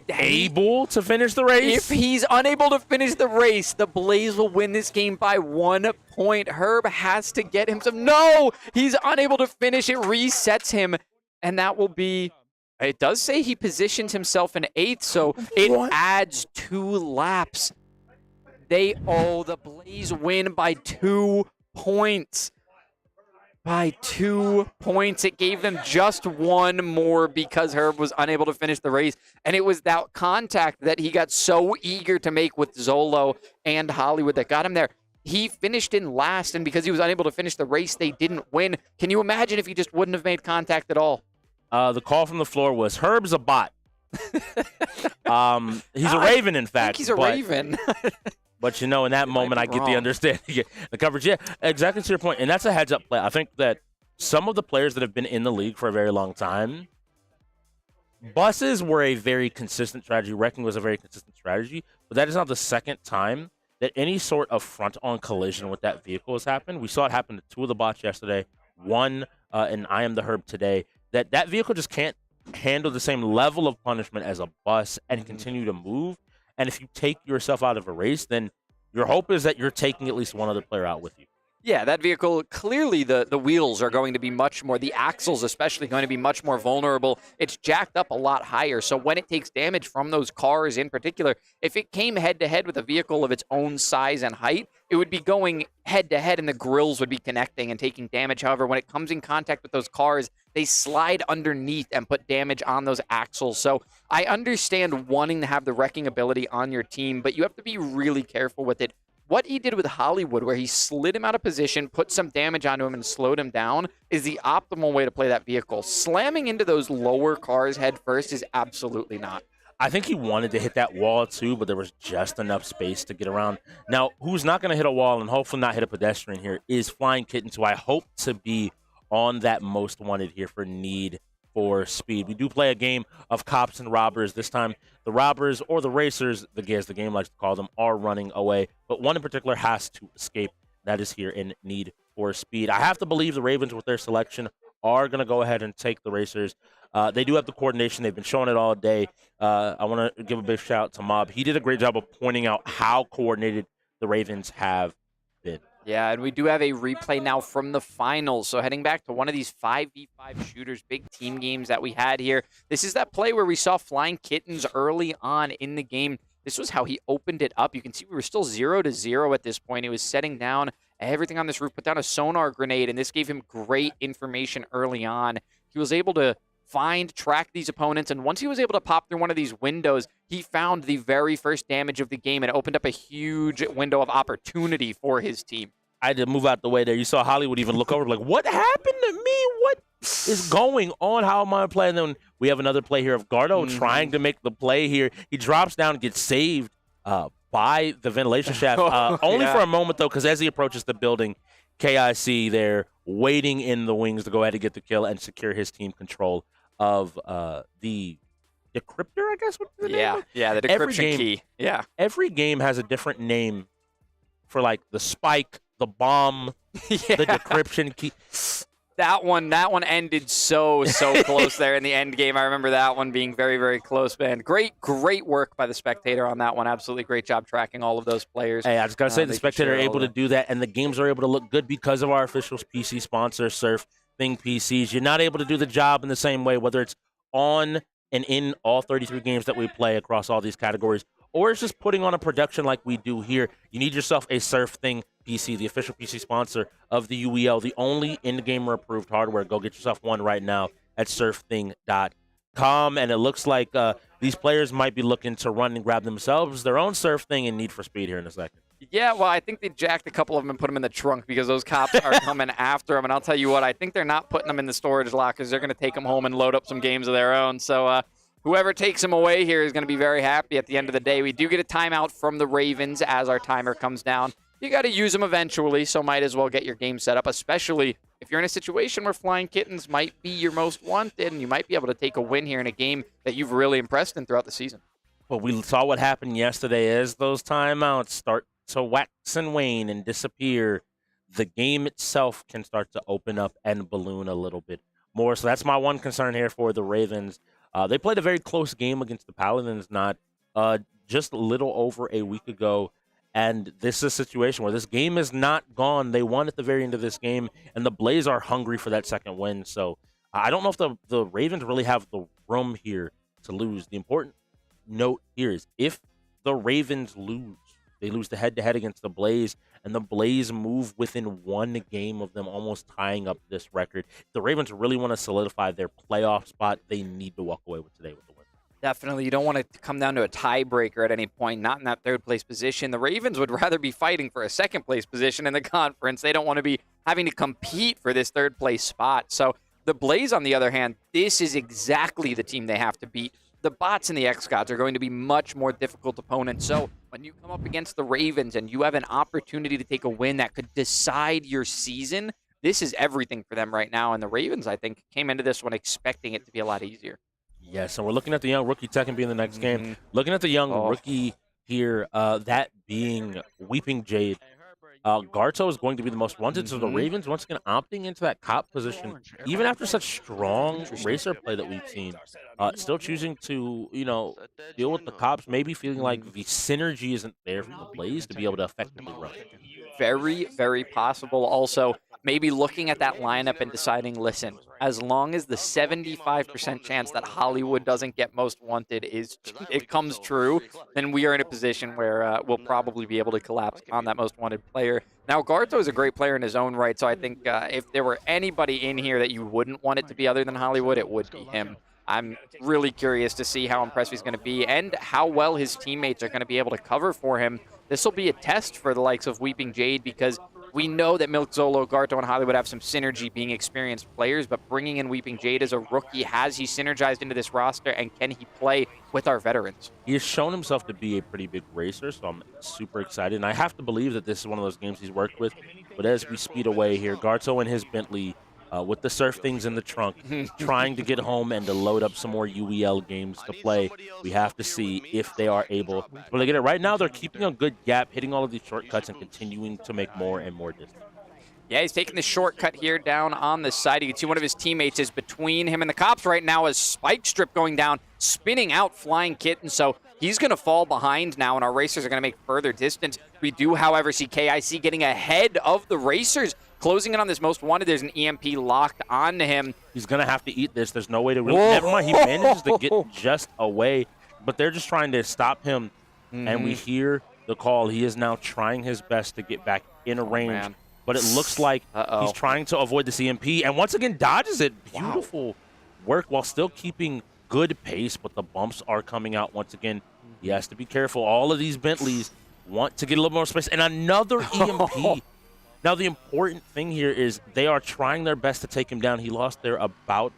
Able to finish the race? If he's unable to finish the race, the Blaze will win this game by 1 point. Herb has to get him some... No! He's unable to finish. It resets him. And that will be... It does say he positions himself in 8th, so it adds 2 laps. The Blaze win by 2 points. By 2 points. It gave them just 1 more because Herb was unable to finish the race. And it was that contact that he got so eager to make with Zolo and Hollywood that got him there. He finished in last, and because he was unable to finish the race, they didn't win. Can you imagine if he just wouldn't have made contact at all? The call from the floor was, Herb's a bot. He's a Raven, in fact. I think he's a Raven. But, you know, in that moment, I get the understanding. The coverage, yeah, exactly to your point. And that's a heads-up play. I think that some of the players that have been in the league for a very long time, buses were a very consistent strategy. Wrecking was a very consistent strategy. But that is not the second time that any sort of front-on collision with that vehicle has happened. We saw it happen to 2 of the bots yesterday, 1 in I Am the Herb today. That vehicle just can't handle the same level of punishment as a bus and continue to move. And if you take yourself out of a race, then your hope is that you're taking at least one other player out with you. Yeah, that vehicle, clearly the wheels are going to be much more, the axles especially, going to be much more vulnerable. It's jacked up a lot higher, so when it takes damage from those cars in particular, if it came head-to-head with a vehicle of its own size and height, it would be going head-to-head and the grills would be connecting and taking damage. However, when it comes in contact with those cars, they slide underneath and put damage on those axles. So I understand wanting to have the wrecking ability on your team, but you have to be really careful with it. What he did with Hollywood, where he slid him out of position, put some damage onto him, and slowed him down, is the optimal way to play that vehicle. Slamming into those lower cars head first is absolutely not. I think he wanted to hit that wall too, but there was just enough space to get around. Now, who's not going to hit a wall and hopefully not hit a pedestrian here is Flying Kittens, who I hope to be on that most wanted here for Need for Speed. We do play a game of cops and robbers. This time, the robbers, or the racers, as the game likes to call them, are running away. But one in particular has to escape. That is here in Need for Speed. I have to believe the Ravens, with their selection, are going to go ahead and take the racers. They do have the coordination. They've been showing it all day. I want to give a big shout out to Mob. He did a great job of pointing out how coordinated the Ravens have been. Yeah, and we do have a replay now from the finals. So heading back to one of these 5v5 shooters, big team games that we had here. This is that play where we saw Flying Kittens early on in the game. This was how he opened it up. You can see we were still 0-0 at this point. He was setting down everything on this roof, put down a sonar grenade, and this gave him great information early on. He was able to track these opponents, and once he was able to pop through one of these windows, he found the very first damage of the game and opened up a huge window of opportunity for his team. I had to move out the way there. You saw Hollywood even look over like, what happened to me? What is going on? How am I playing? Then we have another play here of Gardo trying to make the play here. He drops down and gets saved by the ventilation shaft. Only for a moment, though, because as he approaches the building, KIC there waiting in the wings to go ahead and get the kill and secure his team control of the decryptor, I guess. The decryption key. Yeah. Every game has a different name for, like, the spike, the bomb, the decryption key. That one ended so close there in the end game. I remember that one being very, very close, man. Great work by the Spectator on that one. Absolutely great job tracking all of those players. Hey, I just got to say, the Spectator are able to do that, and the games are able to look good because of our official PC sponsor, SurfThing PCs. You're not able to do the job in the same way, whether it's on and in all 33 games that we play across all these categories, or it's just putting on a production like we do here. You need yourself a SurfThing PC, the official PC sponsor of the UEL, the only in-gamer approved hardware. Go get yourself one right now at SurfThing.com. And it looks like these players might be looking to run and grab themselves their own SurfThing and Need for Speed here in a second. Yeah, well, I think they jacked a couple of them and put them in the trunk because those cops are coming after them. And I'll tell you what, I think they're not putting them in the storage lockers. They're going to take them home and load up some games of their own. So whoever takes them away here is going to be very happy at the end of the day. We do get a timeout from the Ravens as our timer comes down. You got to use them eventually, so might as well get your game set up, especially if you're in a situation where Flying Kittens might be your most wanted and you might be able to take a win here in a game that you've really impressed in throughout the season. Well, we saw what happened yesterday as those timeouts start to wax and wane and disappear. The game itself can start to open up and balloon a little bit more. So that's my one concern here for the Ravens. They played a very close game against the Paladins just a little over a week ago. And this is a situation where this game is not gone. They won at the very end of this game, and the Blaze are hungry for that second win. So I don't know if the Ravens really have the room here to lose. The important note here is if the Ravens lose, they lose the head-to-head against the Blaze, and the Blaze move within one game of them almost tying up this record. If the Ravens really want to solidify their playoff spot, they need to walk away with today with the win. Definitely. You don't want to come down to a tiebreaker at any point, not in that third-place position. The Ravens would rather be fighting for a second-place position in the conference. They don't want to be having to compete for this third-place spot. So the Blaze, on the other hand, this is exactly the team they have to beat. The Bots and the X-Gods are going to be much more difficult opponents. So when you come up against the Ravens and you have an opportunity to take a win that could decide your season, this is everything for them right now. And the Ravens, I think, came into this one expecting it to be a lot easier. Yes, and we're looking at the young rookie Tekken being the next game. Looking at the young rookie here, that being Weeping Jade. Garto is going to be the most wanted. So the Ravens, once again, opting into that cop position, even after such strong racer play that we've seen, still choosing to, deal with the cops, maybe feeling like the synergy isn't there for the Blaze to be able to effectively run. Very, very possible. Also, maybe looking at that lineup and deciding, listen, as long as the 75% chance that Hollywood doesn't get most wanted it comes true, then we are in a position where we'll probably be able to collapse on that most wanted player. Now, Garto is a great player in his own right, so I think if there were anybody in here that you wouldn't want it to be other than Hollywood, it would be him. I'm really curious to see how impressive he's going to be and how well his teammates are going to be able to cover for him. This will be a test for the likes of Weeping Jade because we know that Milk Zolo, Garto, and Hollywood have some synergy being experienced players, but bringing in Weeping Jade as a rookie, has he synergized into this roster, and can he play with our veterans? He has shown himself to be a pretty big racer, so I'm super excited. And I have to believe that this is one of those games he's worked with. But as we speed away here, Garto and his Bentley, with the SurfThings in the trunk, trying to get home and to load up some more UEL games to play. We have to see if they are able to get it. Right now, they're keeping a good gap, hitting all of these shortcuts and continuing to make more and more distance. Yeah, he's taking the shortcut here down on the side. You can see one of his teammates is between him and the cops right now as Spike Strip going down, spinning out Flying Kitten. So he's going to fall behind now, and our racers are going to make further distance. We do, however, see KIC getting ahead of the racers, closing in on this most wanted. There's an EMP locked onto him. He's going to have to eat this. There's no way to really... Never mind, he manages to get just away, but they're just trying to stop him, and we hear the call. He is now trying his best to get back in a range. But it looks like he's trying to avoid this EMP, and once again dodges it. Beautiful work while still keeping good pace, but the bumps are coming out once again. He has to be careful. All of these Bentleys want to get a little more space, and another EMP. Now, the important thing here is they are trying their best to take him down. He lost there about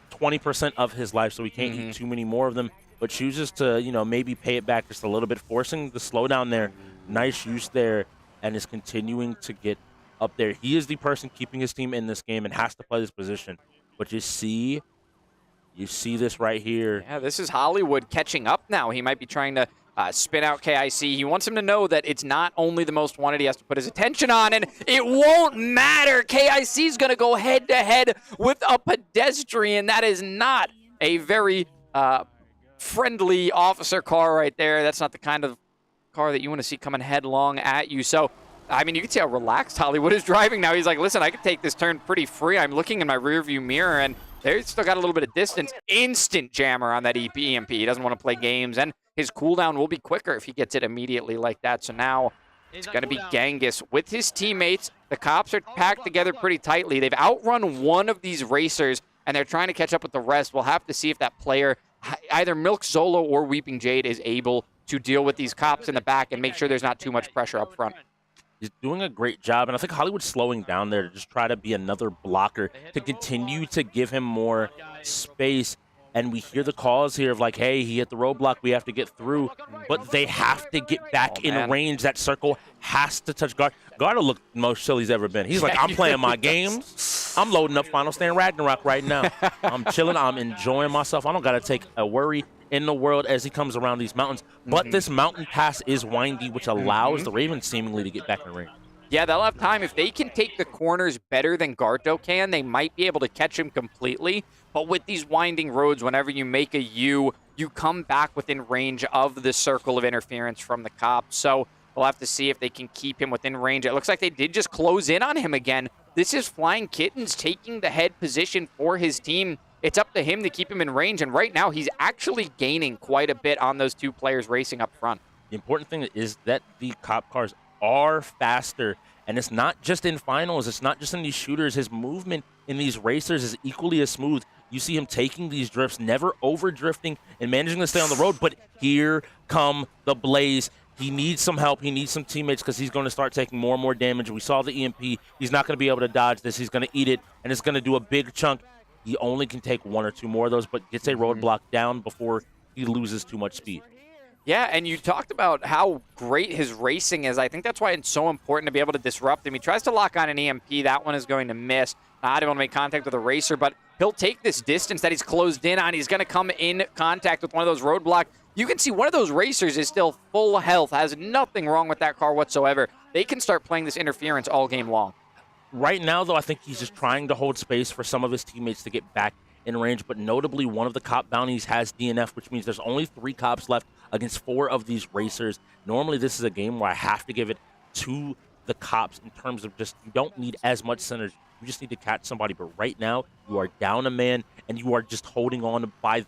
20% of his life, so he can't eat too many more of them, but chooses to, maybe pay it back just a little bit, forcing the slowdown there. Nice use there. And is continuing to get up there. He is the person keeping his team in this game and has to play this position. But you see this right here. Yeah, this is Hollywood catching up now. He might be trying to spin out KIC. He wants him to know that it's not only the most wanted he has to put his attention on, and it won't matter. KIC is going to go head-to-head with a pedestrian. That is not a very friendly officer car right there. That's not the kind of car that you want to see coming headlong at you. So, I mean, you can see how relaxed Hollywood is driving now. He's like, listen, I can take this turn pretty free. I'm looking in my rearview mirror, and they've still got a little bit of distance. Instant jammer on that EMP. He doesn't want to play games, and his cooldown will be quicker if he gets it immediately like that. So now it's going to be Genghis with his teammates. The cops are packed together pretty tightly. They've outrun one of these racers, and they're trying to catch up with the rest. We'll have to see if that player, either Milk Zolo or Weeping Jade, is able to deal with these cops in the back and make sure there's not too much pressure up front. He's doing a great job, and I think Hollywood's slowing down there to just try to be another blocker to continue to give him more space. And we hear the calls here of like, hey, he hit the roadblock, we have to get through. But they have to get back in range. That circle has to touch Guard. Guard look the most chill he's ever been. He's like, I'm playing my games. I'm loading up Final Stand Ragnarok right now. I'm chilling. I'm enjoying myself. I don't got to take a worry in the world as he comes around these mountains. But this mountain pass is windy, which allows the Ravens seemingly to get back in the range. Yeah, they'll have time. If they can take the corners better than Garto can, they might be able to catch him completely. But with these winding roads, whenever you make a U, you come back within range of the circle of interference from the cops. So we'll have to see if they can keep him within range. It looks like they did just close in on him again. This is Flying Kittens taking the head position for his team. It's up to him to keep him in range, and right now he's actually gaining quite a bit on those two players racing up front. The important thing is that the cop cars are faster, and it's not just in finals, it's not just in these shooters. His movement in these racers is equally as smooth. You see him taking these drifts, never over drifting and managing to stay on the road, but here come the Blaze. He needs some help. He needs some teammates because he's going to start taking more and more damage. We saw the EMP. He's not going to be able to dodge this. He's going to eat it, and it's going to do a big chunk. He only can take one or two more of those, but gets a roadblock down before he loses too much speed. Yeah, and you talked about how great his racing is. I think that's why it's so important to be able to disrupt him. He tries to lock on an EMP. That one is going to miss. I don't want to make contact with a racer, but he'll take this distance that he's closed in on. He's going to come in contact with one of those roadblocks. You can see one of those racers is still full health, has nothing wrong with that car whatsoever. They can start playing this interference all game long. Right now, though, I think he's just trying to hold space for some of his teammates to get back in range, but notably one of the cop bounties has DNF, which means there's only 3 cops left against 4 of these racers. Normally, this is a game where I have to give it to the cops in terms of just you don't need as much synergy. You just need to catch somebody, but right now, you are down a man, and you are just holding on by the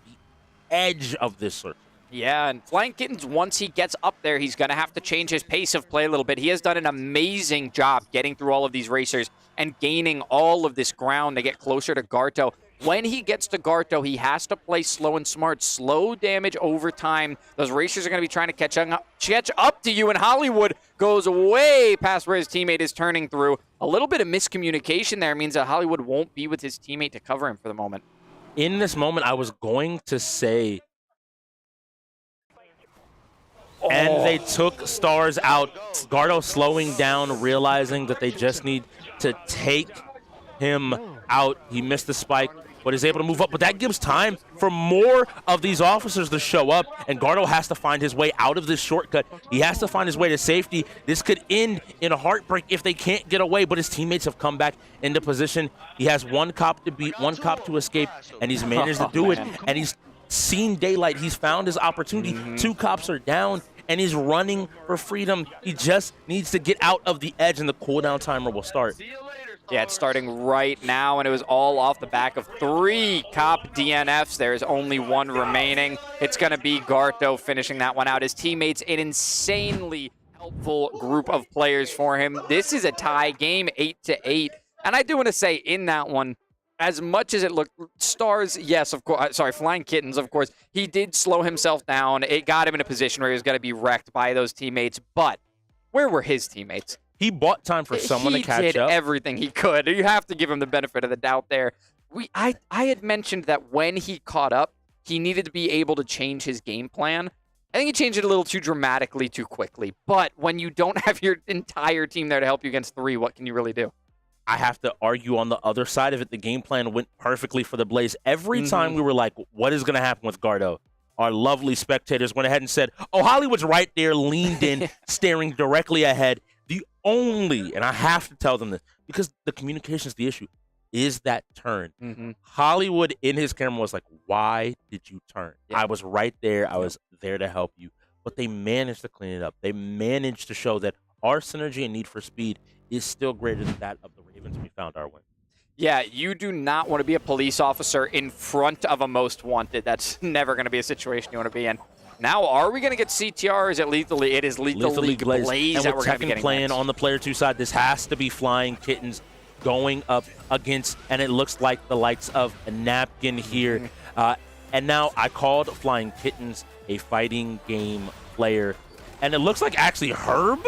edge of this circle. Yeah, and Flying Kittens, once he gets up there, he's going to have to change his pace of play a little bit. He has done an amazing job getting through all of these racers and gaining all of this ground to get closer to Garto. When he gets to Garto, he has to play slow and smart. Slow damage over time. Those racers are going to be trying to catch up to you, and Hollywood goes way past where his teammate is turning through. A little bit of miscommunication there means that Hollywood won't be with his teammate to cover him for the moment. In this moment, I was going to say... And they took Stars out. Gardo slowing down, realizing that they just need to take him out. He missed the spike, but is able to move up. But that gives time for more of these officers to show up, and Gardo has to find his way out of this shortcut. He has to find his way to safety. This could end in a heartbreak if they can't get away, but his teammates have come back into position. He has 1 cop to beat, 1 cop to escape, and he's managed to do it, and he's seen daylight. He's found his opportunity. 2 cops are down, and he's running for freedom. He just needs to get out of the edge, and the cooldown timer will start. Yeah, it's starting right now, and it was all off the back of 3 cop DNFs. There's only 1 remaining. It's going to be Garto finishing that one out. His teammates, an insanely helpful group of players for him. This is a tie game, 8-8. And I do want to say in that one, as much as it looked, Stars, yes, of course, sorry, Flying Kittens, of course, he did slow himself down. It got him in a position where he was going to be wrecked by those teammates, but where were his teammates? He bought time for someone to catch up. He did everything he could. You have to give him the benefit of the doubt there. I had mentioned that when he caught up, he needed to be able to change his game plan. I think he changed it a little too dramatically, too quickly. But when you don't have your entire team there to help you against 3, what can you really do? I have to argue on the other side of it. The game plan went perfectly for the Blaze. Every time we were like, what is going to happen with Gardo? Our lovely spectators went ahead and said, oh, Hollywood's right there, leaned in, staring directly ahead. The only, and I have to tell them this, because the communication is the issue, is that turn. Hollywood in his camera was like, why did you turn? I was right there. I was there to help you. But they managed to clean it up. They managed to show that our synergy and need for speed is still greater than that of the Ravens. We found our win. Yeah, you do not want to be a police officer in front of a most wanted. That's never going to be a situation you want to be in. Now, are we going to get CTR, or is it lethally? It is lethally Blaze and that with we're going to be getting playing next. on the player 2 side, this has to be Flying Kittens going up against, and it looks like the likes of a Napkin here. And now I called Flying Kittens a fighting game player, and it looks like actually Herb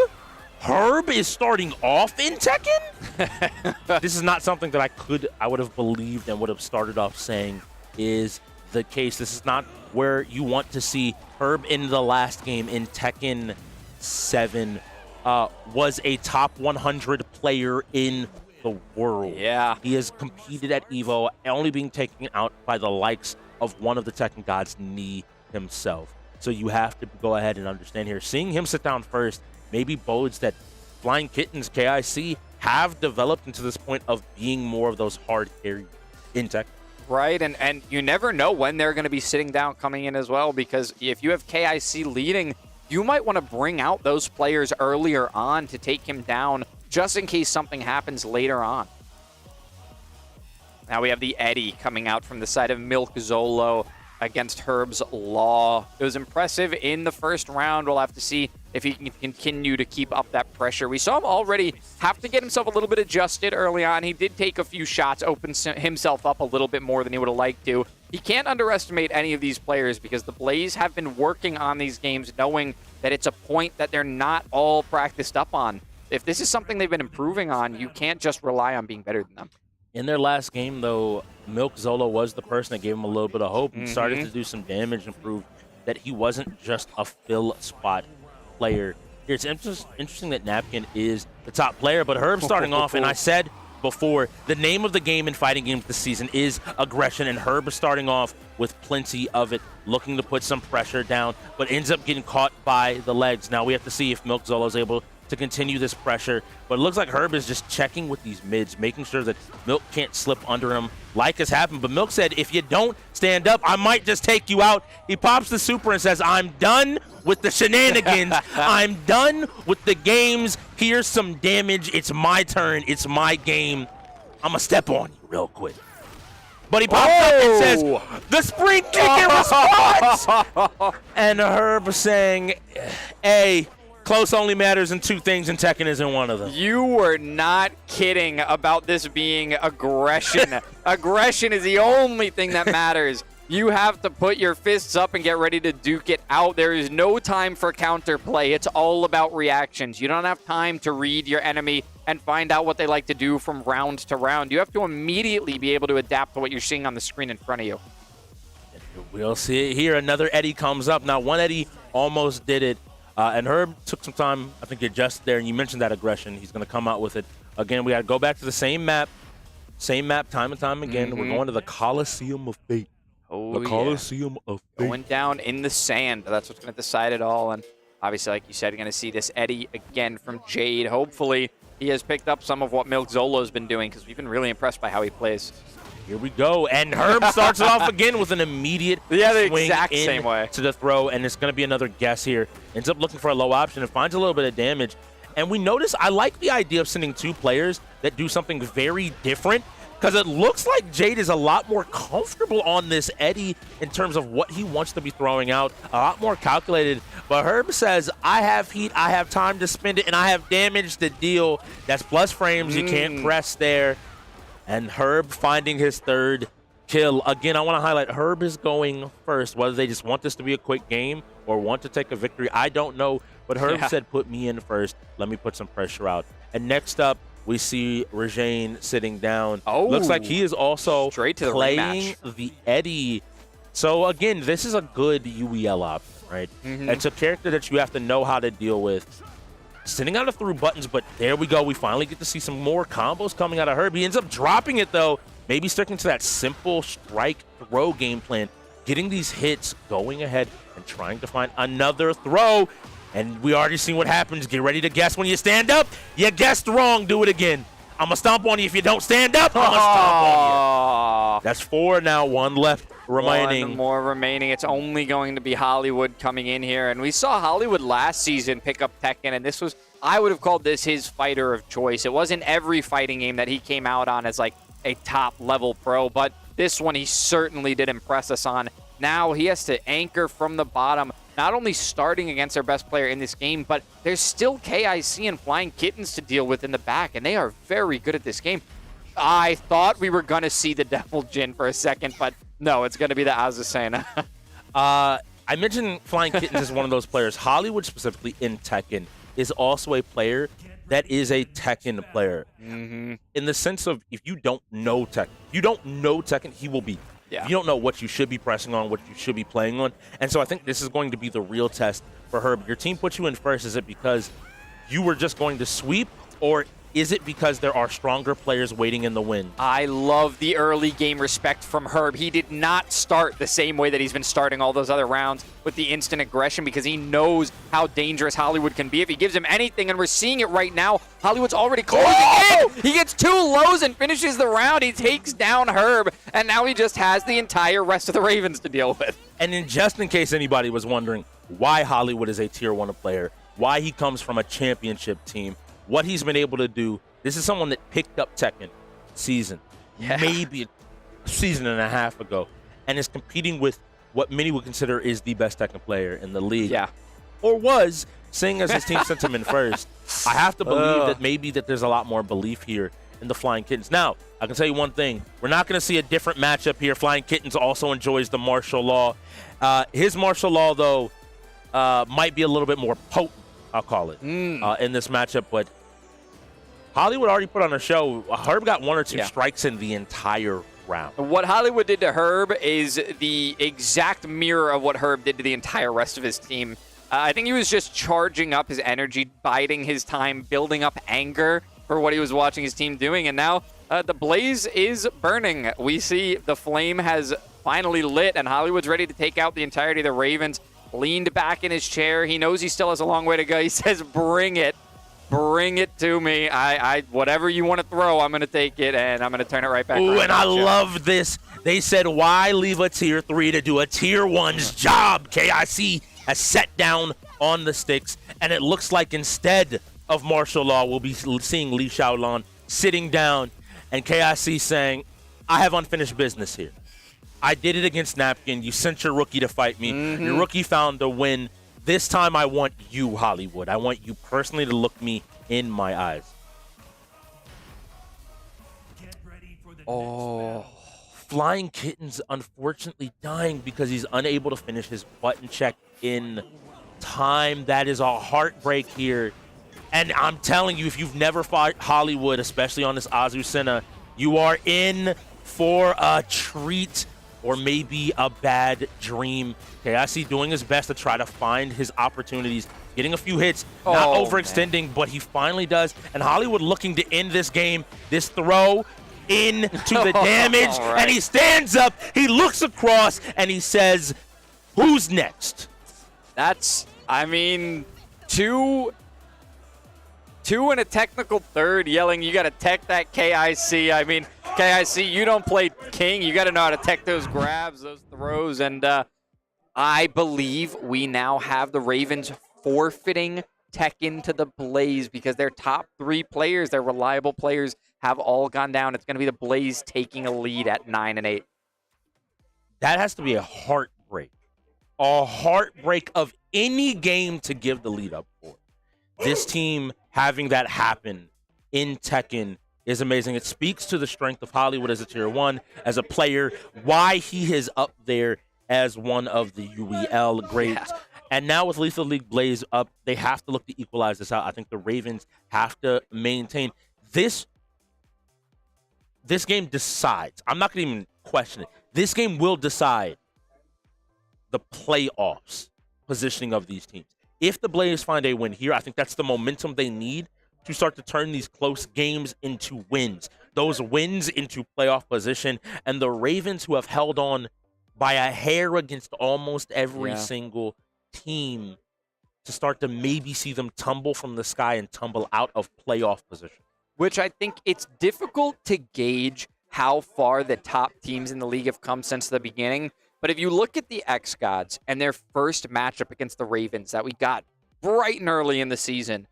is starting off in Tekken? This is not something that I would have believed and would have started off saying is the case. This is not where you want to see Herb in the last game in Tekken 7. Was a top 100 player in the world. Yeah. He has competed at EVO, only being taken out by the likes of one of the Tekken gods, Ni himself. So you have to go ahead and understand here. Seeing him sit down first maybe bodes that Flying Kittens, KIC, have developed into this point of being more of those hard carry in Tekken. Right, and you never know when they're going to be sitting down coming in as well, because if you have KIC leading, you might want to bring out those players earlier on to take him down, just in case something happens later on. Now we have the Eddie coming out from the side of Milk Zolo against Herb's Law. It was impressive in the first round. We'll have to see if he can continue to keep up that pressure. We saw him already have to get himself a little bit adjusted early on. He did take a few shots, open himself up a little bit more than he would have liked to. He can't underestimate any of these players because the Blaze have been working on these games knowing that it's a point that they're not all practiced up on. If this is something they've been improving on, you can't just rely on being better than them. In their last game, though, Milk Zolo was the person that gave him a little bit of hope and started to do some damage and prove that he wasn't just a fill spot player. It's interesting that Napkin is the top player, but Herb's starting off, and I said before, the name of the game in fighting games this season is aggression, and Herb is starting off with plenty of it, looking to put some pressure down, but ends up getting caught by the legs. Now we have to see if Milk Zolo is able to continue this pressure, but it looks like Herb is just checking with these mids, making sure that Milk can't slip under him like has happened. But Milk said, if you don't stand up, I might just take you out. He pops the super and says, I'm done with the shenanigans. I'm done with the games. Here's some damage. It's my turn. It's my game. I'm going to step on you real quick. But he pops up and says, the spring kick in response. And Herb is saying, hey, close only matters in two things, and Tekken isn't one of them. You were not kidding about this being aggression. Aggression is the only thing that matters. You have to put your fists up and get ready to duke it out. There is no time for counterplay. It's all about reactions. You don't have time to read your enemy and find out what they like to do from round to round. You have to immediately be able to adapt to what you're seeing on the screen in front of you. We'll see it here. Another Eddie comes up. Now, one Eddie almost did it. And Herb took some time, I think, to adjust there. And you mentioned that aggression. He's going to come out with it. Again, we got to go back to the same map time and time again. We're going to the Coliseum of Fate. Oh, the Coliseum of Fate. Going down in the sand. That's what's going to decide it all. And obviously, like you said, you're going to see this Eddie again from Jade. Hopefully, he has picked up some of what Milk Zolo's been doing, because we've been really impressed by how he plays. Here we go. And Herb starts it off again with an immediate the swing exact same way to the throw. And it's going to be another guess here. Ends up looking for a low option and finds a little bit of damage. And we notice, I like the idea of sending two players that do something very different, because it looks like Jade is a lot more comfortable on this Eddie in terms of what he wants to be throwing out, a lot more calculated. But Herb says, I have heat, I have time to spend it, and I have damage to deal. That's plus frames. You can't press there. And Herb finding his third kill. Again, I want to highlight, Herb is going first. Whether they just want this to be a quick game or want to take a victory, I don't know. But Herb said, put me in first. Let me put some pressure out. And next up, we see Rajane sitting down. Looks like he is also straight to the playing the Eddie. So again, this is a good UEL option, right? It's a character that you have to know how to deal with. Sending out a through buttons, but there we go. We finally get to see some more combos coming out of Herb. He ends up dropping it, though. Maybe sticking to that simple strike throw game plan. Getting these hits, going ahead, and trying to find another throw. And we already seen what happens. Get ready to guess when you stand up. You guessed wrong. Do it again. I'm going to stomp on you if you don't stand up. I'm going to stomp on you. That's 4 now. 1 left remaining. 1 more remaining. It's only going to be Hollywood coming in here. And we saw Hollywood last season pick up Tekken, and this was, I would have called this his fighter of choice. It wasn't every fighting game that he came out on as like a top-level pro, but this one he certainly did impress us on. Now he has to anchor from the bottom, not only starting against their best player in this game, but there's still KIC and Flying Kittens to deal with in the back, and they are very good at this game. I thought we were going to see the Devil Jin for a second, but no, it's going to be the Azucena. I mentioned Flying Kittens is one of those players. Hollywood, specifically in Tekken, is also a player that is a Tekken player. In the sense of, if you don't know Tekken, he will be. You don't know what you should be pressing on, what you should be playing on. And so I think this is going to be the real test for Herb. Your team puts you in first. Is it because you were just going to sweep, or is it because there are stronger players waiting in the wind? I love the early game respect from Herb. He did not start the same way that he's been starting all those other rounds with the instant aggression, because he knows how dangerous Hollywood can be if he gives him anything, and we're seeing it right now. Hollywood's already closing in. He gets 2 lows and finishes the round. He takes down Herb, and now he just has the entire rest of the Ravens to deal with. And then, just in case anybody was wondering why Hollywood is a tier 1 player, why he comes from a championship team, what he's been able to do, this is someone that picked up Tekken maybe a season and a half ago, and is competing with what many would consider is the best Tekken player in the league. Or was, seeing as his team sent him in first. I have to believe that maybe that there's a lot more belief here in the Flying Kittens. Now, I can tell you one thing. We're not going to see a different matchup here. Flying Kittens also enjoys the martial law. His martial law, though, might be a little bit more potent, I'll call it, in this matchup. But Hollywood already put on a show. Herb got 1 or 2 strikes in the entire round. What Hollywood did to Herb is the exact mirror of what Herb did to the entire rest of his team. I think he was just charging up his energy, biding his time, building up anger, for what he was watching his team doing. And now the blaze is burning. We see the flame has finally lit, and Hollywood's ready to take out the entirety of the Ravens. Leaned back in his chair. He knows he still has a long way to go. He says, bring it. Bring it to me. Whatever you want to throw, I'm going to take it, and I'm going to turn it right back. Ooh, and I love this. They said, why leave a Tier 3 to do a Tier 1's job? KIC has set down on the sticks, and it looks like instead of martial law, we'll be seeing Li Xiaolan sitting down, and KIC saying, I have unfinished business here. I did it against Napkin. You sent your rookie to fight me. Your rookie found a win. This time I want you, Hollywood. I want you personally to look me in my eyes. Oh, Flying Kitten's unfortunately dying because he's unable to finish his button check in time. That is a heartbreak here. And I'm telling you, if you've never fought Hollywood, especially on this Azucena, you are in for a treat or maybe a bad dream. KIC doing his best to try to find his opportunities, getting a few hits, not overextending, but he finally does. And Hollywood looking to end this game. This throw into the damage, and he stands up, he looks across, and he says, who's next? That's, I mean, two and a technical third yelling, you got to tech that KIC. I mean, KIC, you don't play King. You got to know how to tech those grabs, those throws. And I believe we now have the Ravens forfeiting tech into the Blaze because their top 3 players, their reliable players, have all gone down. It's going to be the Blaze taking a lead at 9-8. That has to be a heartbreak. A heartbreak of any game to give the lead up for. This team having that happen in Tekken is amazing. It speaks to the strength of Hollywood as a Tier 1, as a player, why he is up there as one of the UEL greats. Yeah. And now with Lethal League Blaze up, they have to look to equalize this out. I think the Ravens have to maintain this. This game decides. I'm not going to even question it. This game will decide the playoffs positioning of these teams. If the Blaze find a win here, I think that's the momentum they need to start to turn these close games into wins. Those wins into playoff position. And the Ravens, who have held on by a hair against almost every single team, to start to maybe see them tumble from the sky and tumble out of playoff position. Which I think it's difficult to gauge how far the top teams in the league have come since the beginning. But if you look at the X-Gods and their first matchup against the Ravens that we got bright and early in the season,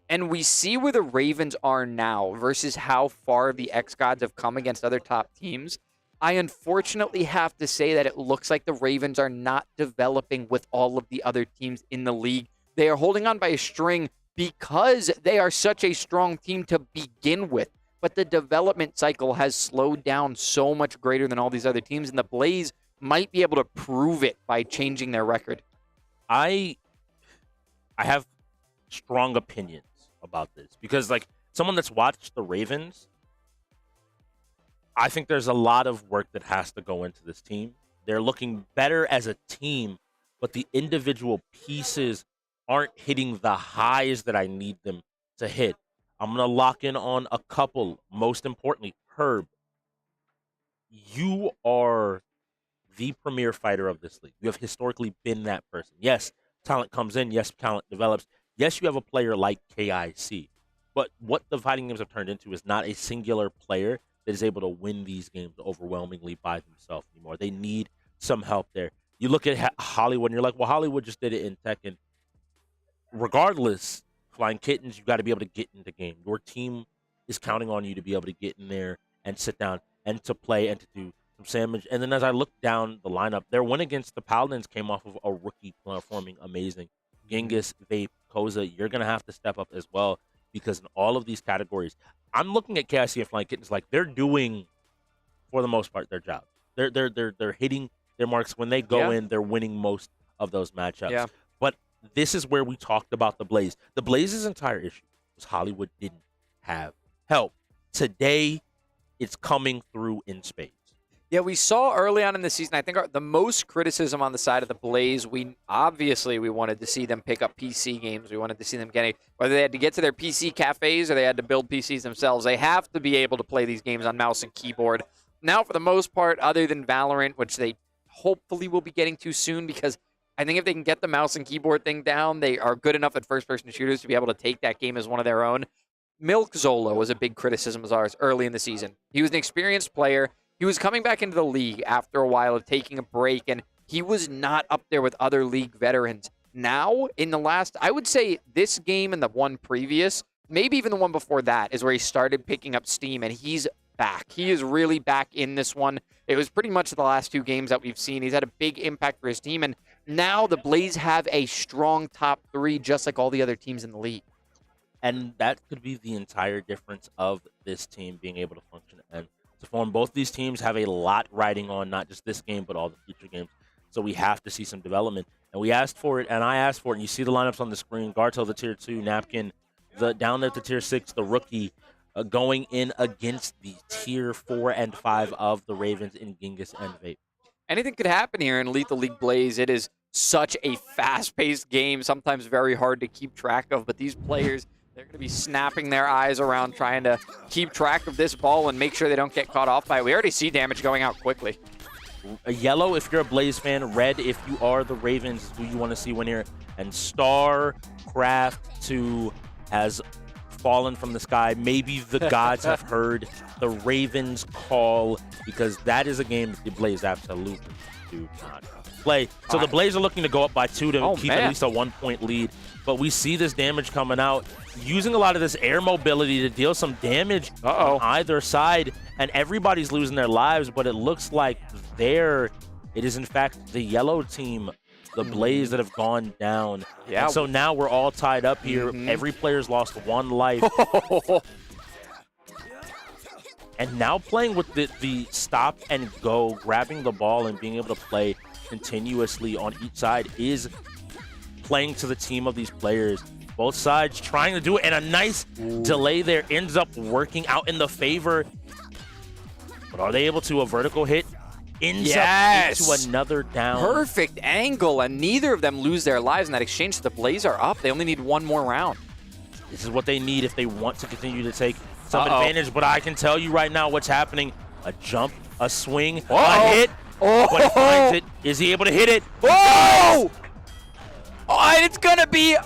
and we see where the Ravens are now versus how far the X-Gods have come against other top teams, I unfortunately have to say that it looks like the Ravens are not developing with all of the other teams in the league. They are holding on by a string because they are such a strong team to begin with. But the development cycle has slowed down so much greater than all these other teams, and the Blaze might be able to prove it by changing their record. I have strong opinions about this because, like, someone that's watched the Ravens, I think there's a lot of work that has to go into this team. They're looking better as a team, but the individual pieces aren't hitting the highs that I need them to hit. I'm going to lock in on a couple. Most importantly, Herb, you are the premier fighter of this league. You have historically been that person. Yes, talent comes in. Yes, talent develops. Yes, you have a player like KIC. But what the fighting games have turned into is not a singular player that is able to win these games overwhelmingly by himself anymore. They need some help there. You look at Hollywood, and you're like, well, Hollywood just did it in Tekken. Regardless, Flying Kittens, you got to be able to get in the game. Your team is counting on you to be able to get in there and sit down and to play and to do some damage. And then as I look down the lineup, their win against the Paladins came off of a rookie performing amazing. Genghis, Vape, Koza, you're going to have to step up as well because in all of these categories, I'm looking at KIC and Flying Kittens like they're doing, for the most part, their job. They're hitting their marks. When they go in, they're winning most of those matchups. Yeah. But this is where we talked about the Blaze. The Blaze's entire issue was Hollywood didn't have help. Today, it's coming through in spades. Yeah, we saw early on in the season, I think the most criticism on the side of the Blaze, we wanted to see them pick up PC games. We wanted to see them getting, whether they had to get to their PC cafes or they had to build PCs themselves, they have to be able to play these games on mouse and keyboard. Now, for the most part, other than Valorant, which they hopefully will be getting to soon, because I think if they can get the mouse and keyboard thing down, they are good enough at first-person shooters to be able to take that game as one of their own. Milk Zolo was a big criticism of ours early in the season. He was an experienced player. He was coming back into the league after a while of taking a break, and he was not up there with other league veterans. Now, in the last, I would say this game and the one previous, maybe even the one before that, is where he started picking up steam, and he's back. He is really back in this one. It was pretty much the last 2 games that we've seen. He's had a big impact for his team, and now the Blaze have a strong top 3, just like all the other teams in the league. And that could be the entire difference of this team being able to function and to form. Both these teams have a lot riding on not just this game, but all the future games. So we have to see some development. And we asked for it, and I asked for it. And you see the lineups on the screen. Gartel, the Tier 2, Napkin, down there at the Tier 6, the rookie, going in against the Tier 4 and 5 of the Ravens in Genghis and Vape. Anything could happen here in Lethal League Blaze. It is such a fast-paced game, sometimes very hard to keep track of, but these players, they're going to be snapping their eyes around trying to keep track of this ball and make sure they don't get caught off by it. We already see damage going out quickly. A yellow if you're a Blaze fan, red if you are the Ravens, who you want to see win here. And StarCraft2 has fallen from the sky. Maybe the gods have heard the Ravens call, because that is a game that the Blaze absolutely do not play. So the Blaze are looking to go up by 2 to keep at least a 1-point lead. But we see this damage coming out, using a lot of this air mobility to deal some damage on either side. And everybody's losing their lives, but it looks like it is in fact the yellow team, the Blaze, that have gone down. Yeah. And so now we're all tied up here. Every player's lost 1 life. And now playing with the stop and go, grabbing the ball and being able to play continuously on each side is playing to the team of these players. Both sides trying to do it, and a nice delay there ends up working out in the favor. But are they able to? A vertical hit ends up into another down. Perfect angle, and neither of them lose their lives in that exchange. So the Blaze are up. They only need 1 more round. This is what they need if they want to continue to take some advantage. But I can tell you right now what's happening. A jump, a swing, a hit. But he finds it. Is he able to hit it? Oh! And it's going to be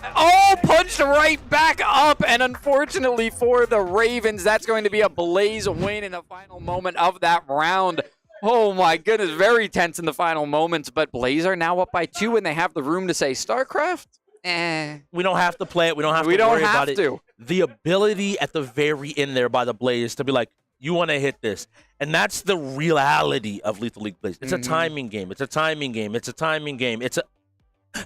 punched right back up. And unfortunately for the Ravens, that's going to be a Blaze win in the final moment of that round. Oh my goodness, very tense in the final moments. But Blaze are now up by 2, and they have the room to say, StarCraft? We don't have to play it. We don't have to worry about it. The ability at the very end there by the Blaze to be like, you want to hit this. And that's the reality of Lethal League Blaze. It's a timing game. It's a timing game. It's a timing game. It's a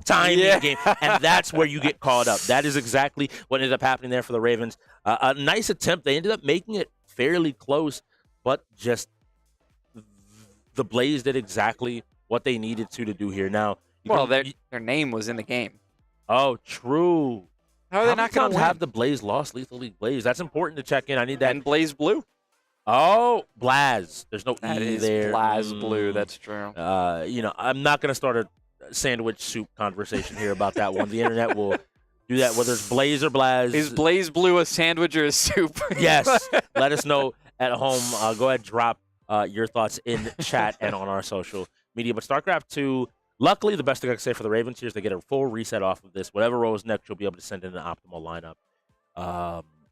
timing game. And that's where you get caught up. That is exactly what ended up happening there for the Ravens. A nice attempt. They ended up making it fairly close, but just the Blaze did exactly what they needed to do here. Now, their name was in the game. Oh, true. How are they not going to have the Blaze lost Lethal League Blaze? That's important to check in. I need that. And Blaze Blue. Oh, Blaz. There's no E there. Blaz Blue. That's true. I'm not going to start a sandwich soup conversation here about that one. The internet will do that, whether it's Blaze or Blaz. Is Blaze Blue a sandwich or a soup? Yes. Let us know at home. Go ahead, drop your thoughts in chat and on our social media. But StarCraft 2, luckily, the best thing I can say for the Ravens here is they get a full reset off of this. Whatever rolls next, you'll be able to send in an optimal lineup.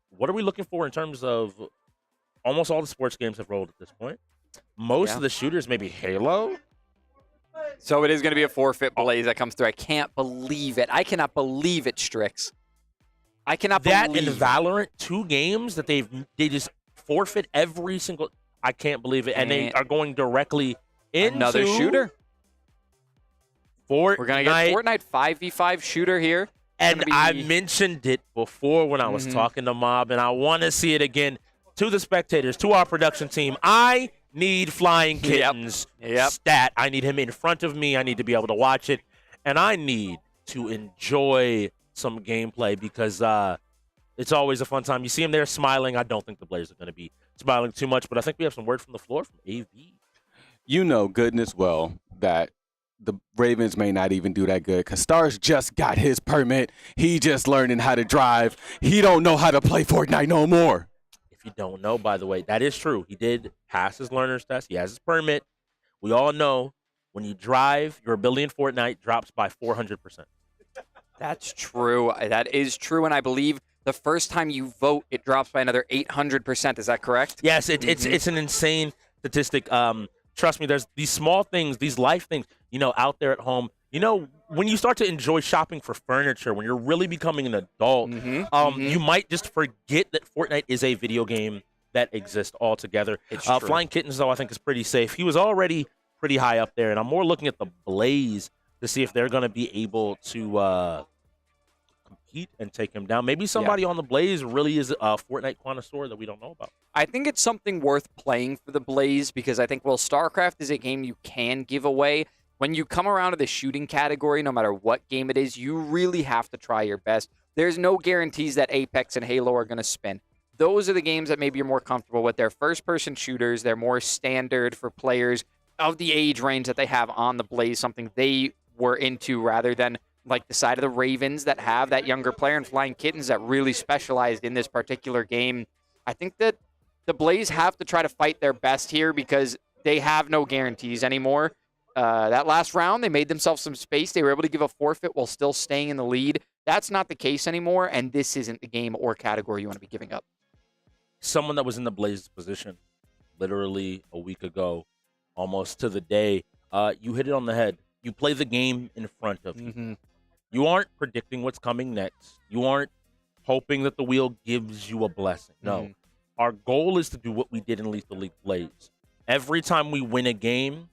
What are we looking for in terms of almost all the sports games have rolled at this point? Most of the shooters, maybe Halo. So it is going to be a forfeit Blaze that comes through. I can't believe it. I cannot believe it, Strix. I cannot believe that in Valorant, 2 games that they just forfeit every single. I can't believe it, and they are going directly into another shooter. Fortnite. We're gonna get Fortnite 5v5 shooter here. And I mentioned it before when I was talking to Mob, and I want to see it again. To the spectators, to our production team, I need Flying Kittens stat. I need him in front of me. I need to be able to watch it. And I need to enjoy some gameplay because it's always a fun time. You see him there smiling. I don't think the Blazers are going to be smiling too much, but I think we have some word from the floor from AV. you know good and as well that the Ravens may not even do that good because Stars just got his permit. He just learning how to drive. He don't know how to play Fortnite no more. If you don't know, by the way, that is true. He did pass his learner's test. He has his permit. We all know when you drive, your ability in Fortnite drops by 400%. That's true. That is true, and I believe the first time you vote, it drops by another 800%. Is that correct? Yes, it's an insane statistic. Trust me, there's these small things, these life things, out there at home. When you start to enjoy shopping for furniture, when you're really becoming an adult, you might just forget that Fortnite is a video game that exists altogether. Flying Kittens, though, I think is pretty safe. He was already pretty high up there, and I'm more looking at the Blaze to see if they're going to be able to compete and take him down. Maybe somebody on the Blaze really is a Fortnite connoisseur that we don't know about. I think it's something worth playing for the Blaze because I think, well, StarCraft is a game you can give away. When you come around to the shooting category, no matter what game it is, you really have to try your best. There's no guarantees that Apex and Halo are going to spin. Those are the games that maybe you're more comfortable with. They're first-person shooters. They're more standard for players of the age range that they have on the Blaze, something they were into rather than like the side of the Ravens that have that younger player and Flying Kittens that really specialized in this particular game. I think that the Blaze have to try to fight their best here because they have no guarantees anymore. That last round, they made themselves some space. They were able to give a forfeit while still staying in the lead. That's not the case anymore, and this isn't the game or category you want to be giving up. Someone that was in the Blaze's position literally a week ago, almost to the day, you hit it on the head. You play the game in front of you. You aren't predicting what's coming next. You aren't hoping that the wheel gives you a blessing. No. Our goal is to do what we did in Lethal League Blaze. Every time we win a game,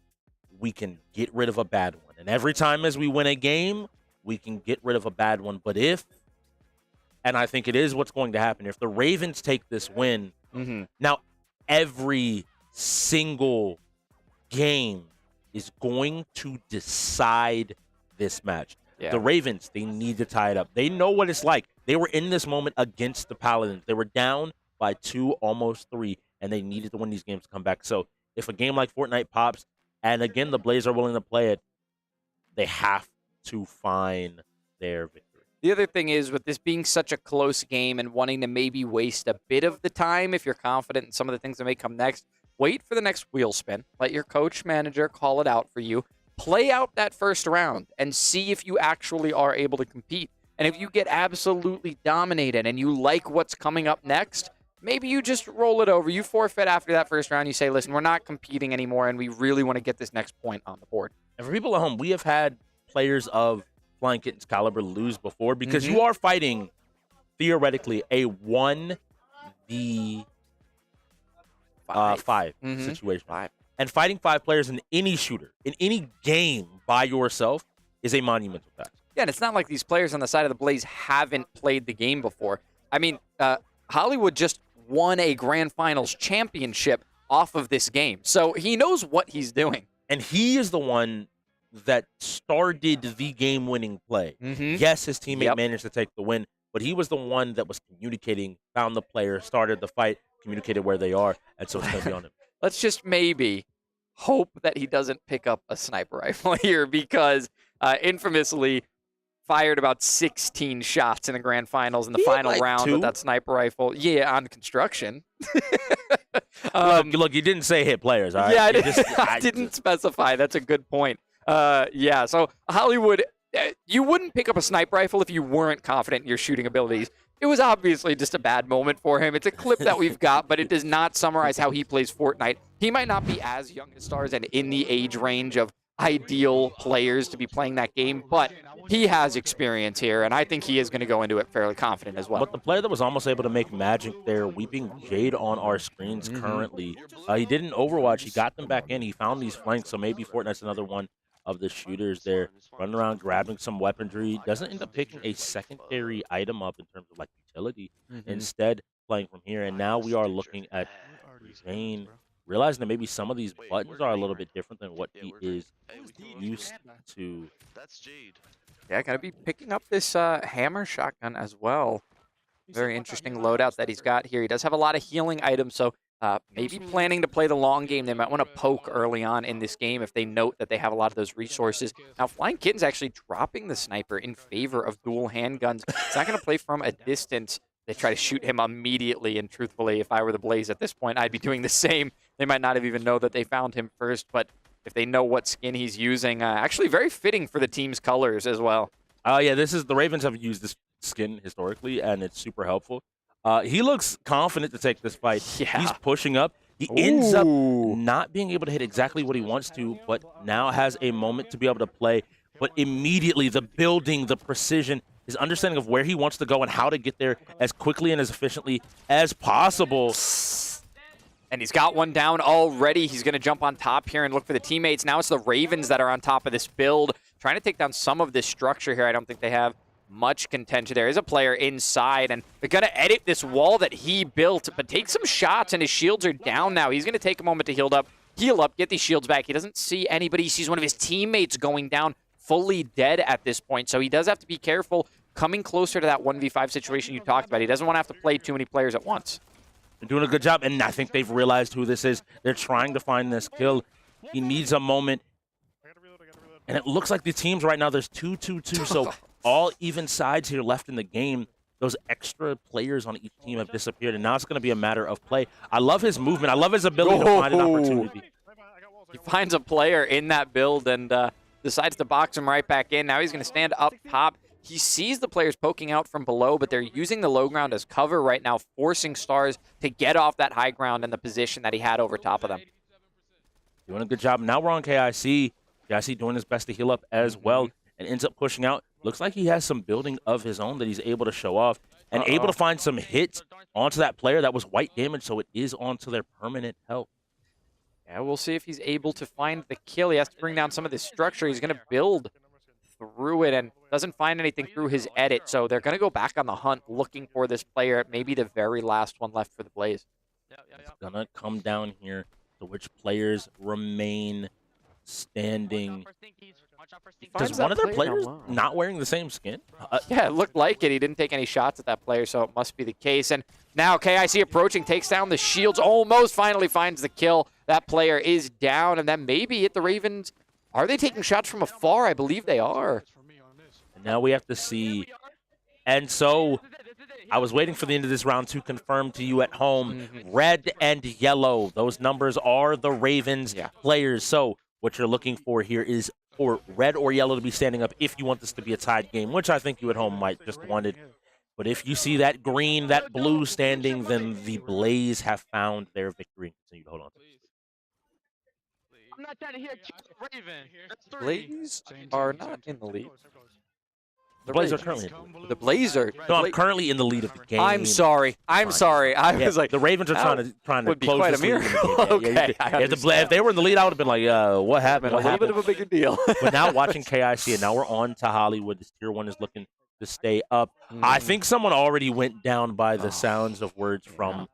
we can get rid of a bad one. And every time as we win a game, we can get rid of a bad one. But and I think it is what's going to happen, if the Ravens take this win, now every single game is going to decide this match. Yeah. The Ravens, they need to tie it up. They know what it's like. They were in this moment against the Paladins. They were down by 2, almost 3, and they needed to win these games to come back. So if a game like Fortnite pops, and again, the Blaze are willing to play it, they have to find their victory. The other thing is, with this being such a close game and wanting to maybe waste a bit of the time, if you're confident in some of the things that may come next, wait for the next wheel spin. Let your coach manager call it out for you. Play out that first round and see if you actually are able to compete. And if you get absolutely dominated and you like what's coming up next, maybe you just roll it over. You forfeit after that first round. You say, listen, we're not competing anymore, and we really want to get this next point on the board. And for people at home, we have had players of Flying Kittens caliber lose before because you are fighting, theoretically, a 1v5 situation. And fighting 5 players in any shooter, in any game by yourself, is a monumental task. Yeah, and it's not like these players on the side of the Blaze haven't played the game before. I mean, Hollywood just won a Grand Finals championship off of this game. So he knows what he's doing. And he is the one that started the game-winning play. Yes, his teammate managed to take the win, but he was the one that was communicating, found the player, started the fight, communicated where they are, and so it's going to be on him. Let's just maybe hope that he doesn't pick up a sniper rifle here because infamously fired about 16 shots in the grand finals in the final round with that sniper rifle. Yeah, on construction. Look, you didn't say hit players, all right? Yeah, I didn't specify. That's a good point. Yeah, so Hollywood, you wouldn't pick up a sniper rifle if you weren't confident in your shooting abilities. It was obviously just a bad moment for him. It's a clip that we've got, but it does not summarize how he plays Fortnite. He might not be as young as Stars and in the age range of ideal players to be playing that game, but he has experience here, and I think he is going to go into it fairly confident as well. But the player that was almost able to make magic there, Weeping Jade on our screens currently, he did in Overwatch. He got them back in. He found these flanks, so maybe Fortnite's another one of the shooters there, running around, grabbing some weaponry. Doesn't end up picking a secondary item up in terms of like utility. Instead, playing from here. And now we are looking at Zane, realizing that maybe some of these buttons are a little bit different than what he is used to. That's Jade. Yeah, gotta be picking up this hammer shotgun as well. Very interesting loadout that he's got here. He does have a lot of healing items, so maybe planning to play the long game. They might want to poke early on in this game if they note that they have a lot of those resources. Now, Flying Kitten's actually dropping the sniper in favor of dual handguns. It's not going to play from a distance. They try to shoot him immediately, and truthfully, if I were the Blaze at this point, I'd be doing the same. They might not have even know that they found him first, but if they know what skin he's using, actually very fitting for the team's colors as well. Oh, yeah, the Ravens have used this skin historically, and it's super helpful. He looks confident to take this fight. Yeah. He's pushing up. He ends up not being able to hit exactly what he wants to, but now has a moment to be able to play. But immediately, the building, the precision, his understanding of where he wants to go and how to get there as quickly and as efficiently as possible. And he's got one down already. He's going to jump on top here and look for the teammates. Now it's the Ravens that are on top of this build, trying to take down some of this structure here. I don't think they have much contention. There is a player inside, and they're going to edit this wall that he built, but take some shots, and his shields are down now. He's going to take a moment to heal up, get these shields back. He doesn't see anybody. He sees one of his teammates going down, fully dead at this point, so he does have to be careful coming closer to that 1v5 situation you talked about. He doesn't want to have to play too many players at once. They're doing a good job, and I think they've realized who this is. They're trying to find this kill. He needs a moment, and it looks like the teams right now, there's 2-2-2, so all even sides here left in the game. Those extra players on each team have disappeared, and now it's going to be a matter of play. I love his movement. I love his ability to find an opportunity. He finds a player in that build and decides to box him right back in. Now he's going to stand up top. He sees the players poking out from below, but they're using the low ground as cover right now, forcing Stars to get off that high ground and the position that he had over top of them. Doing a good job. Now we're on KIC. KIC doing his best to heal up as well and ends up pushing out. Looks like he has some building of his own that he's able to show off and able to find some hits onto that player that was white damage, so it is onto their permanent health. Yeah, we'll see if he's able to find the kill. He has to bring down some of this structure. He's going to build through it and doesn't find anything through his edit, so they're going to go back on the hunt looking for this player, maybe the very last one left for the Blaze. It's going to come down here to which players remain standing. Does one of their players not wearing the same skin? Yeah, it looked like it. He didn't take any shots at that player, so it must be the case. And now KIC approaching, takes down the shields, almost finally finds the kill. That player is down, and then maybe hit the Ravens. Are they taking shots from afar? I believe they are. And now we have to see. And so I was waiting for the end of this round to confirm to you at home. Red and yellow, those numbers are the Ravens players. So what you're looking for here is for red or yellow to be standing up if you want this to be a tied game, which I think you at home might just wanted. But if you see that green, that blue standing, then the Blaze have found their victory and continue to hold on to it. I'm not trying to hear Raven. Blaze are not in the lead. The Blaze are currently in the lead. The Blaze are. No, I'm currently in the lead of the game. I'm sorry. I'm sorry. I was like, the Ravens are trying to would be close quite this a lead in the miracle. game. Okay, if they were in the lead, I would have been like, what happened? A little bit of a bigger deal. But now watching KIC, and now we're on to Hollywood. This tier 1 is looking to stay up. I think someone already went down by the sounds of words from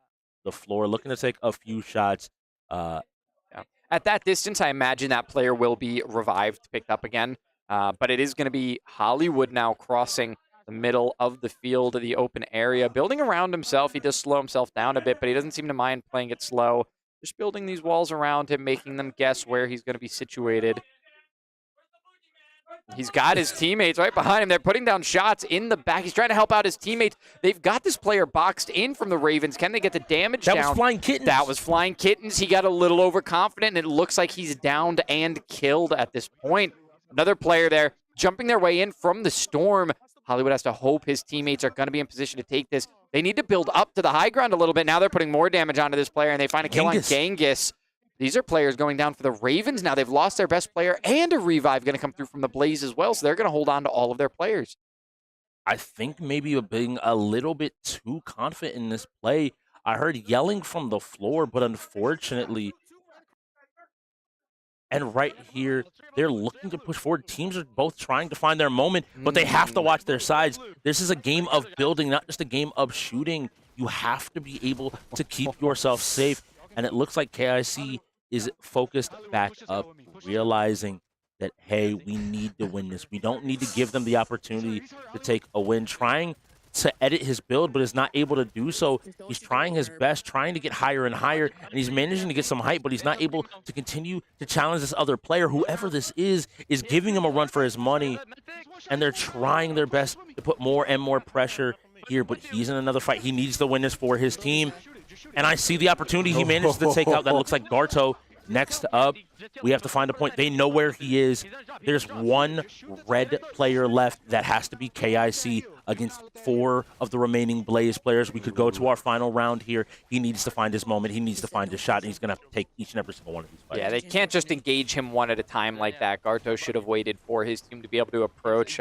the floor, looking to take a few shots. At that distance, I imagine that player will be revived, picked up again. But it is going to be Hollywood now crossing the middle of the field, the open area, building around himself. He does slow himself down a bit, but he doesn't seem to mind playing it slow. Just building these walls around him, making them guess where he's going to be situated. He's got his teammates right behind him. They're putting down shots in the back. He's trying to help out his teammates. They've got this player boxed in from the Ravens. Can they get the damage down? That was Flying Kittens. That was Flying Kittens. He got a little overconfident, and it looks like he's downed and killed at this point. Another player there jumping their way in from the storm. Hollywood has to hope his teammates are going to be in position to take this. They need to build up to the high ground a little bit. Now they're putting more damage onto this player, and they find a kill on Genghis. These are players going down for the Ravens now. They've lost their best player, and a revive going to come through from the Blaze as well, so they're going to hold on to all of their players. I think maybe being a little bit too confident in this play. I heard yelling from the floor, but unfortunately, and right here, they're looking to push forward. Teams are both trying to find their moment, but they have to watch their sides. This is a game of building, not just a game of shooting. You have to be able to keep yourself safe, and it looks like KIC is focused back up, realizing that, hey, we need to win this. We don't need to give them the opportunity to take a win. Trying to edit his build, but is not able to do so. He's trying his best, trying to get higher and higher, and he's managing to get some height, but he's not able to continue to challenge this other player. Whoever this is giving him a run for his money, and they're trying their best to put more and more pressure here, but he's in another fight. He needs the win this for his team, and I see the opportunity. He managed to take out that looks like Garto. Next up, we have to find a point. They know where he is. There's one red player left that has to be KIC against 4 of the remaining Blaze players. We could go to our final round here. He needs to find his moment. He needs to find his shot, and he's going to have to take each and every single one of these fights. Yeah, they can't just engage him one at a time like that. Garto should have waited for his team to be able to approach.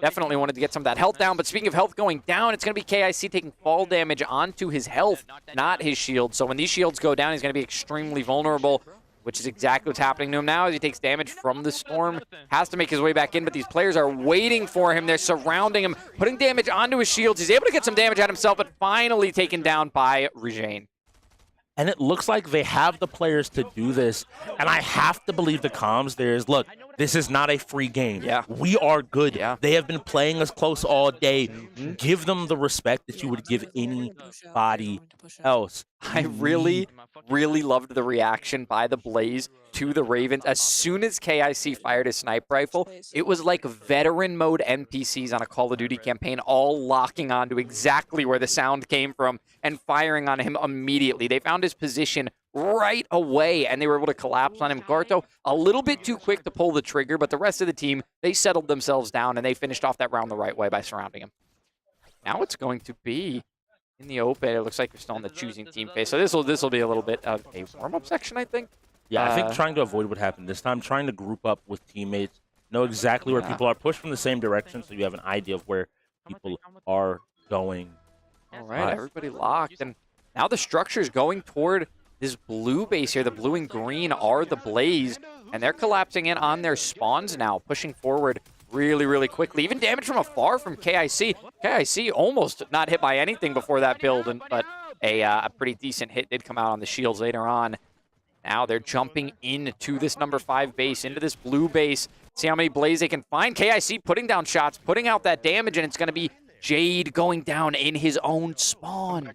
Definitely wanted to get some of that health down, but speaking of health going down, it's going to be KIC taking fall damage onto his health, not his shield. So when these shields go down, he's going to be extremely vulnerable, which is exactly what's happening to him now as he takes damage from the storm. Has to make his way back in, but these players are waiting for him. They're surrounding him, putting damage onto his shields. He's able to get some damage at himself, but finally taken down by Regine. And it looks like they have the players to do this. And I have to believe the comms there is, look, this is not a free game. Yeah. We are good. Yeah. They have been playing us close all day. Give them the respect that you would give anybody else. I really loved the reaction by the Blaze to the Ravens. As soon as KIC fired his sniper rifle, it was like veteran mode NPCs on a Call of Duty campaign all locking onto exactly where the sound came from and firing on him immediately. They found his position right away, and they were able to collapse on him. Garto, a little bit too quick to pull the trigger, but the rest of the team, they settled themselves down, and they finished off that round the right way by surrounding him. Now it's going to be in the open. It looks like we're still in the choosing team phase, so this will be a little bit of a warm-up section, I think. Yeah, I think trying to avoid what happened this time, trying to group up with teammates, know exactly where people are, push from the same direction so you have an idea of where people are going. All right, everybody locked, and now the structure is going toward this blue base here. The blue and green are the Blaze, and they're collapsing in on their spawns now, pushing forward really quickly. Even damage from afar from KIC. KIC almost not hit by anything before that build, but a pretty decent hit did come out on the shields later on. Now they're jumping into this number 5 base, into this blue base. See how many Blaze they can find. KIC putting down shots, putting out that damage, and it's going to be Jade going down in his own spawn.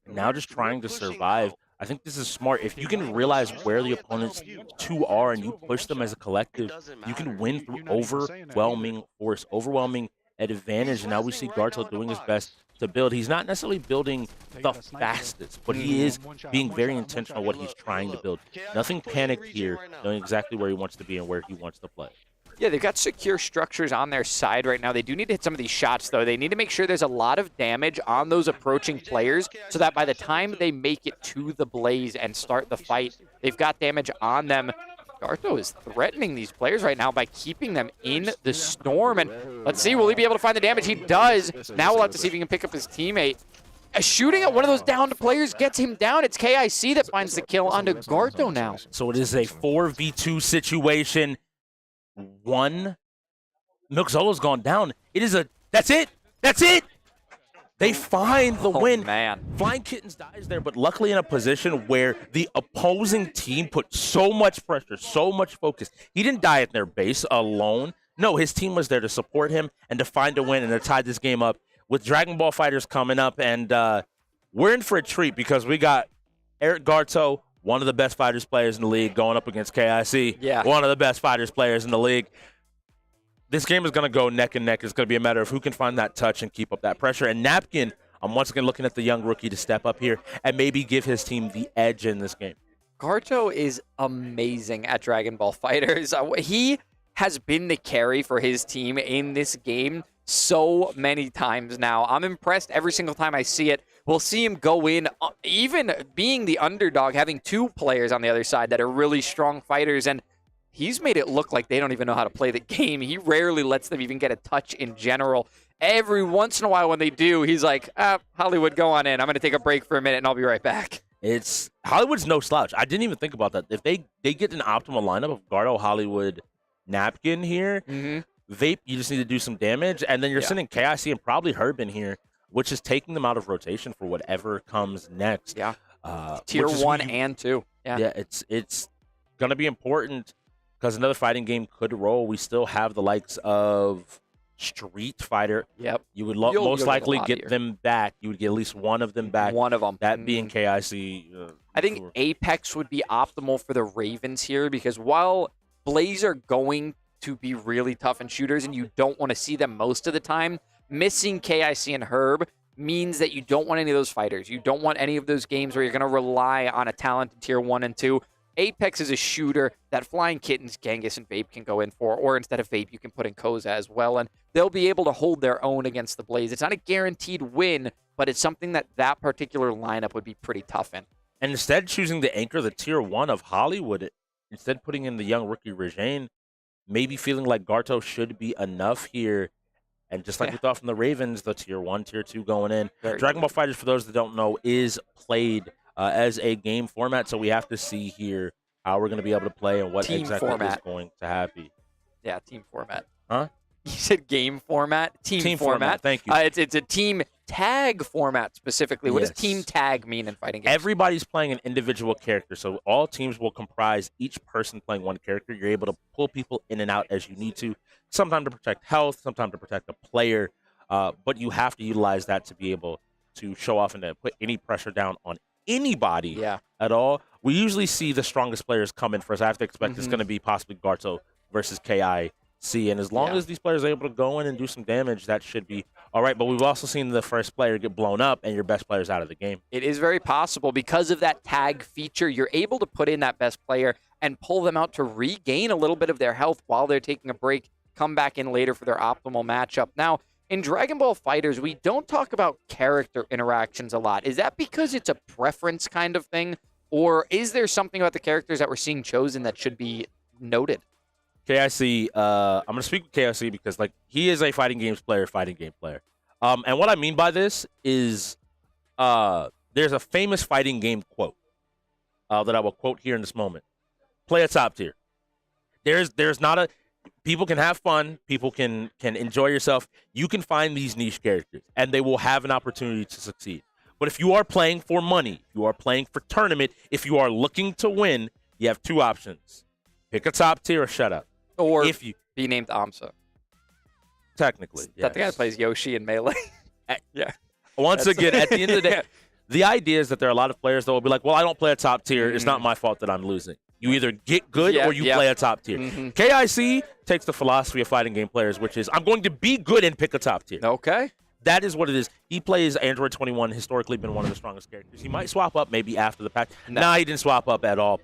Now just trying to survive. I think this is smart. If you can realize where the opponents 2 are and you push them as a collective, you can win through overwhelming force, overwhelming advantage. And now we see Garto doing his best to build. He's not necessarily building the fastest, but he is being very intentional what he's trying to build. Nothing panicked here, knowing exactly where he wants to be and where he wants to play. Yeah, they've got secure structures on their side right now. They do need to hit some of these shots, though. They need to make sure there's a lot of damage on those approaching players so that by the time they make it to the Blaze and start the fight, they've got damage on them. Garto is threatening these players right now by keeping them in the storm. And let's see, will he be able to find the damage? He does. Now we'll have to see if he can pick up his teammate. Shooting at one of those downed players gets him down. It's KIC that finds the kill onto Garto now. So it is a 4v2 situation. Milk Zolo's gone down. That's it. They find the win. Man. Flying Kittens dies there, but luckily in a position where the opposing team put so much pressure, so much focus. He didn't die at their base alone. No, his team was there to support him and to find a win and to tie this game up with Dragon Ball Fighters coming up. And we're in for a treat because we got Eric Garto, one of the best fighters players in the league, going up against KIC. Yeah. One of the best fighters players in the league. This game is going to go neck and neck. It's going to be a matter of who can find that touch and keep up that pressure. And Napkin, I'm once again looking at the young rookie to step up here and maybe give his team the edge in this game. Garto is amazing at Dragon Ball Fighters. He has been the carry for his team in this game so many times now. I'm impressed every single time I see it. We'll see him go in, even being the underdog, having 2 players on the other side that are really strong fighters, and he's made it look like they don't even know how to play the game. He rarely lets them even get a touch in general. Every once in a while when they do, he's like, Hollywood, go on in. I'm going to take a break for a minute, and I'll be right back. Hollywood's no slouch. I didn't even think about that. If they get an optimal lineup of Garto, Hollywood, Napkin here, Vape, you just need to do some damage, and then you're sending KIC and probably Herb in here, which is taking them out of rotation for whatever comes next. Yeah. Tier 1 and 2. Yeah, it's going to be important because another fighting game could roll. We still have the likes of Street Fighter. Yep. You would You'll most get a likely lot get here. them back. You would get at least one of them back. One of them. That being KIC. I think Apex would be optimal for the Ravens here because while Blaze are going to be really tough in shooters and you don't want to see them most of the time, missing KIC and Herb means that you don't want any of those fighters. You don't want any of those games where you're going to rely on a talented tier 1 and 2. Apex is a shooter that Flying Kittens, Genghis, and Vape can go in for, or instead of Vape, you can put in Koza as well, and they'll be able to hold their own against the Blaze. It's not a guaranteed win, but it's something that particular lineup would be pretty tough in. And instead choosing to anchor the tier 1 of Hollywood, instead putting in the young rookie Regine, maybe feeling like Garto should be enough here. And just like we thought from the Ravens, the tier 1, tier 2 going in. Dragon Ball FighterZ, for those that don't know, is played as a game format, so we have to see here how we're going to be able to play and what Team exactly format. is going to happen. Yeah, team format. Huh? You said game format? Team format. Thank you. It's a team tag format specifically. What does Yes. team tag mean in fighting games? Everybody's playing an individual character, so all teams will comprise each person playing one character. You're able to pull people in and out as you need to, sometimes to protect health, sometimes to protect a player, but you have to utilize that to be able to show off and to put any pressure down on anybody at all. We usually see the strongest players come in first. I have to expect it's going to be possibly Garto versus KIC, and as long as these players are able to go in and do some damage, that should be all right. But we've also seen the first player get blown up and your best player's out of the game. It is very possible because of that tag feature. You're able to put in that best player and pull them out to regain a little bit of their health while they're taking a break, come back in later for their optimal matchup. Now, in Dragon Ball FighterZ, we don't talk about character interactions a lot. Is that because it's a preference kind of thing? Or is there something about the characters that we're seeing chosen that should be noted? KIC, I'm going to speak with KIC because he is a fighting game player. And what I mean by this is there's a famous fighting game quote that I will quote here in this moment. Play a top tier. There's not a... People can have fun. People can enjoy yourself. You can find these niche characters, and they will have an opportunity to succeed. But if you are playing for money, you are playing for tournament, if you are looking to win, you have two options. Pick a top tier or shut up. Or if you be named Amsa. Technically, That the guy that plays Yoshi in Melee. Yeah. Once again, at the end of the day, the idea is that there are a lot of players that will be like, well, I don't play a top tier. It's not my fault that I'm losing. You either get good or you play a top tier. KIC takes the philosophy of fighting game players, which is I'm going to be good and pick a top tier. Okay. That is what it is. He plays Android 21, historically been one of the strongest characters. He might swap up maybe after the patch. No, he didn't swap up at all.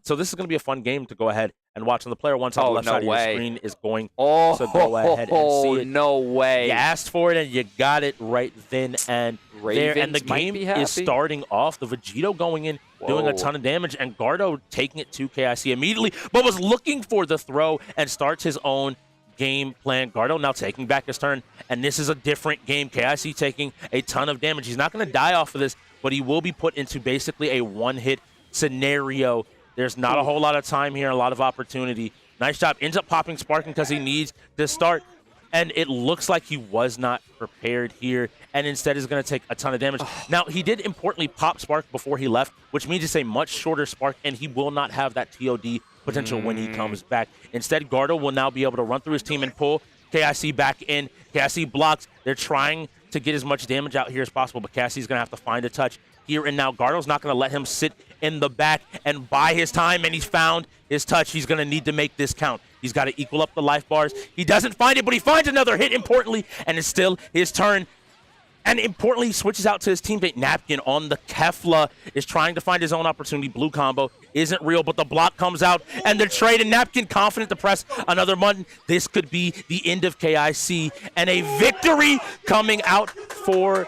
So this is going to be a fun game to go ahead and watch on the player. One side, the left side of your screen is going to go ahead and see it. No way. You asked for it and you got it right then and there. And the game is starting off. The Vegito going in, doing a ton of damage, and Gardo taking it to KIC immediately, but was looking for the throw and starts his own game plan. Gardo now taking back his turn, and this is a different game. KIC taking a ton of damage. He's not going to die off of this, but he will be put into basically a one-hit scenario. There's not a whole lot of time here, a lot of opportunity. Nice job. Ends up popping Sparking because he needs to start, and it looks like he was not prepared here, and instead is going to take a ton of damage. Now, he did importantly pop Spark before he left, which means it's a much shorter Spark, and he will not have that TOD potential when he comes back. Instead, Gardo will now be able to run through his team and pull KIC back in. KIC blocks. They're trying to get as much damage out here as possible, but KIC's going to have to find a touch here and now. Gardo's not going to let him sit in the back and buy his time, and he's found his touch. He's going to need to make this count. He's got to equal up the life bars. He doesn't find it, but he finds another hit, importantly, and it's still his turn. And importantly, he switches out to his teammate Napkin on the Kefla, is trying to find his own opportunity. Blue combo isn't real, but the block comes out, and the trade, and Napkin confident to press another button. This could be the end of KIC, and a victory coming out for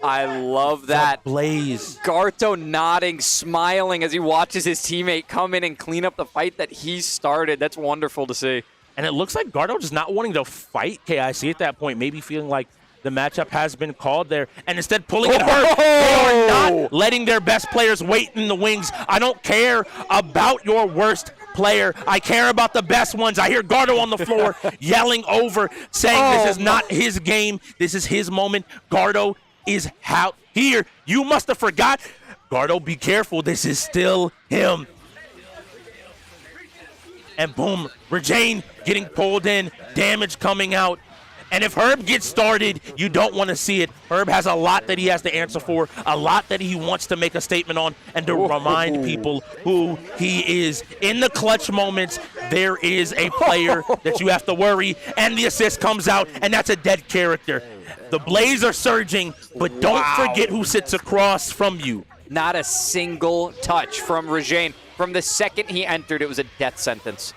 I love that. Blaze. Garto nodding, smiling as he watches his teammate come in and clean up the fight that he started. That's wonderful to see. And it looks like Garto just not wanting to fight KIC at that point, maybe feeling like the matchup has been called there, and instead pulling it hard. They are not letting their best players wait in the wings. I don't care about your worst player. I care about the best ones. I hear Gardo on the floor yelling over, saying this is not his game. This is his moment. Gardo is out here. You must have forgot. Gardo, be careful. This is still him. And boom, Regine getting pulled in. Damage coming out. And if Herb gets started, you don't want to see it. Herb has a lot that he has to answer for, a lot that he wants to make a statement on, and to remind people who he is. In the clutch moments, there is a player that you have to worry, and the assist comes out, and that's a dead character. The Blaze are surging, but don't forget who sits across from you. Not a single touch from Rajane. From the second he entered, it was a death sentence.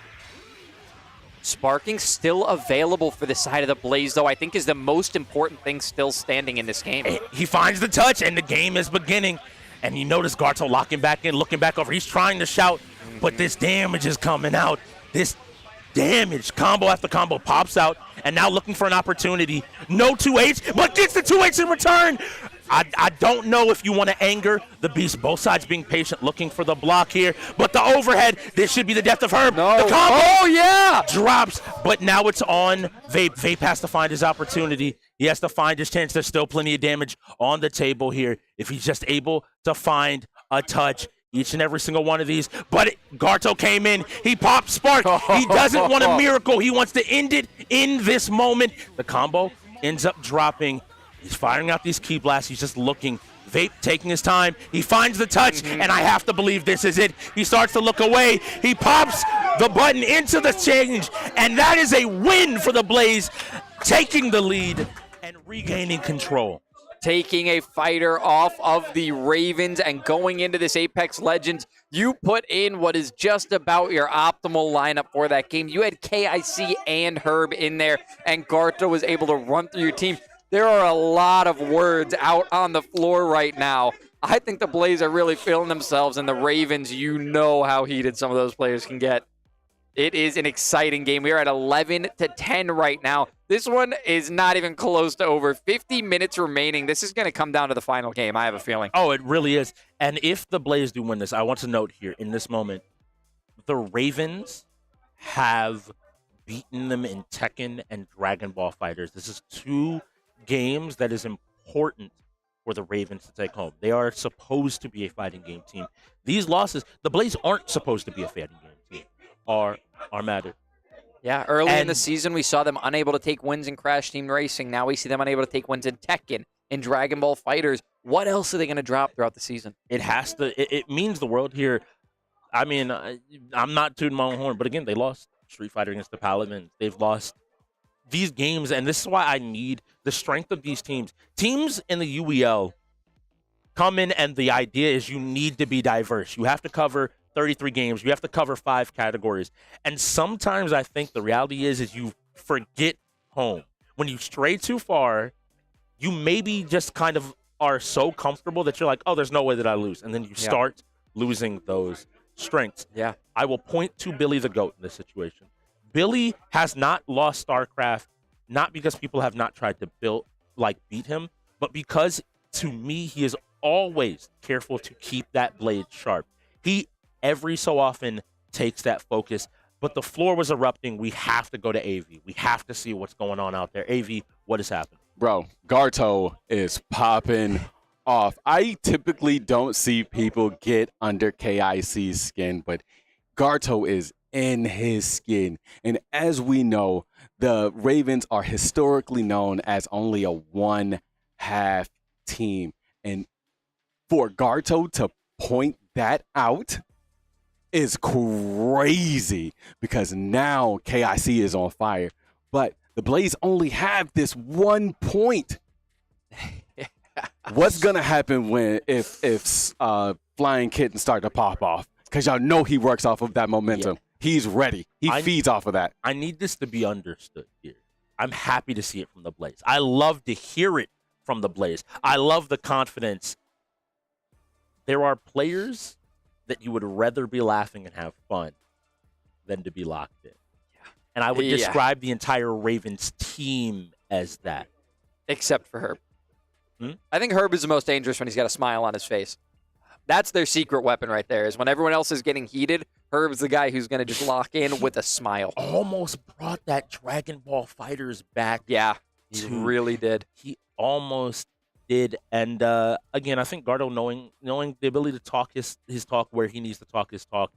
Sparking still available for the side of the Blaze, though, I think is the most important thing still standing in this game. He finds the touch, and the game is beginning. And you notice Garto locking back in, looking back over. He's trying to shout, but this damage is coming out. This damage, combo after combo, pops out, and now looking for an opportunity. No 2H, but gets the 2H in return. I don't know if you want to anger the beast. Both sides being patient, looking for the block here. But the overhead, this should be the death of Herb. No. The combo Oh, yeah! drops, but now it's on Vape. Vape has to find his opportunity. He has to find his chance. There's still plenty of damage on the table here. If he's just able to find a touch, each and every single one of these. But Garto came in. He popped Spark. He doesn't want a miracle. He wants to end it in this moment. The combo ends up dropping. He's firing out these key blasts. He's just looking. Vape taking his time. He finds the touch, and I have to believe this is it. He starts to look away. He pops the button into the change, and that is a win for the Blaze, taking the lead and regaining control. Taking a fighter off of the Ravens and going into this Apex Legends, you put in what is just about your optimal lineup for that game. You had KIC and Herb in there, and Garto was able to run through your team. There are a lot of words out on the floor right now. I think the Blaze are really feeling themselves, and the Ravens, you know how heated some of those players can get. It is an exciting game. We are at 11-10 right now. This one is not even close to over. 50 minutes remaining. This is going to come down to the final game, I have a feeling. Oh, it really is. And if the Blaze do win this, I want to note here in this moment, the Ravens have beaten them in Tekken and Dragon Ball Fighters. This is 2 games that is important for the Ravens to take home. They are supposed to be a fighting game team. These losses, the Blaze aren't supposed to be a fighting game team. Are matter. Yeah, early in the season, we saw them unable to take wins in Crash Team Racing. Now we see them unable to take wins in Tekken, in Dragon Ball Fighters. What else are they going to drop throughout the season? It has to. It means the world here. I mean, I'm not tooting my own horn, but again, they lost Street Fighter against the Paladins. They've lost these games, and this is why I need the strength of these teams. Teams in the UEL come in, and the idea is you need to be diverse. You have to cover 33 games. You have to cover 5 categories. And sometimes I think the reality is you forget home. When you stray too far, you maybe just kind of are so comfortable that you're like, oh, there's no way that I lose. And then you start losing those strengths. Yeah. I will point to Billy the GOAT in this situation. Billy has not lost StarCraft, not because people have not tried to beat him, but because, to me, he is always careful to keep that blade sharp. He, every so often, takes that focus. But the floor was erupting. We have to go to AV. We have to see what's going on out there. AV, what has happened? Bro, Garto is popping off. I typically don't see people get under KIC's skin, but Garto is in his skin. And as we know, the Ravens are historically known as only a one-half team. And for Garto to point that out is crazy, because now KIC is on fire. But the Blaze only have this 1 point. What's gonna happen if Flying Kitten start to pop off? Because y'all know he works off of that momentum. He's ready. He feeds off of that. I need this to be understood here. I'm happy to see it from the Blaze. I love to hear it from the Blaze. I love the confidence. There are players that you would rather be laughing and have fun than to be locked in. Yeah. And I would describe the entire Ravens team as that. Except for Herb. I think Herb is the most dangerous when he's got a smile on his face. That's their secret weapon right there, is when everyone else is getting heated, Herb's the guy who's going to just lock in with a smile. Almost brought that Dragon Ball Fighters back. Yeah, he really did. He almost did. And again, I think Garto knowing the ability to talk his talk where he needs to talk his talk,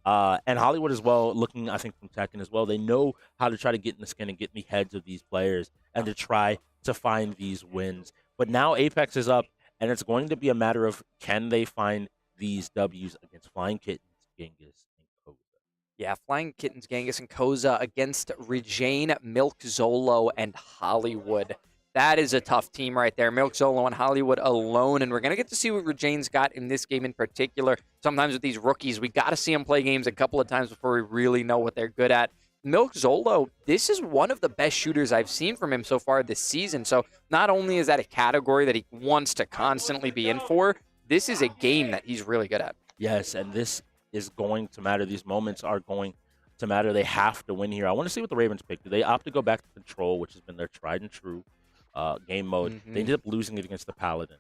And Hollywood as well, looking, I think, from Tekken as well, they know how to try to get in the skin and get in the heads of these players and to try to find these wins. But now Apex is up, and it's going to be a matter of can they find these W's against Flying Kittens, Genghis, and Koza. Yeah, Flying Kittens, Genghis, and Koza against Regine, Milk Zolo, and Hollywood. That is a tough team right there. Milk Zolo and Hollywood alone, and we're going to get to see what Regine's got in this game in particular. Sometimes with these rookies, we got to see them play games a couple of times before we really know what they're good at. Milk Zolo, this is one of the best shooters I've seen from him so far this season. So not only is that a category that he wants to constantly be in for, this is a game that he's really good at. Yes, and this is going to matter. These moments are going to matter. They have to win here. I want to see what the Ravens pick. Do they opt to go back to control, which has been their tried and true game mode? They ended up losing it against the Paladin.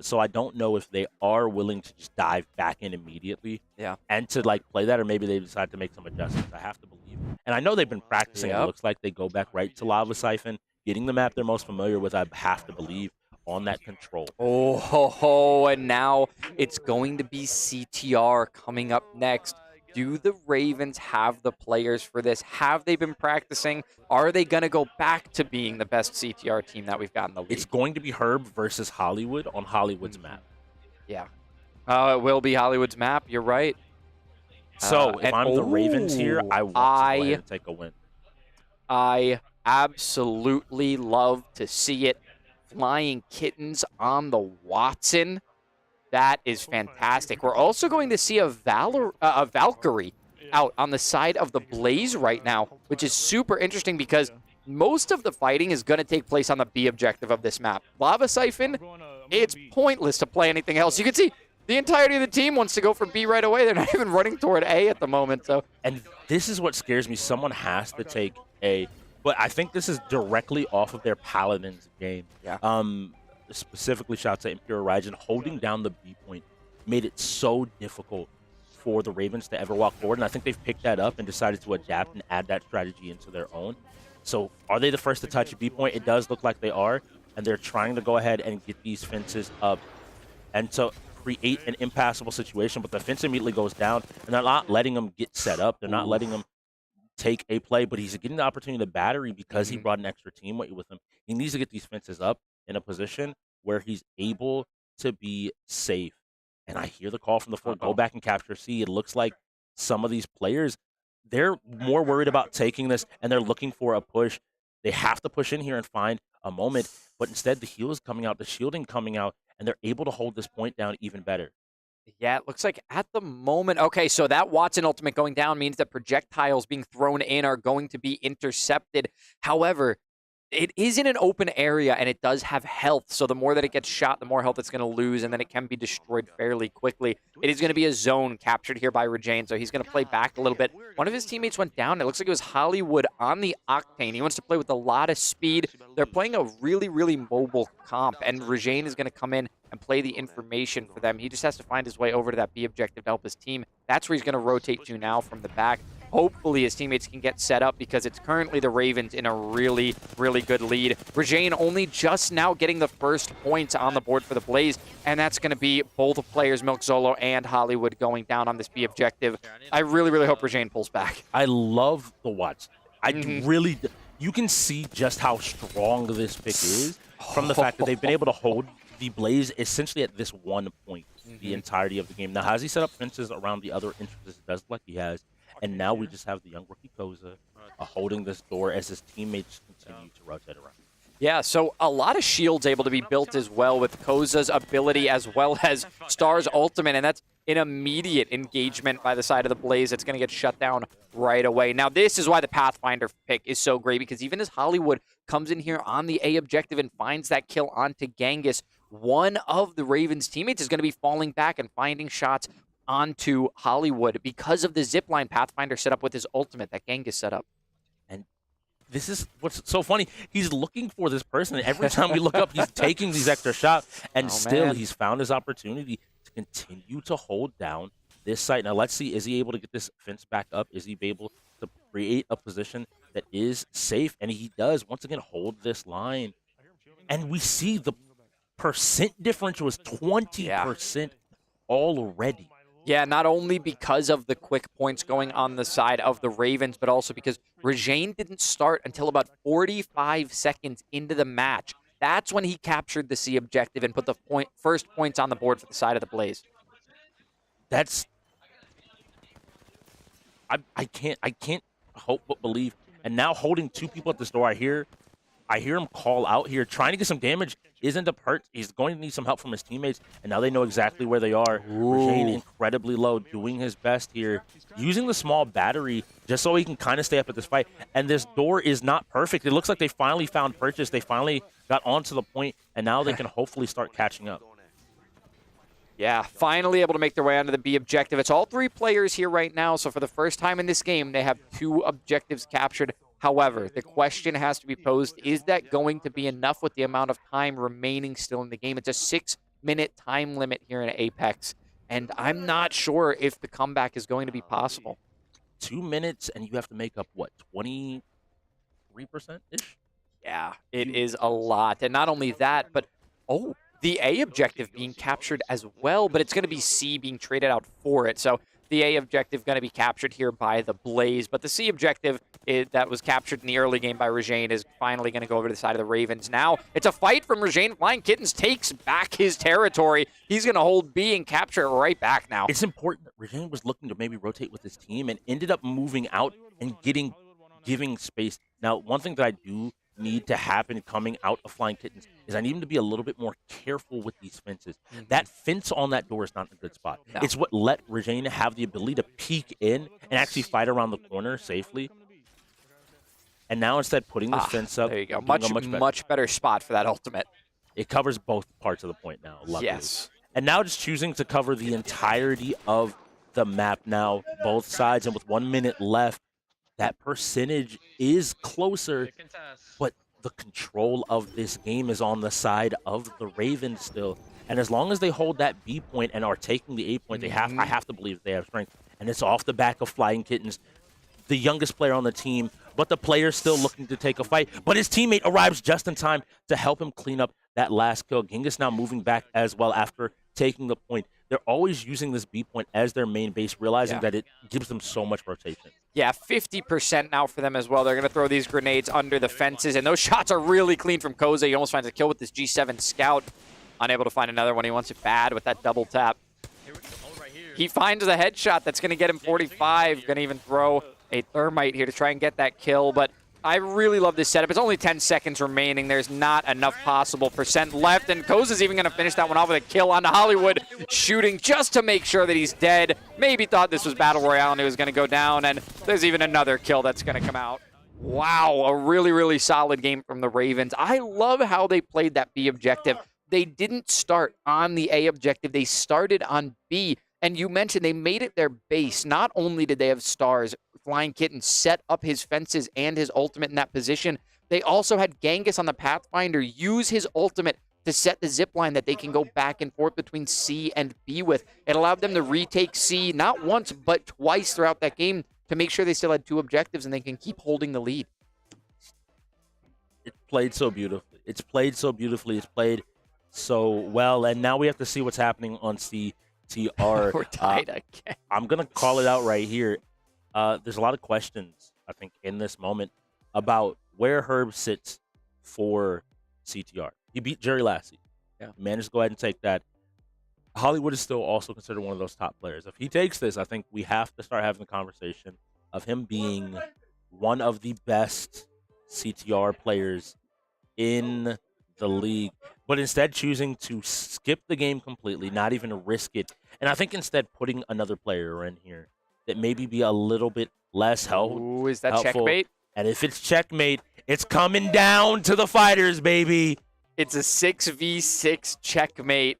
So I don't know if they are willing to just dive back in immediately and to like play that, or maybe they decide to make some adjustments. I have to believe. And I know they've been practicing. It looks like they go back right to Lava Siphon, getting the map they're most familiar with, I have to believe, on that control. And now it's going to be CTR coming up next. Do the Ravens have the players for this? Have they been practicing? Are they going to go back to being the best CTR team that we've got in the league? It's going to be Herb versus Hollywood on Hollywood's map. Yeah. It will be Hollywood's map. You're right. So if I'm the Ravens here, I want to go ahead and take a win. I absolutely love to see it. Flying Kittens on the Watson. That is fantastic. We're also going to see a Valkyrie out on the side of the Blaze right now, which is super interesting because most of the fighting is going to take place on the B objective of this map. Lava Siphon, it's pointless to play anything else. You can see the entirety of the team wants to go for B right away. They're not even running toward A at the moment. And this is what scares me. Someone has to take A. But I think this is directly off of their Paladins game. Yeah. Specifically, shout out to Imperial Raijin. Holding down the B point made it so difficult for the Ravens to ever walk forward. And I think they've picked that up and decided to adapt and add that strategy into their own. So are they the first to touch a B point? It does look like they are. And they're trying to go ahead and get these fences up and to create an impassable situation. But the fence immediately goes down. And they're not letting them get set up. They're not letting them take a play. But he's getting the opportunity to battery because he brought an extra teammate with him. He needs to get these fences up in a position where he's able to be safe. And I hear the call from the floor, go back and capture C. It looks like some of these players, they're more worried about taking this, and they're looking for a push. They have to push in here and find a moment, but instead the heal is coming out, the shielding coming out, and they're able to hold this point down even better. Yeah, it looks like at the moment, okay, so that Watson ultimate going down means that projectiles being thrown in are going to be intercepted. However, it is in an open area, and it does have health, so the more that it gets shot, the more health it's going to lose, and then it can be destroyed fairly quickly. It is going to be a zone captured here by Regine, so he's going to play back a little bit. One of his teammates went down. It looks like it was Hollywood on the Octane. He wants to play with a lot of speed. They're playing a really, really mobile comp, and Regine is going to come in and play the information for them. He just has to find his way over to that B objective to help his team. That's where he's going to rotate to now from the back. Hopefully his teammates can get set up because it's currently the Ravens in a really, really good lead. Regine only just now getting the first points on the board for the Blaze, and that's going to be both players, Milk Zolo and Hollywood, going down on this B objective. I really, really hope Regine pulls back. I love the watch. Really, you can see just how strong this pick is from the fact that they've been able to hold the Blaze essentially at this one point the entirety of the game. Now, has he set up fences around the other entrances? It does look like he has. And now we just have the young rookie Koza holding this door as his teammates continue to rotate around. Yeah, so a lot of shields able to be built as well with Koza's ability as well as Star's ultimate, and that's an immediate engagement by the side of the Blaze. It's going to get shut down right away. Now, this is why the Pathfinder pick is so great, because even as Hollywood comes in here on the A objective and finds that kill onto Genghis, one of the Ravens' teammates is going to be falling back and finding shots onto Hollywood because of the zipline Pathfinder set up with his ultimate that Genghis set up. And this is what's so funny. He's looking for this person. And every time we look up, he's taking these extra shots. And still, he's found his opportunity to continue to hold down this site. Now, let's see. Is he able to get this fence back up? Is he able to create a position that is safe? And he does, once again, hold this line. And we see the percent differential is 20% already. Yeah, not only because of the quick points going on the side of the Ravens, but also because Regine didn't start until about 45 seconds into the match. That's when he captured the C objective and put the first points on the board for the side of the Blaze. That's I can't hope but believe. And now holding 2 people at this door, I hear him call out here, trying to get some damage. Isn't up hurt. He's going to need some help from his teammates, and now they know exactly where they are. Regine incredibly low, doing his best here, using the small battery just so he can kind of stay up at this fight. And this door is not perfect. It looks like they finally found purchase. They finally got onto the point, and now they can hopefully start catching up. Yeah, finally able to make their way onto the B objective. It's all 3 players here right now, so for the first time in this game, they have 2 objectives captured. However, the question has to be posed, is that going to be enough with the amount of time remaining still in the game? It's a 6-minute time limit here in Apex, and I'm not sure if the comeback is going to be possible. 2 minutes, and you have to make up, what, 23%-ish? Yeah, it is a lot. And not only that, but, the A objective being captured as well, but it's going to be C being traded out for it. So the A objective going to be captured here by the Blaze, but the C objective that was captured in the early game by Regine is finally going to go over to the side of the Ravens. Now it's a fight from Regine. Flying Kittens takes back his territory. He's going to hold B and capture it right back now. It's important that Regine was looking to maybe rotate with his team and ended up moving out and giving space. Now, one thing that I do need to happen coming out of Flying Kittens is I need him to be a little bit more careful with these fences. That fence on that door is not in a good spot. No. It's what let Regine have the ability to peek in and actually fight around the corner safely. And now instead putting this fence up. There you go. Much better spot for that ultimate. It covers both parts of the point now, luckily. Yes. And now just choosing to cover the entirety of the map now, both sides, and with 1 minute left, that percentage is closer, but the control of this game is on the side of the Ravens still. And as long as they hold that B point and are taking the A point, I have to believe they have strength. And it's off the back of Flying Kittens, the youngest player on the team, but the player's still looking to take a fight. But his teammate arrives just in time to help him clean up that last kill. Genghis now moving back as well after taking the point. They're always using this B point as their main base, realizing that it gives them so much rotation. Yeah, 50% now for them as well. They're going to throw these grenades under the fences, and those shots are really clean from Koza. He almost finds a kill with this G7 Scout. Unable to find another one. He wants it bad with that double tap. He finds the headshot that's going to get him 45. Going to even throw a thermite here to try and get that kill, but I really love this setup. It's only 10 seconds remaining. There's not enough possible percent left, and Koza's even going to finish that one off with a kill onto Hollywood, shooting just to make sure that he's dead. Maybe thought this was Battle Royale and he was going to go down, and there's even another kill that's going to come out. Wow, a really, really solid game from the Ravens. I love how they played that B objective. They didn't start on the A objective. They started on B. And you mentioned they made it their base. Not only did they have stars, Flying Kitten set up his fences and his ultimate in that position, they also had Genghis on the Pathfinder use his ultimate to set the zip line that they can go back and forth between C and B with. It allowed them to retake C not once, but twice throughout that game to make sure they still had 2 objectives and they can keep holding the lead. It played so beautifully. It's played so beautifully. It's played so well. And now we have to see what's happening on C. We're tied again. I'm going to call it out right here. There's a lot of questions, I think, in this moment about where Herb sits for CTR. He beat Jerry Lassie. Yeah. He managed to go ahead and take that. Hollywood is still also considered one of those top players. If he takes this, I think we have to start having the conversation of him being one of the best CTR players in the league, but instead choosing to skip the game completely, not even risk it. And I think instead putting another player in here that maybe be a little bit less helpful. Ooh, is that checkmate? And if it's checkmate, it's coming down to the fighters, baby. It's a 6v6 checkmate.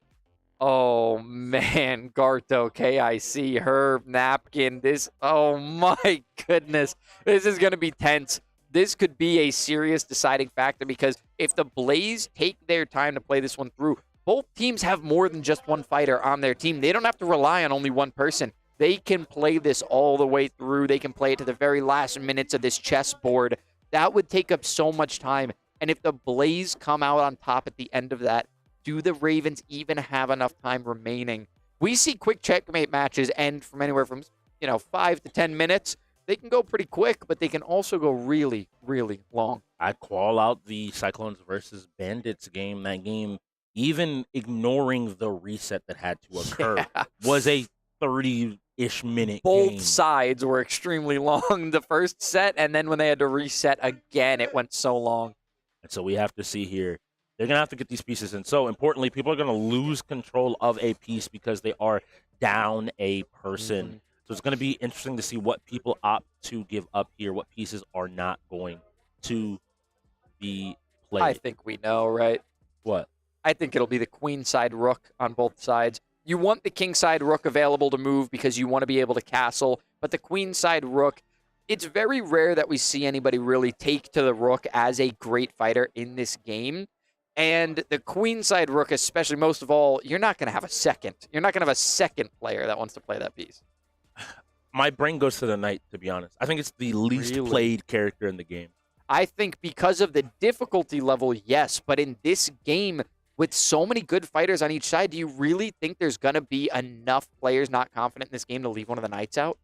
Oh, man. Garto, KIC, Herb, Napkin. Oh, my goodness. This is going to be tense. This could be a serious deciding factor because if the Blaze take their time to play this one through, both teams have more than just one fighter on their team. They don't have to rely on only one person. They can play this all the way through. They can play it to the very last minutes of this chessboard. That would take up so much time. And if the Blaze come out on top at the end of that, do the Ravens even have enough time remaining We see quick checkmate matches end from anywhere from 5 to 10 minutes. They can go pretty quick, but they can also go really, really long. I call out the Cyclones versus Bandits game. That game, even ignoring the reset that had to occur, was a 30-ish minute Both game. sides were extremely long the first set, and then when they had to reset again, it went so long. And so we have to see here. They're going to have to get these pieces in. So importantly, people are going to lose control of a piece because they are down a person. So it's going to be interesting to see what people opt to give up here, what pieces are not going to be played. I think we know, right? What? I think it'll be the queenside rook on both sides. You want the kingside rook available to move because you want to be able to castle, but the queenside rook, it's very rare that we see anybody really take to the rook as a great fighter in this game. And the queenside rook, especially, most of all, you're not going to have a second. You're not going to have a second player that wants to play that piece. My brain goes to the knight, to be honest. I think it's the least played character in the game. I think because of the difficulty level, yes. But in this game, with so many good fighters on each side, do you really think there's going to be enough players not confident in this game to leave one of the knights out?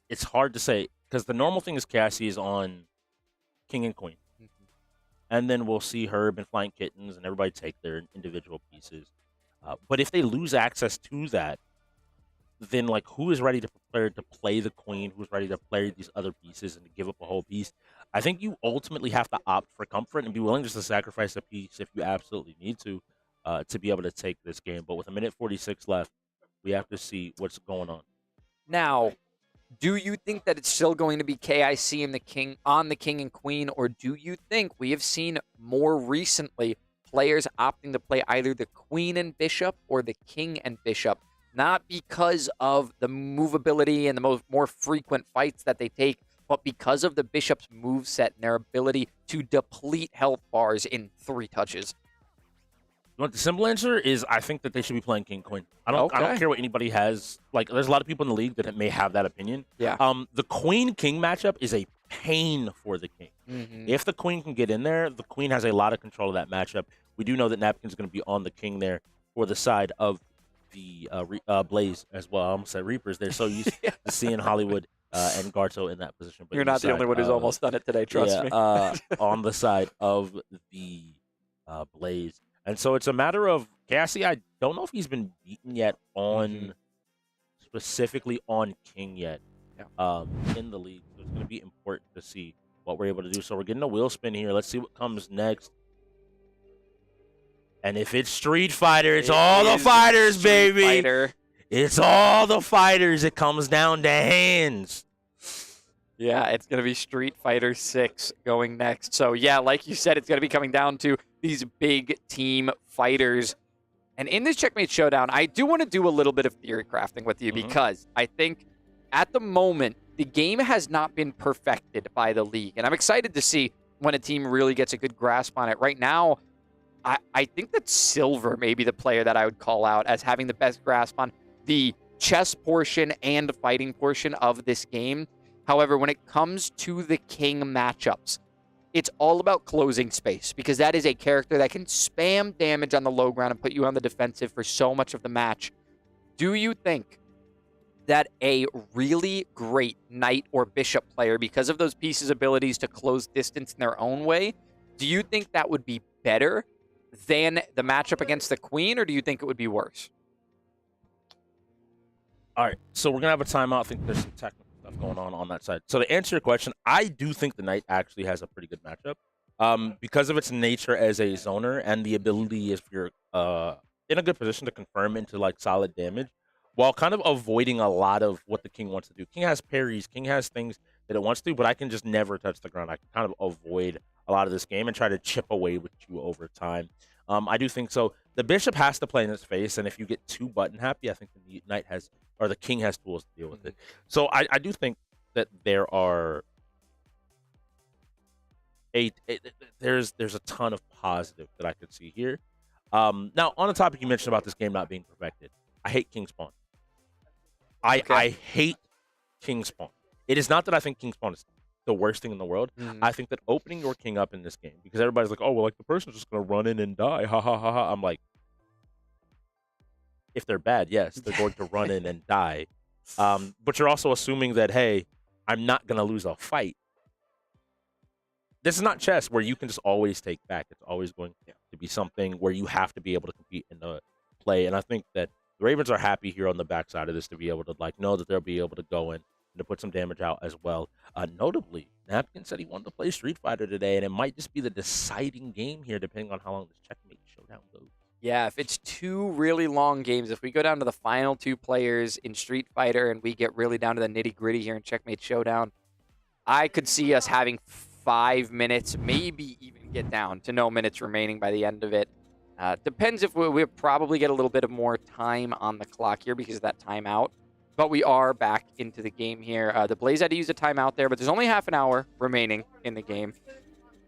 It's hard to say, because the normal thing is Cassie is on king and queen. And then we'll see Herb and Flying Kittens and everybody take their individual pieces. But if they lose access to that, then like who is ready to prepare to play the queen? Who's ready to play these other pieces and to give up a whole piece? I think you ultimately have to opt for comfort and be willing just to sacrifice a piece if you absolutely need to be able to take this game. But with 1:46 left, we have to see what's going on. Now, do you think that it's still going to be KIC and the king on the king and queen, or do you think we have seen more recently players opting to play either the queen and bishop or the king and bishop? Not because of the movability and the more frequent fights that they take, but because of the bishop's moveset and their ability to deplete health bars in 3 touches. You want the simple answer is I think that they should be playing king queen. I don't care what anybody has. Like, there's a lot of people in the league that may have that opinion. Yeah. The queen king matchup is a pain for the king. If the queen can get in there, the queen has a lot of control of that matchup. We do know that Napkin's going to be on the king there for the side of the Blaze as well. I almost said Reapers. They're so used to seeing Hollywood and Garto in that position. But You're not the only one who's almost done it today, trust me. On the side of the Blaze. And so it's a matter of Cassie. I don't know if he's been beaten yet on specifically on king yet in the league. So it's going to be important to see what we're able to do. So we're getting a wheel spin here. Let's see what comes next. And if it's Street Fighter, it's all the fighters, baby. It's all the fighters. It comes down to hands. Yeah, it's going to be Street Fighter 6 going next. So, yeah, like you said, it's going to be coming down to these big team fighters. And in this Checkmate Showdown, I do want to do a little bit of theory crafting with you because I think at the moment, the game has not been perfected by the league. And I'm excited to see when a team really gets a good grasp on it. Right now, I think that Silver may be the player that I would call out as having the best grasp on the chess portion and fighting portion of this game. However, when it comes to the king matchups, it's all about closing space because that is a character that can spam damage on the low ground and put you on the defensive for so much of the match. Do you think that a really great knight or bishop player, because of those pieces' abilities to close distance in their own way, do you think that would be better than the matchup against the queen, or do you think it would be worse? All right, so we're going to have a timeout. I think there's some technical stuff going on that side. So to answer your question, I do think the knight actually has a pretty good matchup because of its nature as a zoner and the ability if you're in a good position to confirm into like solid damage while kind of avoiding a lot of what the king wants to do. King has parries, king has things that it wants to, but I can just never touch the ground. I can kind of avoid a lot of this game and try to chip away with you over time. I do think so. The bishop has to play in its face, and if you get too button happy, I think the knight has, or the king has tools to deal with it. So I do think that there are there's a ton of positive that I could see here. Now on the topic you mentioned about this game not being perfected, I hate king spawn. I hate king spawn. It is not that I think king spawn is the worst thing in the world. I think that opening your king up in this game, because everybody's like, oh, well, like the person's just going to run in and die. Ha, ha, ha, ha. I'm like, if they're bad, yes, they're going to run in and die. But you're also assuming that, hey, I'm not going to lose a fight. This is not chess where you can just always take back. It's always going to be something where you have to be able to compete in the play. And I think that the Ravens are happy here on the backside of this to be able to know that they'll be able to go in and to put some damage out as well. Notably, Napkin said he wanted to play Street Fighter today, and it might just be the deciding game here depending on how long this Checkmate Showdown goes. Yeah, if it's 2 really long games, if we go down to the final 2 players in Street Fighter and we get really down to the nitty-gritty here in Checkmate Showdown, I could see us having 5 minutes, maybe even get down to no minutes remaining by the end of it. Depends if we'll probably get a little bit of more time on the clock here because of that timeout. But we are back into the game here. The Blaze had to use a timeout there, but there's only half an hour remaining in the game.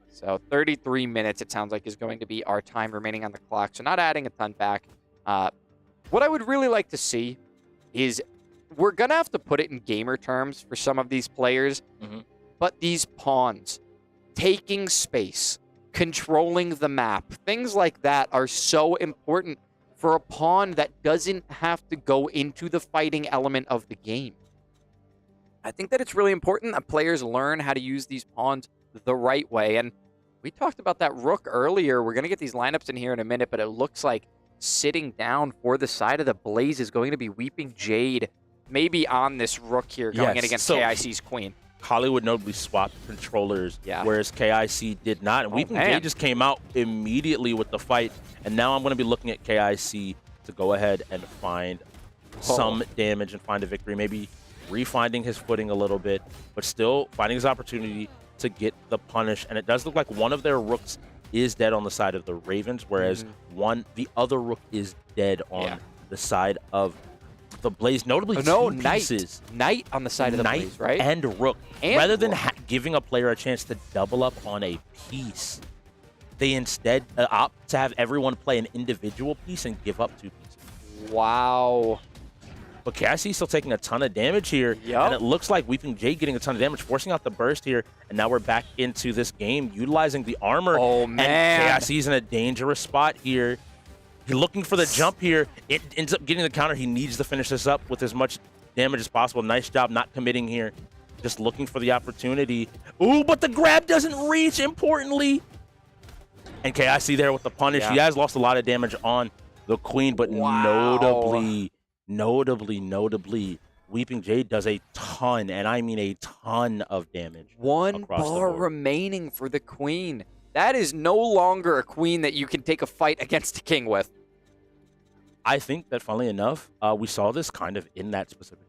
So 33 minutes, it sounds like, is going to be our time remaining on the clock. So not adding a ton back. What I would really like to see is we're going to have to put it in gamer terms for some of these players. But these pawns, taking space, controlling the map, things like that are so important for a pawn that doesn't have to go into the fighting element of the game. I think that it's really important that players learn how to use these pawns the right way. And we talked about that rook earlier. We're going to get these lineups in here in a minute, but it looks like sitting down for the side of the Blaze is going to be Weeping Jade, maybe on this rook here going in against KIC's queen. Hollywood notably swapped controllers, whereas KIC did not. And Weeping Jade just came out immediately with the fight. And now I'm going to be looking at KIC to go ahead and find some damage and find a victory. Maybe refinding his footing a little bit, but still finding his opportunity to get the punish. And it does look like one of their rooks is dead on the side of the Ravens, whereas the other rook is dead on the side of the Blaze. Notably, two pieces. Knight on the side of the Blaze, right? And rook. And rather than giving a player a chance to double up on a piece, they instead opt to have everyone play an individual piece and give up 2 pieces. Wow. But KIC still taking a ton of damage here. And it looks like Weeping Jade getting a ton of damage, forcing out the burst here. And now we're back into this game, utilizing the armor. Oh, man. And KIC's in a dangerous spot here. He's looking for the jump here. It ends up getting the counter. He needs to finish this up with as much damage as possible. Nice job not committing here. Just looking for the opportunity. Ooh, but the grab doesn't reach, importantly. And KIC there with the punish. He has lost a lot of damage on the queen, but notably, Weeping Jade does a ton, and I mean a ton of damage. 1 bar remaining for the queen. That is no longer a queen that you can take a fight against a king with. I think that, funnily enough, we saw this kind of in that specific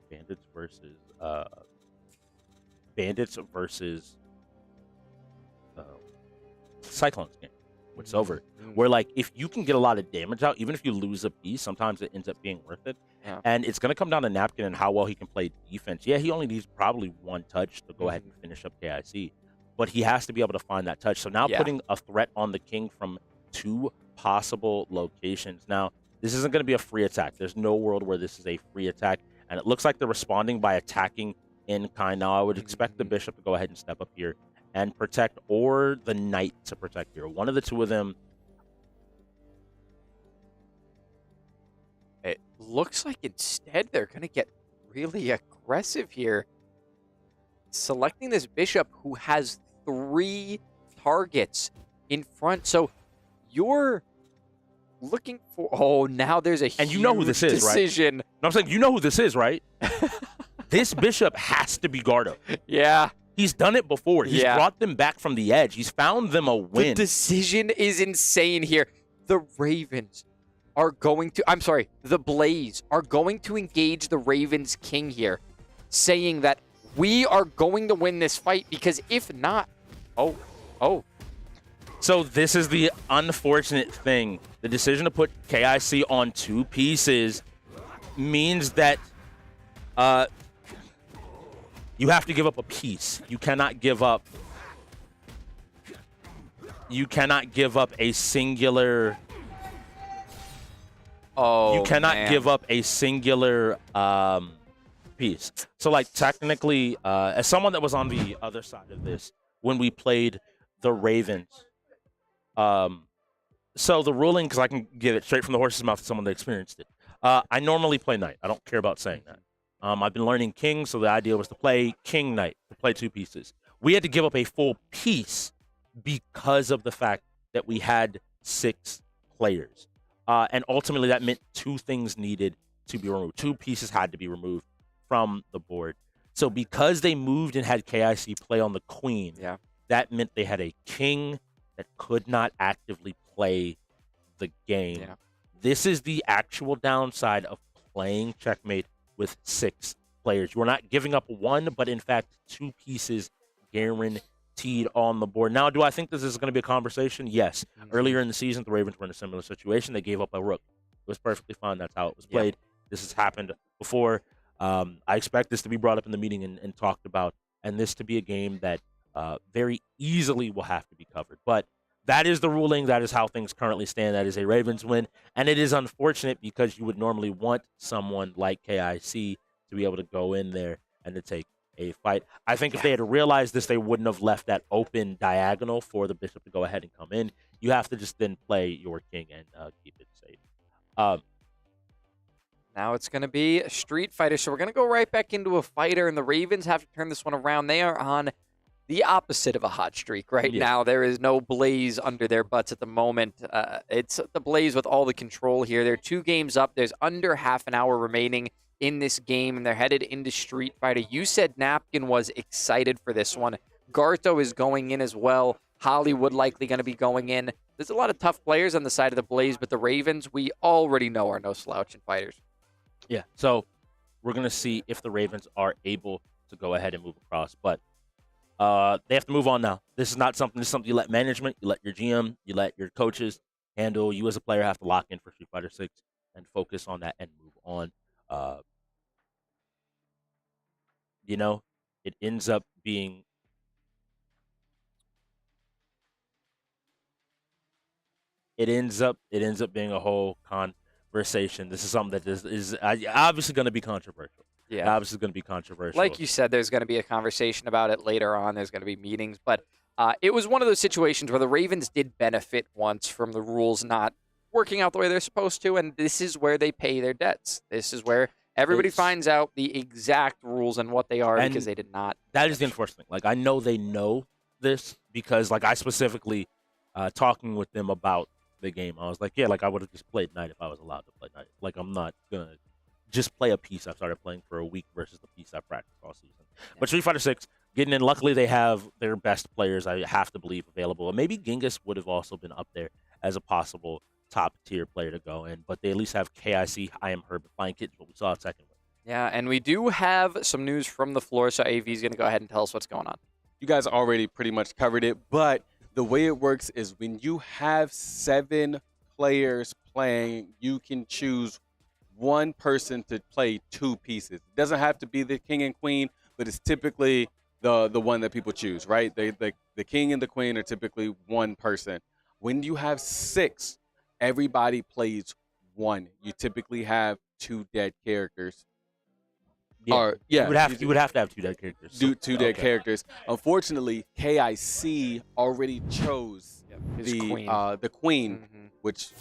Bandits versus Cyclones game with Silver, where, like, if you can get a lot of damage out, even if you lose a piece, sometimes it ends up being worth it. And it's going to come down to Napkin and how well he can play defense. Yeah, he only needs probably 1 touch to go ahead and finish up KIC, but he has to be able to find that touch. So now putting a threat on the king from 2 possible locations. Now, this isn't going to be a free attack. There's no world where this is a free attack, and it looks like they're responding by attacking in kind. Now, I would expect the bishop to go ahead and step up here and protect, or the knight to protect here. One of the 2 of them. It looks like instead they're going to get really aggressive here. Selecting this bishop who has 3 targets in front. So you're looking for... Oh, now there's a and you know who this is, decision. Right? No, I'm saying you know who this is, right? This bishop has to be Gardo. Yeah. He's done it before. He's brought them back from the edge. He's found them a win. The decision is insane here. The Ravens are going to... I'm sorry. The Blaze are going to engage the Ravens king here, saying that we are going to win this fight because if not... Oh. So this is the unfortunate thing. The decision to put KIC on 2 pieces means that you have to give up a piece. You cannot give up a singular... Oh, you cannot give up a singular piece. So, like, technically, as someone that was on the other side of this, when we played the Ravens, so the ruling, because I can give it straight from the horse's mouth to someone that experienced it, I normally play knight. I don't care about saying that. I've been learning king, so the idea was to play king knight, to play 2 pieces. We had to give up a full piece because of the fact that we had 6 players. And ultimately, that meant 2 things needed to be removed. 2 pieces had to be removed from the board. So because they moved and had KIC play on the queen, that meant they had a king that could not actively play the game. This is the actual downside of playing checkmate with 6 players. You're not giving up 1, but in fact 2 pieces guaranteed on the board. Now, do I think this is going to be a conversation? Yes. Earlier in the season, the Ravens were in a similar situation. They gave up a rook. It was perfectly fine. That's how it was played. This has happened before. I expect this to be brought up in the meeting and talked about, and this to be a game that very easily will have to be covered. But that is the ruling. That is how things currently stand. That is a Ravens win. And it is unfortunate because you would normally want someone like KIC to be able to go in there and to take a fight. I think if they had realized this, they wouldn't have left that open diagonal for the bishop to go ahead and come in. You have to just then play your king and keep it safe. Now it's going to be a Street Fighter, so we're going to go right back into a fighter, and the Ravens have to turn this one around. They are on the opposite of a hot streak right now. There is no Blaze under their butts at the moment. It's the Blaze with all the control here. They're 2 games up. There's under half an hour remaining in this game, and they're headed into Street Fighter. You said Napkin was excited for this one. Garto is going in as well. Hollywood likely going to be going in. There's a lot of tough players on the side of the Blaze, but the Ravens, we already know, are no slouch in fighters. Yeah, so we're going to see if the Ravens are able to go ahead and move across, but they have to move on now. This is not something. This is something you let management, you let your GM, you let your coaches handle. You as a player have to lock in for Street Fighter 6 and focus on that and move on. You know, it ends up being being a whole conversation. This is something that is obviously going to be controversial. Yeah, obviously going to be controversial. Like you said, there's going to be a conversation about it later on. There's going to be meetings, but it was one of those situations where the Ravens did benefit once from the rules not working out the way they're supposed to, and this is where they pay their debts. This is where everybody finds out the exact rules and what they are because they did not. That is the unfortunate thing. Like, I know they know this because, like, I specifically talking with them about the game, I was like, yeah, like, I would have just played Knight if I was allowed to play Knight. Like, I'm not going to just play a piece I started playing for a week versus the piece I practiced all season. But Street Fighter 6, getting in, luckily they have their best players, I have to believe, available. And maybe Genghis would have also been up there as a possible top-tier player to go in. But they at least have KIC, I Am Herb, Flying Kittens, what we saw at second. Yeah, and we do have some news from the floor, so AV is going to go ahead and tell us what's going on. You guys already pretty much covered it, but the way it works is when you have 7 players playing, you can choose one person to play 2 pieces. It doesn't have to be the king and queen, but it's typically the one that people choose, right? The king and the queen are typically one person. When you have 6, everybody plays 1. You typically have 2 dead characters. Yeah, you would have to have 2 dead characters. 2 dead characters. Unfortunately, KIC already chose the queen, which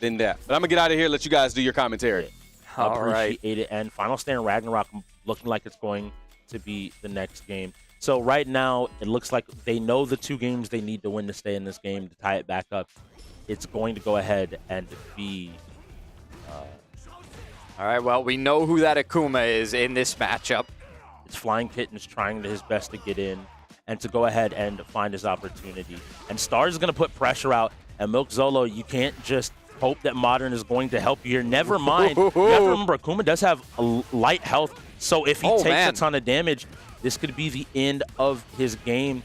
then that. But I'm gonna get out of here. Let you guys do your commentary. Appreciate it. And Final Stand Ragnarok looking like it's going to be the next game. So right now, it looks like they know the 2 games they need to win to stay in this game to tie it back up. It's going to go ahead and be. All right, well, we know who that Akuma is in this matchup. It's Flying Kittens trying his best to get in and to go ahead and find his opportunity. And Stars is going to put pressure out. And Milk Zolo, you can't just hope that Modern is going to help you here. Never mind. You have to remember, Akuma does have a light health. So if he takes a ton of damage, this could be the end of his game.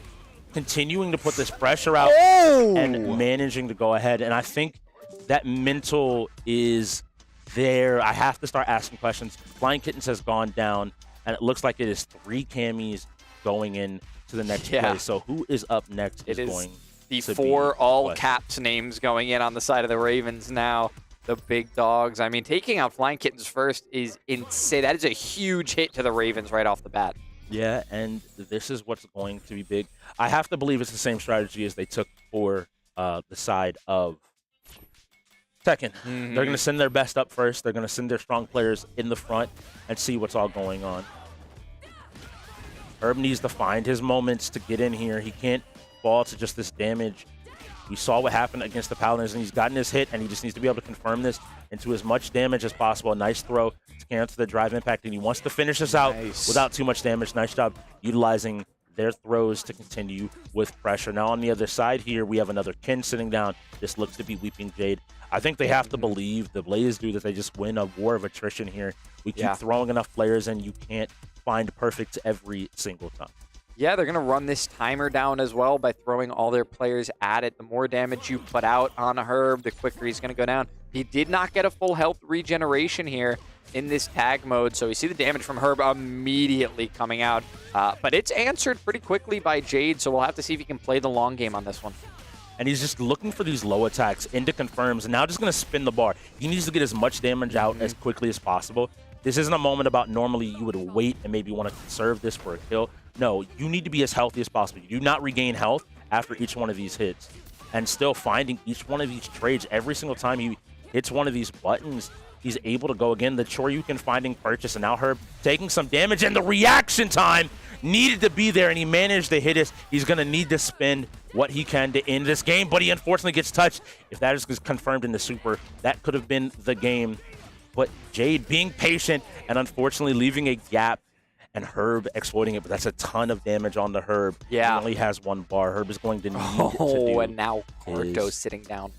Continuing to put this pressure out and managing to go ahead. And I think that mental is there. I have to start asking questions. Flying Kittens has gone down, and it looks like it is 3 Cammies going in to the next play. So who is up next is going the to 4 be all caps names going in on the side of the Ravens now. The big dogs. I mean, taking out Flying Kittens first is insane. That is a huge hit to the Ravens right off the bat. Yeah, and this is what's going to be big. I have to believe it's the same strategy as they took for the side of Tekken. They're going to send their best up first. They're going to send their strong players in the front and see what's all going on. Herb needs to find his moments to get in here. He can't fall to just this damage. We saw what happened against the Paladins, and he's gotten his hit, and he just needs to be able to confirm this into as much damage as possible. A nice throw to cancel the drive impact, and he wants to finish this out without too much damage. Nice job utilizing their throws to continue with pressure. Now on the other side here, we have another Kin sitting down. This looks to be Weeping Jade. I think they have to believe, the Blaze do, that they just win a war of attrition here. We keep throwing enough players, and you can't find perfect every single time. Yeah, they're going to run this timer down as well by throwing all their players at it. The more damage you put out on a Herb, the quicker he's going to go down. He did not get a full health regeneration here in this tag mode, so we see the damage from Herb immediately coming out. But it's answered pretty quickly by Jade, so we'll have to see if he can play the long game on this one. And he's just looking for these low attacks into confirms, and now just going to spin the bar. He needs to get as much damage out as quickly as possible. This isn't a moment about normally you would wait and maybe want to conserve this for a kill. No, you need to be as healthy as possible. You do not regain health after each one of these hits. And still finding each one of these trades every single time he hits one of these buttons, he's able to go again. The Choryuken finding purchase, and now Herb taking some damage, and the reaction time needed to be there, and he managed to hit us. He's going to need to spend what he can to end this game, but he unfortunately gets touched. If that is confirmed in the super, that could have been the game. But Jade being patient and unfortunately leaving a gap, and Herb exploiting it, but that's a ton of damage on the Herb. Yeah. He only has one bar. Herb is going to need to do and now Korto sitting down.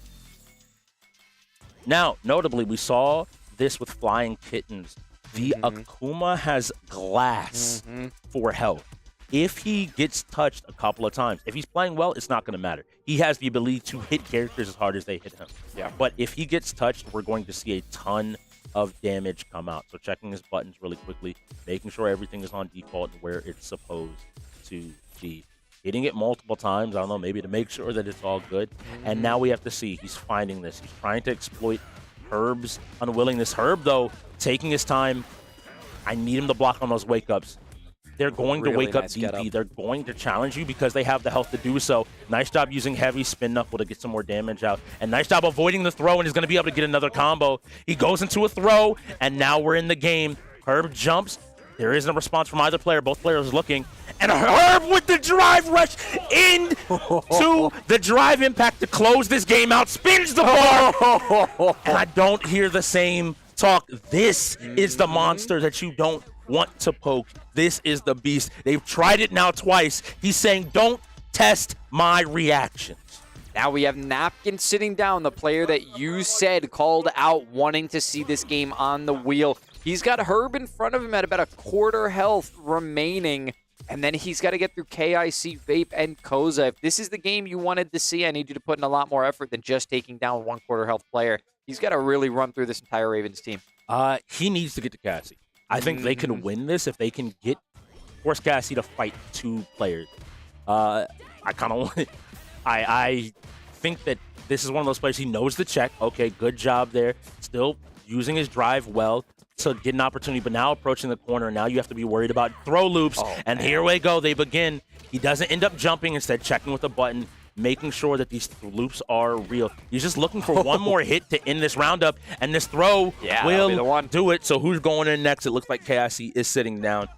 Now, notably, we saw this with Flying Kittens. The Akuma has glass for health. If he gets touched a couple of times, if he's playing well, it's not going to matter. He has the ability to hit characters as hard as they hit him. Yeah. But if he gets touched, we're going to see a ton of damage come out. So checking his buttons really quickly, making sure everything is on default and where it's supposed to be. Hitting it multiple times, I don't know, maybe to make sure that it's all good. And now we have to see, he's finding this. He's trying to exploit Herb's unwillingness. Herb, though, taking his time. I need him to block on those wake-ups. They're going to wake up DP. They're going to challenge you because they have the health to do so. Nice job using heavy spin knuckle to get some more damage out. And nice job avoiding the throw, and he's going to be able to get another combo. He goes into a throw, and now we're in the game. Herb jumps. There isn't a response from either player. Both players looking. And Herb with the drive rush into the drive impact to close this game out. Spins the bar. And I don't hear the same talk. This is the monster that you don't want to poke. This is the beast. They've tried it now twice. He's saying, don't test my reactions. Now we have Napkin sitting down, the player that you said called out wanting to see this game on the wheel. He's got Herb in front of him at about a quarter health remaining, and then he's got to get through KIC, Vape, and Koza. If this is the game you wanted to see, I need you to put in a lot more effort than just taking down 1/4 health player. He's got to really run through this entire Ravens team. He needs to get to Cassie. I think they can win this if they can force Cassie to fight two players. I think that this is one of those players, he knows the check. Okay, good job there. Still using his drive well to get an opportunity, but now approaching the corner. Now you have to be worried about throw loops. And here we go. They begin. He doesn't end up jumping, instead checking with the button, making sure that these loops are real. He's just looking for one more hit to end this roundup, and this throw will do it. So who's going in next? It looks like KIC is sitting down.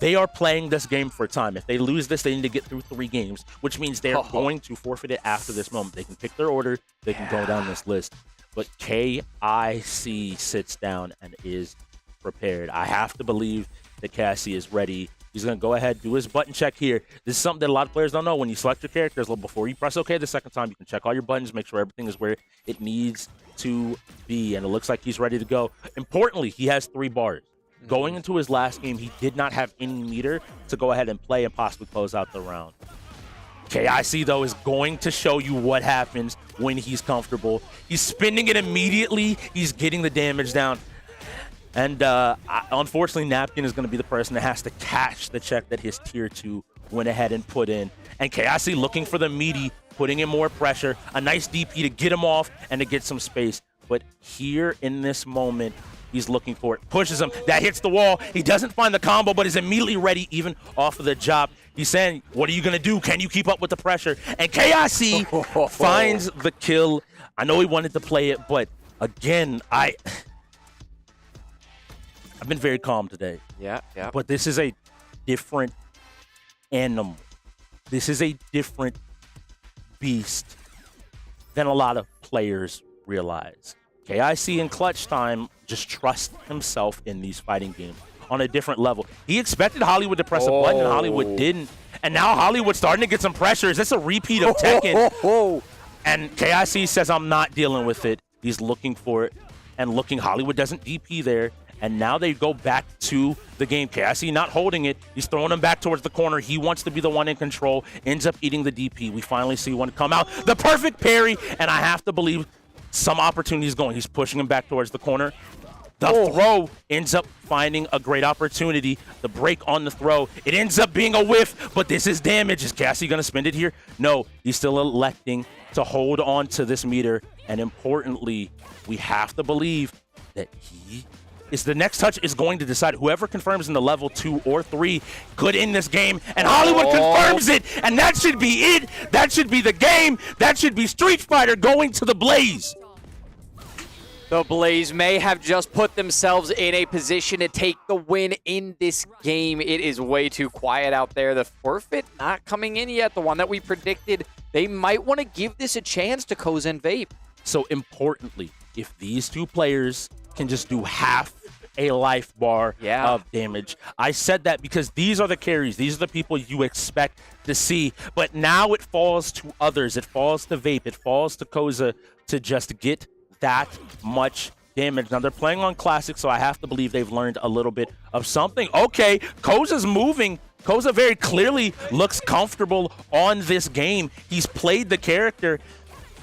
They are playing this game for time. If they lose this, they need to get through 3 games, which means they're going to forfeit it after this moment. They can pick their order. They can go down this list. But KIC sits down and is prepared. I have to believe that KIC is ready. He's going to go ahead, do his button check here. This is something that a lot of players don't know. When you select your characters, before you press OK the second time, you can check all your buttons, make sure everything is where it needs to be. And it looks like he's ready to go. Importantly, he has 3 bars. Going into his last game, he did not have any meter to go ahead and play and possibly close out the round. KIC, though, is going to show you what happens when he's comfortable. He's spinning it immediately. He's getting the damage down. And unfortunately, Napkin is going to be the person that has to cash the check that his tier 2 went ahead and put in. And KIC looking for the meaty, putting in more pressure, a nice DP to get him off and to get some space. But here in this moment, he's looking for it. Pushes him. That hits the wall. He doesn't find the combo, but is immediately ready, even off of the jump. He's saying, what are you going to do? Can you keep up with the pressure? And KIC finds the kill. I know he wanted to play it, but Again, I've been very calm today. Yeah. But this is a different animal. This is a different beast than a lot of players realize. KIC in clutch time just trusts himself in these fighting games on a different level. He expected Hollywood to press a button, and Hollywood didn't. And now Hollywood's starting to get some pressure. Is this a repeat of Tekken? And KIC says, I'm not dealing with it. He's looking for it and looking. Hollywood doesn't DP there. And now they go back to the game. KIC not holding it. He's throwing him back towards the corner. He wants to be the one in control. Ends up eating the DP. We finally see one come out. The perfect parry. And I have to believe some opportunity is going. He's pushing him back towards the corner. The throw ends up finding a great opportunity. The break on the throw. It ends up being a whiff, but this is damage. Is Cassie going to spend it here? No, he's still electing to hold on to this meter. And importantly, we have to believe that the next touch is going to decide whoever confirms in the level 2 or 3 could end this game. And Hollywood confirms it. And that should be it. That should be the game. That should be Street Fighter going to the Blaze. The Blaze may have just put themselves in a position to take the win in this game. It is way too quiet out there. The forfeit not coming in yet. The one that we predicted, they might want to give this a chance to Koza and Vape. So importantly, if these two players can just do half a life bar of damage. I said that because these are the carries. These are the people you expect to see. But now it falls to others. It falls to Vape. It falls to Koza to just get that much damage. Now, they're playing on Classic, so I have to believe they've learned a little bit of something. Okay, Koza's moving. Koza very clearly looks comfortable on this game. He's played the character,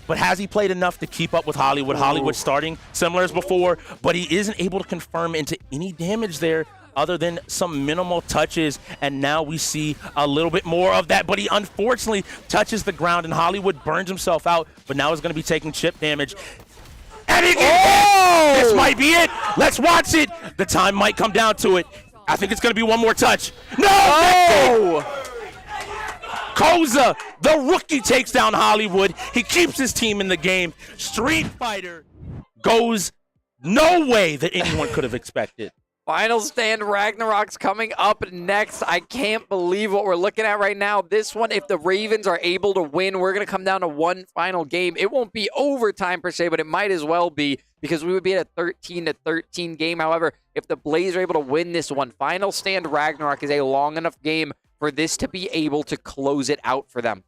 but has he played enough to keep up with Hollywood? Hollywood starting similar as before, but he isn't able to confirm into any damage there other than some minimal touches, and now we see a little bit more of that, but he unfortunately touches the ground, and Hollywood burns himself out, but now he's going to be taking chip damage. And he this might be it. Let's watch it. The time might come down to it. I think it's going to be one more touch. No! Koza, the rookie, takes down Hollywood. He keeps his team in the game. Street Fighter goes no way that anyone could have expected. Final stand, Ragnarok's coming up next. I can't believe what we're looking at right now. This one, if the Ravens are able to win, we're going to come down to one final game. It won't be overtime per se, but it might as well be because we would be at a 13-13 game. However, if the Blaze are able to win this one, final stand Ragnarok is a long enough game for this to be able to close it out for them.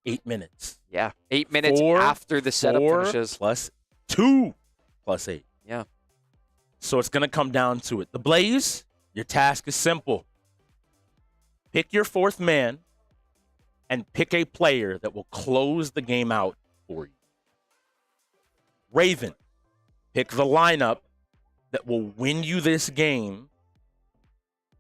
8 minutes. Yeah, 8 minutes after the setup finishes. Plus 2 plus 8. Yeah. So it's going to come down to it. The Blaze, your task is simple. Pick your fourth man and pick a player that will close the game out for you. Raven, pick the lineup that will win you this game.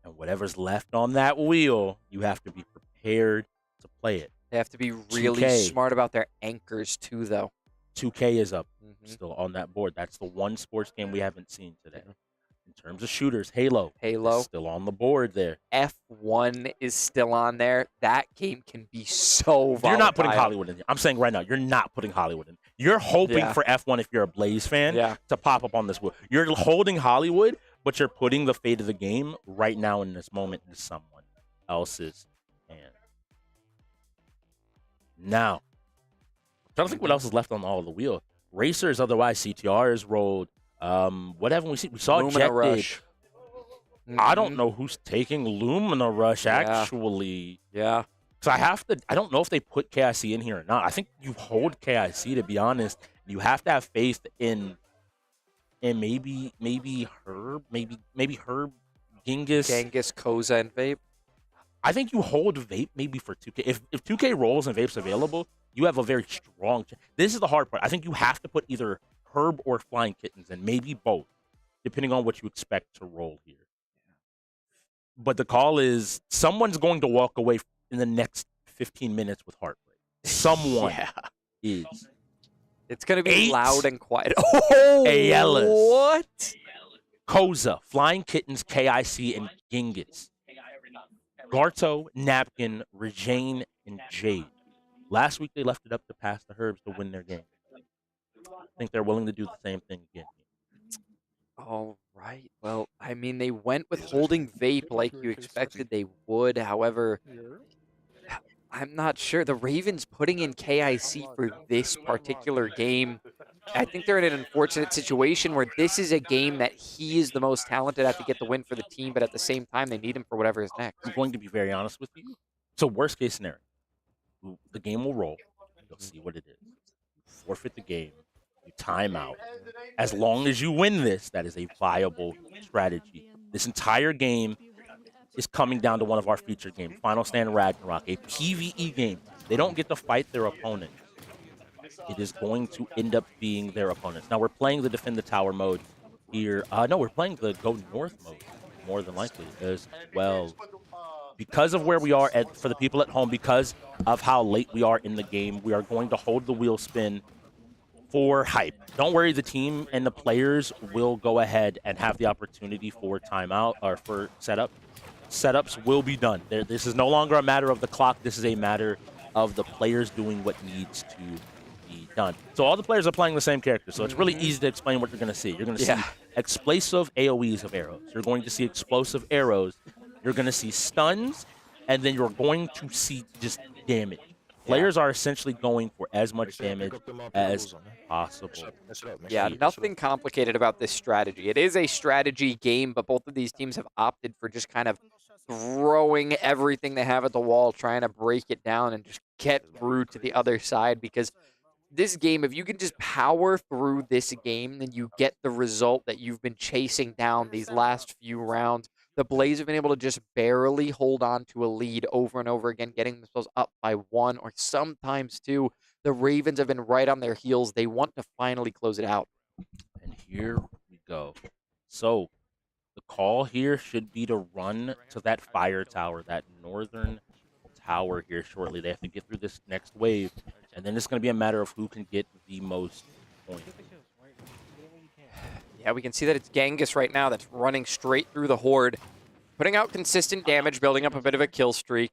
And whatever's left on that wheel, you have to be prepared to play it. They have to be really 2K. smart about their anchors too, though. 2K is up still on that board. That's the one sports game we haven't seen today. In terms of shooters, Halo is still on the board there. F1 is still on there. That game can be so volatile. You're not putting Hollywood in there. I'm saying right now, you're not putting Hollywood in. You're hoping for F1 if you're a Blaze fan to pop up on this wheel. You're holding Hollywood, but you're putting the fate of the game right now in this moment in someone else's hand. Now, I'm trying to think what else is left on all of the wheel. Racers, otherwise CTR is rolled. What haven't we seen? We saw Lumina Jet Rush. I don't know who's taking Lumina Rush actually. Yeah. Because I don't know if they put KIC in here or not. I think you hold KIC, to be honest. You have to have faith in maybe Herb, maybe Herb, Genghis, Koza, and Vape. I think you hold Vape maybe for 2K. If 2K rolls and Vape's available, you have a very strong This is the hard part. I think you have to put either Herb or Flying Kittens, and maybe both, depending on what you expect to roll here. But the call is someone's going to walk away in the next 15 minutes with heartbreak. Someone is. It's going to be loud and quiet. Ayelas. What? Koza, Flying Kittens, KIC, and Genghis. Garto, Napkin, Rejane, and Jade. Last week, they left it up to pass the Herbs to win their game. think they're willing to do the same thing again. All right. Well, I mean, they went with holding vape like you expected they would. However, I'm not sure. The Ravens putting in KIC for this particular game, I think they're in an unfortunate situation where this is a game that he is the most talented at to get the win for the team, but at the same time, they need him for whatever is next. I'm going to be very honest with you. So worst case scenario, the game will roll. You'll see what it is. Forfeit the game. You time out. As long as you win this, that is a viable strategy. This entire game is coming down to one of our featured games, Final Stand Ragnarok, a PvE game. They don't get to fight their opponent. It is going to end up being their opponents. Now, we're playing the Defend the Tower mode here. No, we're playing the Go North mode, more than likely, as well. Because of where we are, for the people at home, because of how late we are in the game, we are going to hold the wheel spin for hype. Don't worry, the team and the players will go ahead and have the opportunity for timeout or for setup. Setups will be done. This is no longer a matter of the clock. This is a matter of the players doing what needs to be done. So all the players are playing the same character, so it's really easy to explain what you're going to see. You're going to see explosive AoEs of arrows. You're going to see explosive arrows. You're going to see stuns, and then you're going to see just damage. Players are essentially going for as much damage as possible. Yeah, nothing complicated about this strategy. It is a strategy game, but both of these teams have opted for just kind of throwing everything they have at the wall, trying to break it down and just get through to the other side, because this game, if you can just power through this game, then you get the result that you've been chasing down these last few rounds. The Blaze have been able to just barely hold on to a lead over and over again, getting themselves up by 1 or sometimes 2. The Ravens have been right on their heels. They want to finally close it out. And here we go. So the call here should be to run to that fire tower, that northern tower here shortly. They have to get through this next wave, and then it's going to be a matter of who can get the most points. Yeah, we can see that it's Genghis right now that's running straight through the Horde, putting out consistent damage, building up a bit of a kill streak.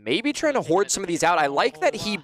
Maybe trying to hoard some of these out. I like that he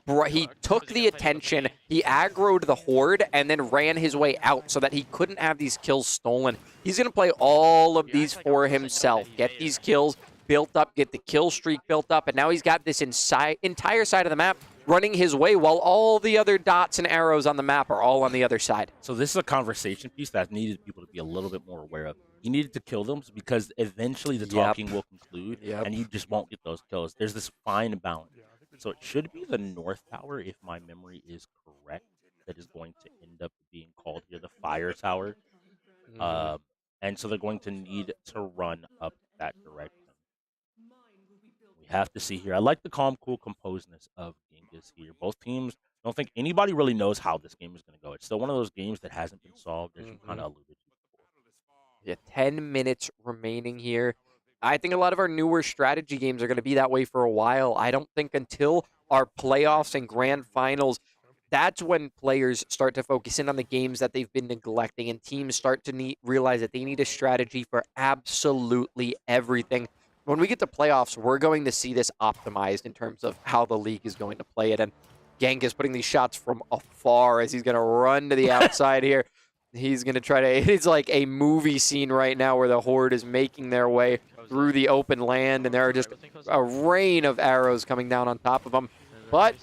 took the attention, he aggroed the Horde, and then ran his way out so that he couldn't have these kills stolen. He's going to play all of these for himself, get these kills built up, get the kill streak built up, and now he's got this entire side of the map running his way while all the other dots and arrows on the map are all on the other side. So this is a conversation piece that needed people to be a little bit more aware of. You needed to kill them because eventually the talking will conclude, and you just won't get those kills. There's this fine balance. So it should be the North Tower, if my memory is correct, that is going to end up being called here the Fire Tower. And so they're going to need to run up that direction. We have to see here. I like the calm, cool composedness of Genghis here. Both teams, I don't think anybody really knows how this game is going to go. It's still one of those games that hasn't been solved, as you kind of alluded to. Yeah, 10 minutes remaining here. I think a lot of our newer strategy games are going to be that way for a while. I don't think until our playoffs and grand finals, that's when players start to focus in on the games that they've been neglecting, and teams start to realize that they need a strategy for absolutely everything. When we get to playoffs, we're going to see this optimized in terms of how the league is going to play it. And Genghis putting these shots from afar as he's going to run to the outside here. He's going to try to, it's like a movie scene right now where the Horde is making their way through the open land, and there are just a rain of arrows coming down on top of them. But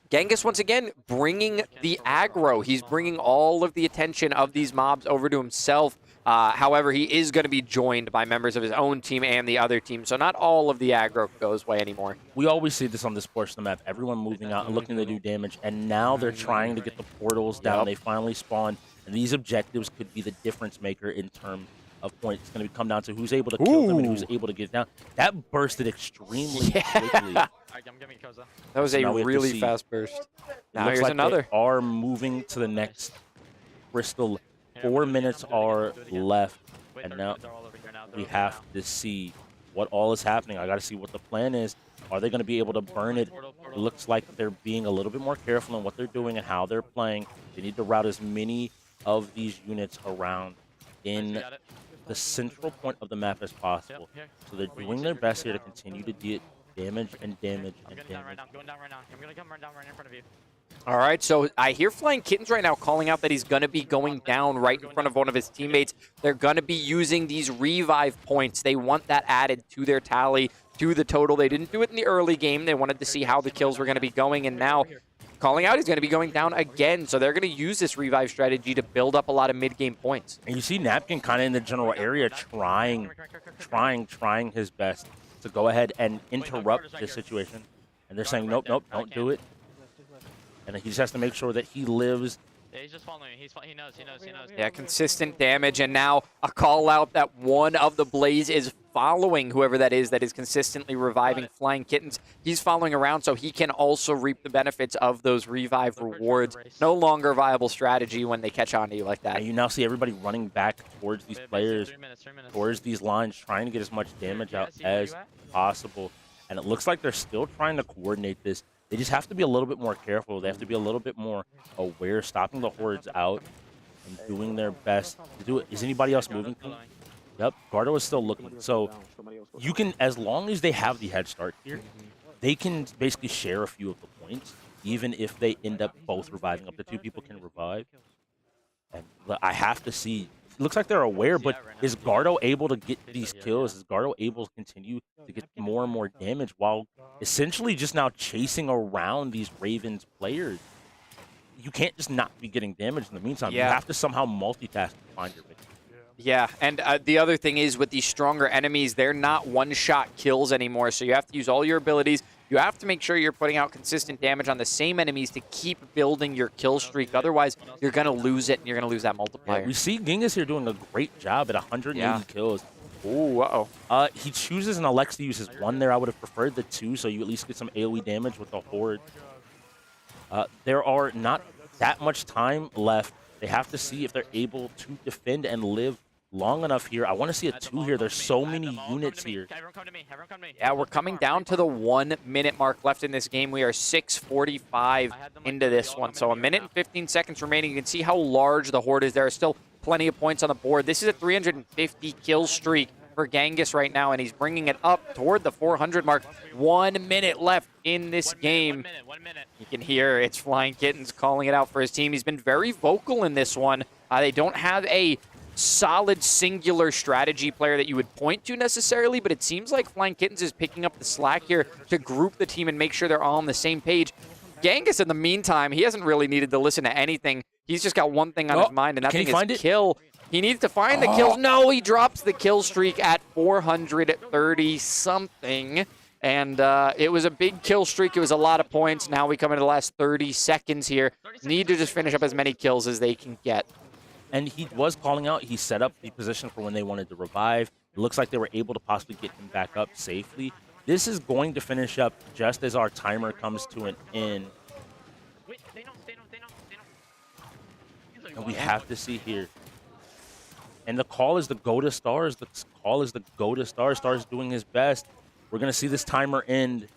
Genghis, once again, bringing the aggro. He's bringing all of the attention of these mobs over to himself. However, he is going to be joined by members of his own team and the other team, so not all of the aggro goes away anymore. We always see this on this portion of the map. Everyone moving out and looking to do damage, and now they're trying to get the portals down. They finally spawn, and these objectives could be the difference maker in terms of points. It's going to come down to who's able to kill them and who's able to get down. That bursted extremely quickly. That was a really fast burst. Now Looks here's like another. They are moving to the next crystal. 4 minutes are left, and now we have to see what all is happening. I got to see what the plan is. Are they going to be able to burn it? It looks like they're being a little bit more careful in what they're doing and how they're playing. They need to route as many of these units around in the central point of the map as possible. So they're doing their best here to continue to do damage and damage and damage. I'm going down right now. I'm going to come down right in front of you. All right, so I hear Flying Kittens right now calling out that he's going to be going down right in front of one of his teammates. They're going to be using these revive points. They want that added to their tally, to the total. They didn't do it in the early game. They wanted to see how the kills were going to be going, and now calling out he's going to be going down again. So they're going to use this revive strategy to build up a lot of mid-game points. And you see Napkin kind of in the general area trying his best to go ahead and interrupt this situation. And they're saying, nope, don't do it. And he just has to make sure that he lives. Yeah, he's just following. He knows. Yeah, consistent damage, and now a call out that one of the Blaze is following whoever that is consistently reviving Flying Kittens. He's following around so he can also reap the benefits of those revive rewards. No longer a viable strategy when they catch on to you like that. And you now see everybody running back towards these players, towards these lines, trying to get as much damage out as possible. And it looks like they're still trying to coordinate this. They just have to be a little bit more careful. They have to be a little bit more aware, stopping the hordes out and doing their best to do it. Is anybody else moving? Yep, Gardo is still looking. So you can, as long as they have the head start here, they can basically share a few of the points, even if they end up both reviving. Up to 2 people can revive. And I have to see. It looks like they're aware, but is Gardo able to get these kills? Is Gardo able to continue to get more and more damage while essentially just now chasing around these Ravens players? You can't just not be getting damage in the meantime. Yeah. You have to somehow multitask to find your victim. Yeah, and the other thing is with these stronger enemies, they're not one-shot kills anymore, so you have to use all your abilities. You have to make sure you're putting out consistent damage on the same enemies to keep building your kill streak. Otherwise, you're going to lose it, and you're going to lose that multiplier. Yeah, we see Genghis here doing a great job at 180 kills. Ooh, uh-oh. He chooses an Alex to use his 1 there. I would have preferred the 2, so you at least get some AoE damage with the Horde. There are not that much time left. They have to see if they're able to defend and live long enough here. I want to see a 2 here. There's so many units here. Yeah, we're coming down to the 1 minute mark left in this game. We are 6:45 into this one. So 1 minute and 15 seconds remaining. You can see how large the Horde is. There are still plenty of points on the board. This is a 350 kill streak for Genghis right now, and he's bringing it up toward the 400 mark. 1 minute left in this game. 1 minute. You can hear it's Flying Kittens calling it out for his team. He's been very vocal in this one. They don't have a solid singular strategy player that you would point to necessarily, but it seems like Flying Kittens is picking up the slack here to group the team and make sure they're all on the same page. Genghis, in the meantime, he hasn't really needed to listen to anything. He's just got one thing on his mind, and that thing is kill. He needs to find the kills. No, he drops the kill streak at 430-something. And it was a big kill streak. It was a lot of points. Now we come into the last 30 seconds here. Need to just finish up as many kills as they can get. And he was calling out. He set up the position for when they wanted to revive. It looks like they were able to possibly get him back up safely. This is going to finish up just as our timer comes to an end. And we have to see here. And the call is the go to Stars. The call is the go to Stars. Stars doing his best. We're going to see this timer end.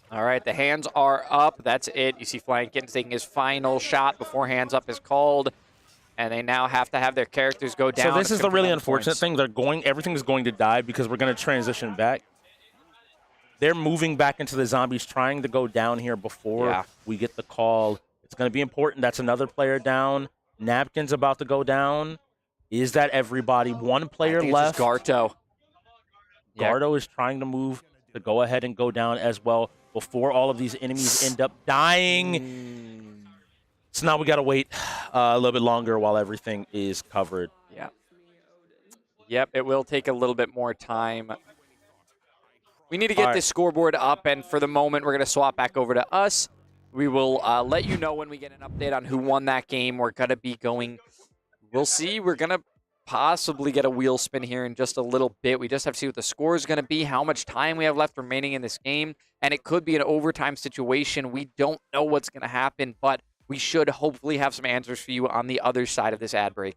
All right, the hands are up. That's it. You see Flying Kittens taking his final shot before hands up is called. And they now have to have their characters go down. So this is the really unfortunate thing. Everything is going to die because we're going to transition back. They're moving back into the zombies, trying to go down here before we get the call. It's going to be important. That's another player down. Napkin's about to go down. Is that everybody? One player left. Garto. Gardo is trying to move to go ahead and go down as well before all of these enemies end up dying. So now we got to wait a little bit longer while everything is covered. Yeah. Yep, it will take a little bit more time. We need to get this scoreboard up, and for the moment, we're going to swap back over to us. We will let you know when we get an update on who won that game. We're going to be going, we'll see. We're going to possibly get a wheel spin here in just a little bit. We just have to see what the score is going to be, how much time we have left remaining in this game, and it could be an overtime situation. We don't know what's going to happen, but we should hopefully have some answers for you on the other side of this ad break.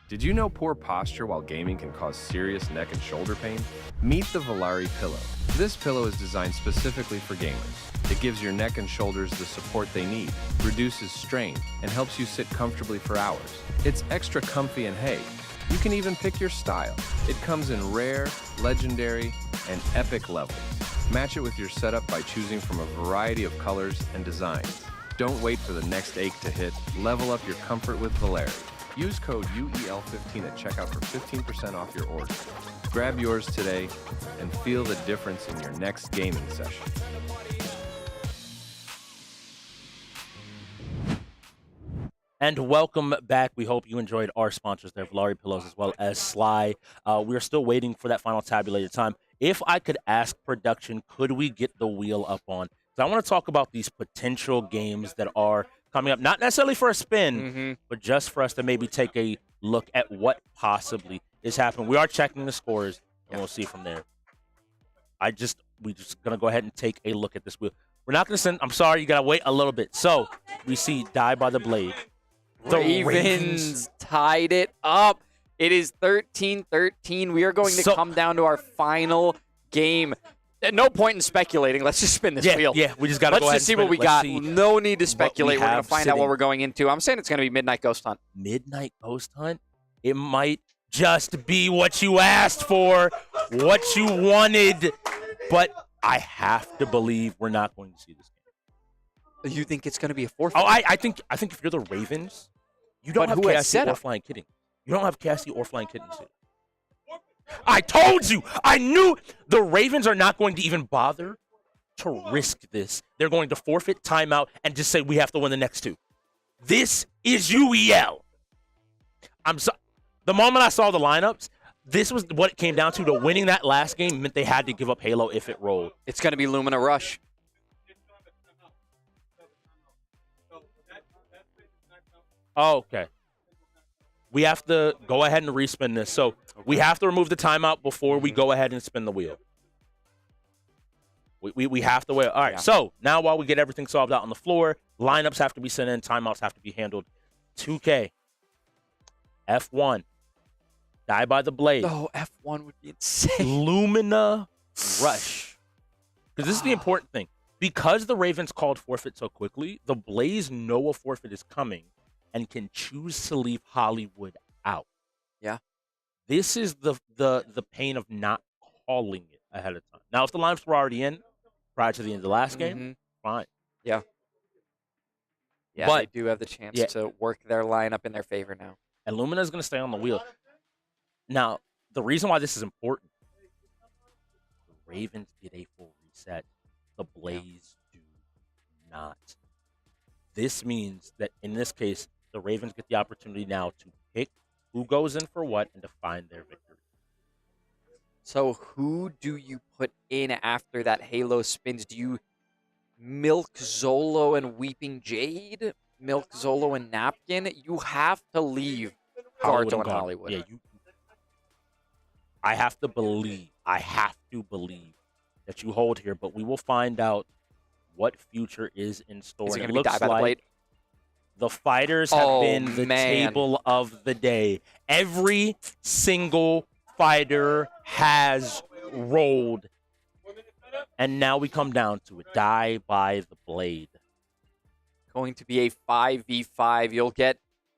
Did you know poor posture while gaming can cause serious neck and shoulder pain? Meet the Volare Pillow. This pillow is designed specifically for gamers. It gives your neck and shoulders the support they need, reduces strain, and helps you sit comfortably for hours. It's extra comfy and hey, you can even pick your style. It comes in rare, legendary, and epic levels. Match it with your setup by choosing from a variety of colors and designs. Don't wait for the next ache to hit. Level up your comfort with Volare. Use code UEL15 at checkout for 15% off your order. Grab yours today and feel the difference in your next gaming session. And welcome back. We hope you enjoyed our sponsors there, Volare Pillows, as well as Sly. We're still waiting for that final tabulated time. If I could ask production, could we get the wheel up on? So I want to talk about these potential games that are coming up, not necessarily for a spin, but just for us to maybe take a look at what possibly is happening. We are checking the scores, and we'll see from there. We're just going to go ahead and take a look at this wheel. We're not going to send, I'm sorry, you got to wait a little bit. So we see Die by the Blade. The Ravens tied it up. It is 13-13. We are going to come down to our final game. At no point in speculating. Let's just spin this wheel. Yeah, we just got to go ahead and see what we got. No need to speculate. We're going to find out what we're going into. I'm saying it's going to be Midnight Ghost Hunt. Midnight Ghost Hunt? It might just be what you asked for, what you wanted, but I have to believe we're not going to see this game. You think it's going to be a forfeit? Oh, I think if you're the Ravens, you don't have Cassie or Flying Kitten. You don't have Cassie or Flying Kitten. I told you. I knew the Ravens are not going to even bother to risk this. They're going to forfeit timeout and just say we have to win the next two. This is UEL. The moment I saw the lineups, this was what it came down to. Winning that last game meant they had to give up Halo if it rolled. It's going to be Lumina Rush. Oh, okay. We have to go ahead and respin this. So we have to remove the timeout before we go ahead and spin the wheel. We have to wait. All right, so now while we get everything solved out on the floor, lineups have to be sent in, timeouts have to be handled. 2K, F1, Die by the Blade. Oh, F1 would be insane. Lumina Rush. Because this is the important thing. Because the Ravens called forfeit so quickly, the Blaze know a forfeit is coming and can choose to leave Hollywood out. Yeah. This is the pain of not calling it ahead of time. Now, if the lineups were already in prior to the end of the last game, fine. Yeah. Yeah, but they do have the chance to work their lineup in their favor now. And Lumina's going to stay on the wheel. Now, the reason why this is important, the Ravens get a full reset. The Blaze do not. This means that, in this case, the Ravens get the opportunity now to pick who goes in for what and define their victory. So who do you put in after that Halo spins? Do you milk Zolo and Weeping Jade? Milk Zolo and Napkin? You have to leave Garto and Hollywood. Yeah, I have to believe that you hold here, but we will find out what future is in store. Is it and going to be Die by the Blade? The fighters have been the table of the day. Every single fighter has rolled. And now we come down to it. Die by the Blade. Going to be a 5v5. You'll get...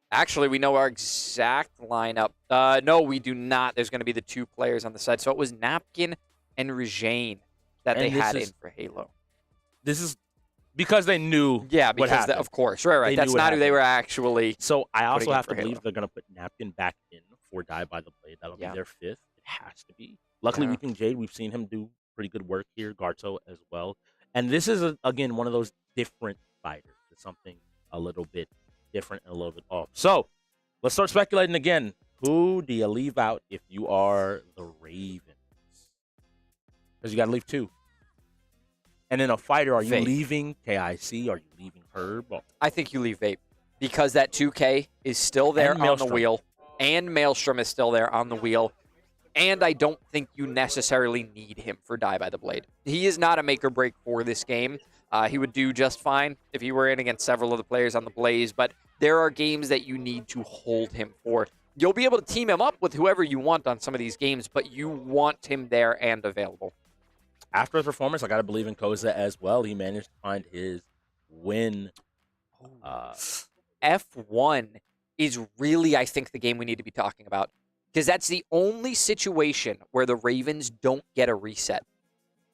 Actually, we know our exact lineup. No, we do not. There's going to be the two players on the side. So it was Napkin and Regine that they had in for Halo. This is... Because they knew what happened. Of course. Right. That's not who they were actually. So I also have to believe they're going to put Napkin back in for Die by the Blade. That'll be their fifth. It has to be. Luckily, Weeping Jade, we've seen him do pretty good work here. Garto as well. And this is, again, one of those different fighters. It's something a little bit different and a little bit off. So let's start speculating again. Who do you leave out if you are the Ravens? Because you got to leave two. And in a fighter, are you leaving KIC? Are you leaving Herb? I think you leave Vape because that 2K is still there on the wheel, and Maelstrom is still there on the wheel, and I don't think you necessarily need him for Die by the Blade. He is not a make or break for this game. He would do just fine if he were in against several of the players on the Blaze, but there are games that you need to hold him for. You'll be able to team him up with whoever you want on some of these games, but you want him there and available. After his performance, I got to believe in Koza as well. He managed to find his win. F1 is really, I think, the game we need to be talking about, because that's the only situation where the Ravens don't get a reset,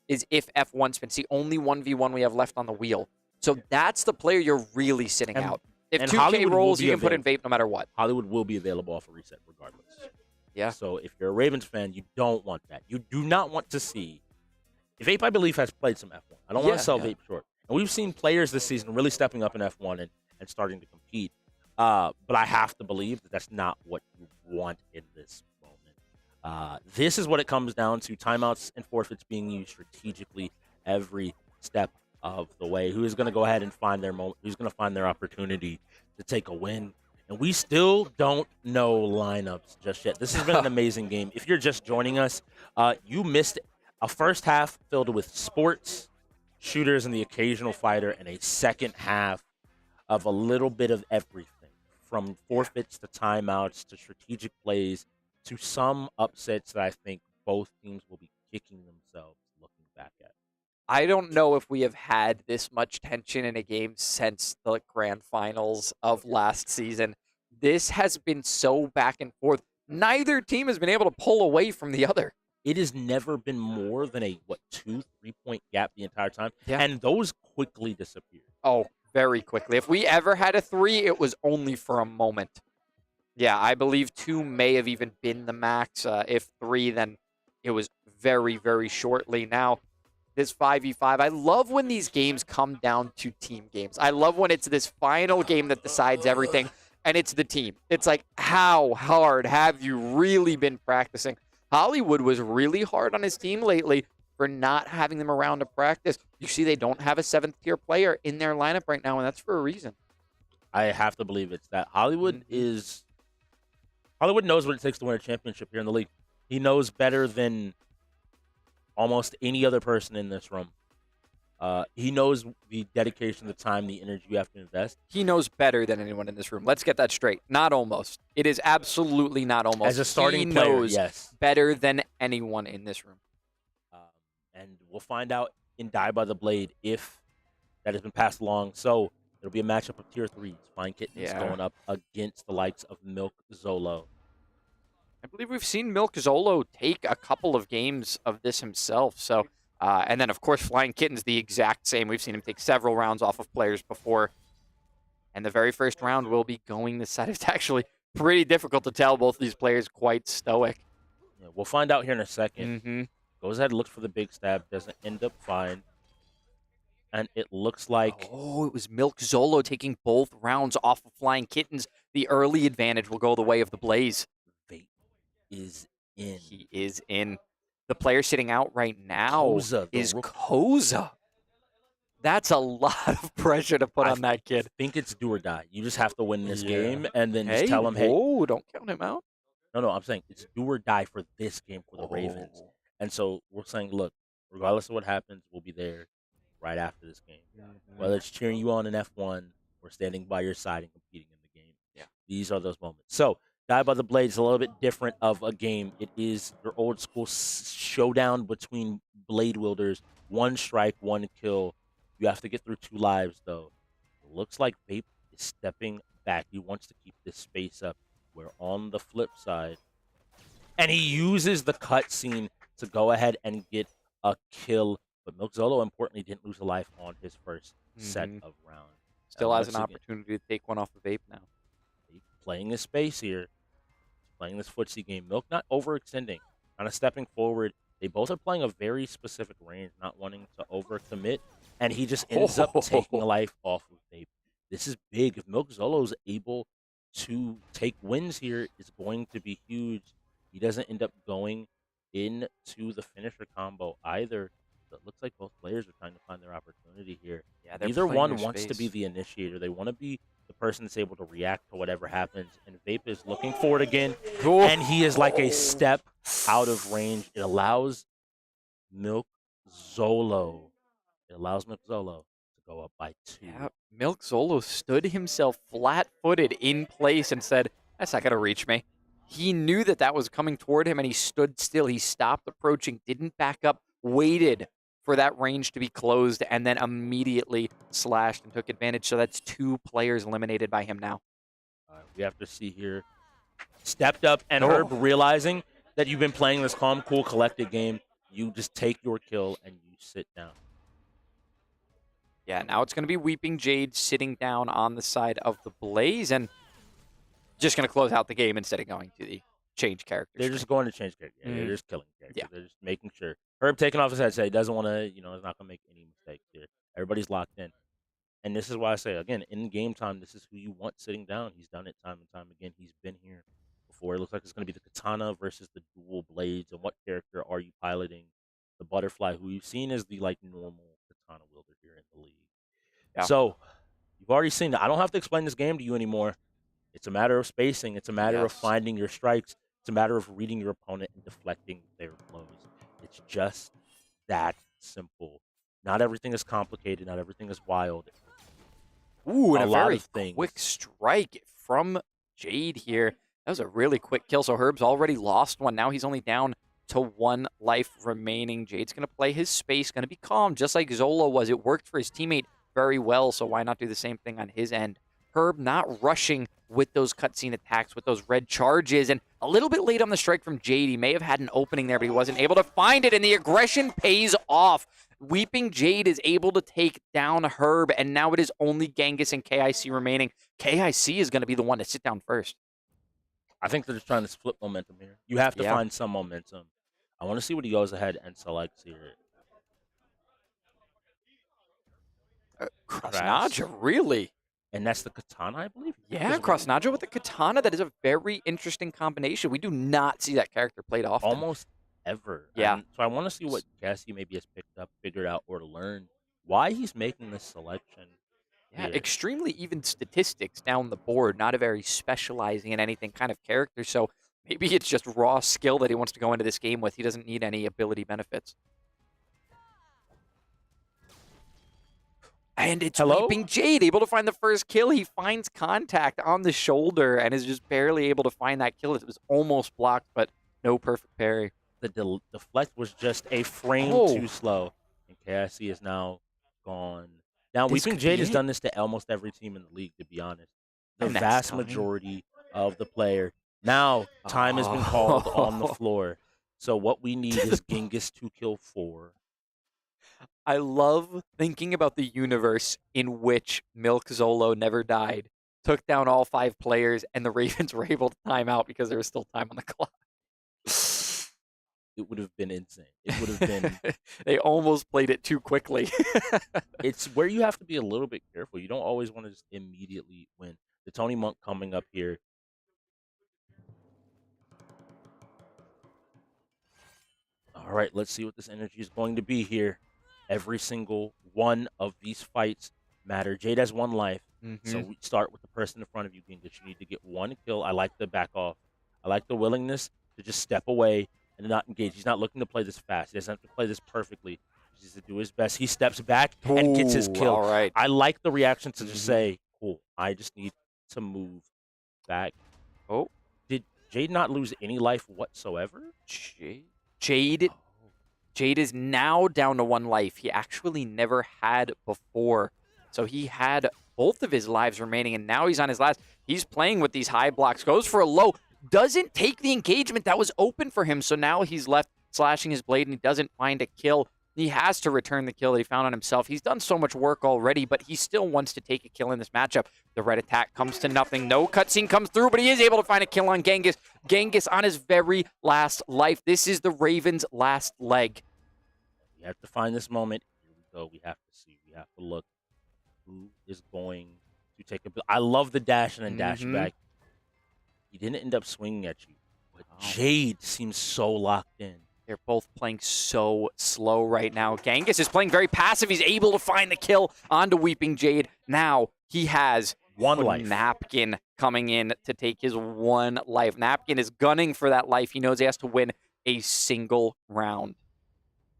is if F1 spins. The only 1v1 we have left on the wheel. So that's the player you're really sitting out. If 2K Hollywood rolls, will you be can put in Vape no matter what. Hollywood will be available off a reset regardless. Yeah. So if you're a Ravens fan, you don't want that. You do not want to see. Vape, I believe, has played some F1. I don't want to sell Vape short. And we've seen players this season really stepping up in F1 and starting to compete. But I have to believe that that's not what you want in this moment. This is what it comes down to: timeouts and forfeits being used strategically every step of the way. Who is going to go ahead and find their moment? Who's going to find their opportunity to take a win? And we still don't know lineups just yet. This has been an amazing game. If you're just joining us, you missed a first half filled with sports, shooters, and the occasional fighter, and a second half of a little bit of everything, from forfeits to timeouts to strategic plays to some upsets that I think both teams will be kicking themselves looking back at. I don't know if we have had this much tension in a game since the grand finals of last season. This has been so back and forth. Neither team has been able to pull away from the other. It has never been more than a, 2-3 point gap the entire time. Yeah. And those quickly disappeared. Oh, very quickly. If we ever had a 3, it was only for a moment. Yeah, I believe 2 may have even been the max. If 3, then it was very, very shortly. Now, this 5v5, I love when these games come down to team games. I love when it's this final game that decides everything, and it's the team. It's like, how hard have you really been practicing? Hollywood was really hard on his team lately for not having them around to practice. You see they don't have a 7th-tier player in their lineup right now, and that's for a reason. I have to believe it's that. Hollywood knows what it takes to win a championship here in the league. He knows better than almost any other person in this room. He knows the dedication, the time, the energy you have to invest. He knows better than anyone in this room. Let's get that straight. Not almost. It is absolutely not almost. As a starting he player, knows yes. better than anyone in this room. And we'll find out in Die by the Blade if that has been passed along. So it'll be a matchup of tier 3s. Flying Kittens going up against the likes of Milk Zolo. I believe we've seen Milk Zolo take a couple of games of this himself. So, and then, of course, Flying Kitten's the exact same. We've seen him take several rounds off of players before. And the very first round will be going this side. It's actually pretty difficult to tell. Both of these players quite stoic. Yeah, we'll find out here in a second. Goes ahead, looks for the big stab, doesn't end up fine. And it looks like... Oh, it was Milk Zolo taking both rounds off of Flying Kittens. The early advantage will go the way of the Blaze. Vape is in. He is in. The player sitting out right now is Koza. That's a lot of pressure to put on that kid. I think it's do or die. You just have to win this game and then just tell him, hey... Oh, don't count him out. No, I'm saying it's do or die for this game for the Ravens. And so we're saying, look, regardless of what happens, we'll be there right after this game. Whether it's cheering you on in F1 or standing by your side and competing in the game. Yeah. These are those moments. So, Die by the Blade is a little bit different of a game. It is your old school showdown between blade wielders. 1 strike, 1 kill. You have to get through 2 lives, though. It looks like Vape is stepping back. He wants to keep this space up. We're on the flip side. And he uses the cutscene to go ahead and get a kill. But Milk Zolo, importantly, didn't lose a life on his first set of rounds. Still has an opportunity to take one off of Vape now. Playing his space here. Playing this footsie game. Milk not overextending. Kind of stepping forward. They both are playing a very specific range, not wanting to overcommit. And he just ends up taking a life off of Vape. This is big. If Milk Zolo's able to take wins here, it's going to be huge. He doesn't end up going into the finisher combo either. So it looks like both players are trying to find their opportunity here. Yeah, neither one wants to be the initiator. They want to be the person that's able to react to whatever happens. And Vape is looking for it again. And he is like a step out of range. It allows Milk Zolo to go up by 2. Yeah, Milk Zolo stood himself flat-footed in place and said, that's not going to reach me. He knew that that was coming toward him, and he stood still. He stopped approaching, didn't back up, waited for that range to be closed, and then immediately slashed and took advantage. So that's 2 players eliminated by him now. We have to see here. Stepped up, and Herb realizing that you've been playing this calm, cool, collected game. You just take your kill, and you sit down. Yeah, now it's going to be Weeping Jade sitting down on the side of the Blaze, and just going to close out the game instead of going to the change character. They're just going to change character. Yeah, they're just killing characters. Yeah. They're just making sure. Herb taking off his headset. He doesn't want to, he's not going to make any mistakes here. Everybody's locked in. And this is why I say, again, in game time, this is who you want sitting down. He's done it time and time again. He's been here before. It looks like it's going to be the Katana versus the dual blades. And what character are you piloting? The Butterfly, who you've seen as the, normal Katana wielder here in the league. Yeah. So, you've already seen that. I don't have to explain this game to you anymore. It's a matter of spacing. It's a matter of finding your strikes. It's a matter of reading your opponent and deflecting their blows. It's just that simple. Not everything is complicated. Not everything is wild. Ooh, and a very quick strike from Jade here. That was a really quick kill. So Herb's already lost one. Now he's only down to 1 life remaining. Jade's going to play his space, going to be calm, just like Zolo was. It worked for his teammate very well, so why not do the same thing on his end? Herb not rushing with those cutscene attacks, with those red charges, and a little bit late on the strike from Jade. He may have had an opening there, but he wasn't able to find it, and the aggression pays off. Weeping Jade is able to take down Herb, and now it is only Genghis and KIC remaining. KIC is going to be the one to sit down first. I think they're just trying to split momentum here. You have to find some momentum. I want to see what he goes ahead and selects here. Krasnaja, really? And that's the Katana, I believe? Yeah, Krasnaja with the Katana. That is a very interesting combination. We do not see that character played often. Almost ever. Yeah. So I want to see what Cassie maybe has picked up, figured out, or learned why he's making this selection. Yeah, extremely even statistics down the board. Not a very specializing in anything kind of character. So maybe it's just raw skill that he wants to go into this game with. He doesn't need any ability benefits. And it's Weeping Jade, able to find the first kill. He finds contact on the shoulder and is just barely able to find that kill. It was almost blocked, but no perfect parry. The deflect was just a frame too slow. And KIC is now gone. Now, Weeping Jade has done this to almost every team in the league, to be honest. The vast majority of the player. Now, time has been called on the floor. So what we need is Genghis to kill 4. I love thinking about the universe in which Milk Zolo never died, took down all 5 players, and the Ravens were able to time out because there was still time on the clock. It would have been insane. It would have been... They almost played it too quickly. It's where you have to be a little bit careful. You don't always want to just immediately win. The Tony Monk coming up here. All right, let's see what this energy is going to be here. Every single one of these fights matter. Jade has 1 life, so we start with the person in front of you, Genghis. You need to get 1 kill. I like the back off. I like the willingness to just step away and not engage. He's not looking to play this fast. He doesn't have to play this perfectly. He needs to do his best. He steps back and gets his kill. All right. I like the reaction to just say, cool, I just need to move back. Oh. Did Jade not lose any life whatsoever? Jade is now down to 1 life. He actually never had before. So he had both of his lives remaining, and now he's on his last. He's playing with these high blocks, goes for a low, doesn't take the engagement that was open for him. So now he's left slashing his blade, and he doesn't find a kill. He has to return the kill that he found on himself. He's done so much work already, but he still wants to take a kill in this matchup. The red attack comes to nothing. No cutscene comes through, but he is able to find a kill on Genghis. Genghis on his very last life. This is the Ravens' last leg. We have to find this moment. Here we go. We have to see. We have to look. Who is going to take a... I love the dash and then dash back. He didn't end up swinging at you, but Jade seems so locked in. They're both playing so slow right now. Genghis is playing very passive. He's able to find the kill onto Weeping Jade. Now he has 1 life. Napkin coming in to take his 1 life. Napkin is gunning for that life. He knows he has to win a single round.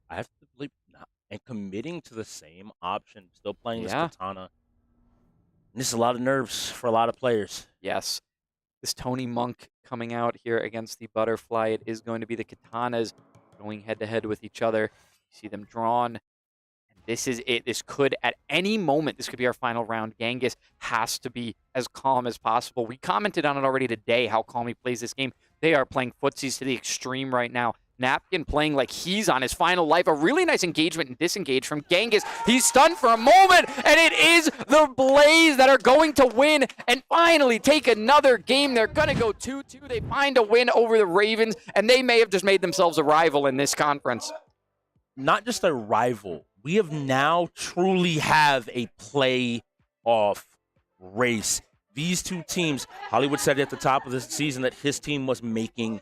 I have to believe not. And committing to the same option, still playing this Katana. And this is a lot of nerves for a lot of players. Yes. this Tony Monk coming out here against the Butterfly. It is going to be the Katanas going head-to-head with each other. You see them drawn. This is it. This could, at any moment, this could be our final round. Genghis has to be as calm as possible. We commented on it already today, how calm he plays this game. They are playing footsies to the extreme right now. Napkin playing like he's on his final life. A really nice engagement and disengage from Genghis. He's stunned for a moment, and it is the Blaze that are going to win and finally take another game. They're going to go 2-2. They find a win over the Ravens, and they may have just made themselves a rival in this conference. Not just a rival. We have now truly have a playoff race. These two teams, Hollywood said at the top of the season that his team was making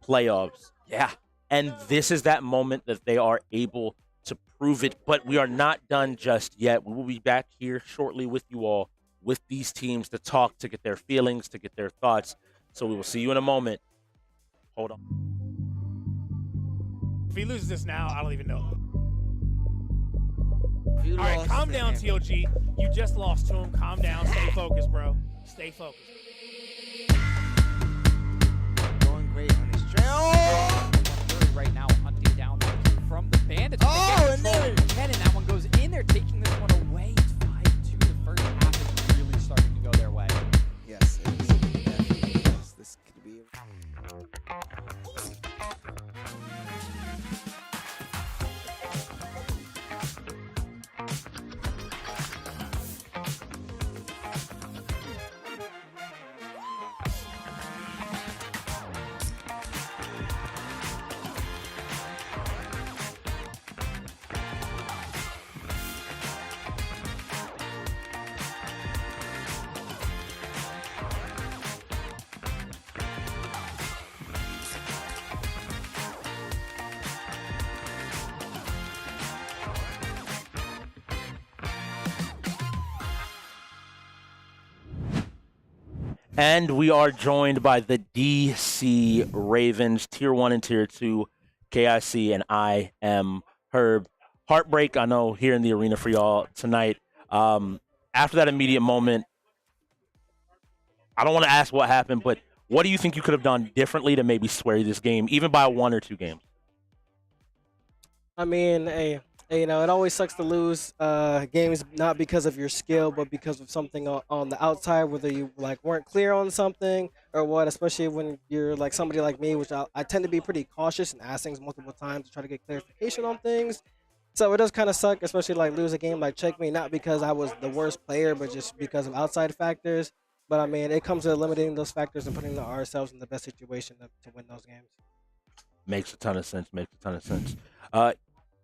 playoffs. Yeah. And this is that moment that they are able to prove it. But we are not done just yet. We will be back here shortly with you all, with these teams to talk, to get their feelings, to get their thoughts. So we will see you in a moment. Hold on. If he loses this now, I don't even know. You All right, lost calm to down, him. TOG. You just lost to him. Calm down. Stay focused, bro. Stay focused. Going great on his trail. Really right now hunting down that two from the Bandits. Oh, and there and that one goes in there, taking this one away. It's 5-2. The first half is really starting to go their way. Yes, it is. Definitely. Yes, this could be. And we are joined by the DC Ravens, Tier 1 and Tier 2, KIC, and I am Herb. Heartbreak, I know, here in the arena for y'all tonight. After that immediate moment, I don't want to ask what happened, but what do you think you could have done differently to maybe sway this game, even by 1 or 2 games? I mean, hey, you know, it always sucks to lose games not because of your skill, but because of something on the outside, whether you like weren't clear on something or what. Especially when you're like somebody like me, which I tend to be pretty cautious and ask things multiple times to try to get clarification on things. So it does kind of suck, especially like lose a game like Checkmate, not because I was the worst player, but just because of outside factors. But I mean, it comes to limiting those factors and putting ourselves in the best situation to win those games. Makes a ton of sense. Makes a ton of sense.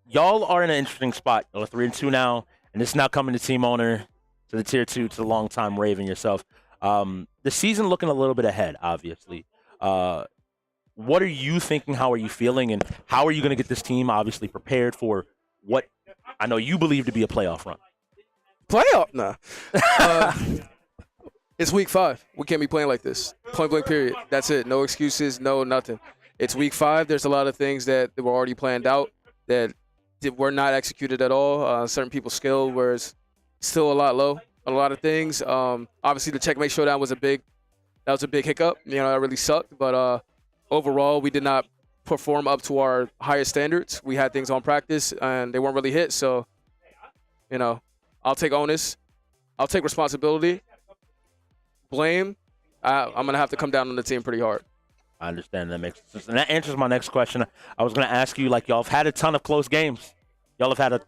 Y'all are in an interesting spot. Y'all are 3-2 now, and this is now coming to team owner, to the Tier 2, to the longtime Raven yourself. The season looking a little bit ahead, obviously. What are you thinking? How are you feeling? And how are you going to get this team obviously prepared for what I know you believe to be a playoff run? Playoff? Nah. It's week 5. We can't be playing like this. Point blank period. That's it. No excuses, no nothing. It's week 5. There's a lot of things that were already planned out that were not executed at all. Certain people's skill was still a lot low on a lot of things. Obviously, the Checkmate Showdown was a big hiccup. You know, that really sucked. But overall, we did not perform up to our highest standards. We had things on practice, and they weren't really hit. So, you know, I'll take onus. I'll take responsibility. Blame. I'm going to have to come down on the team pretty hard. I understand. That makes sense. And that answers my next question. I was going to ask you, like, y'all have had a ton of close games. Y'all have had a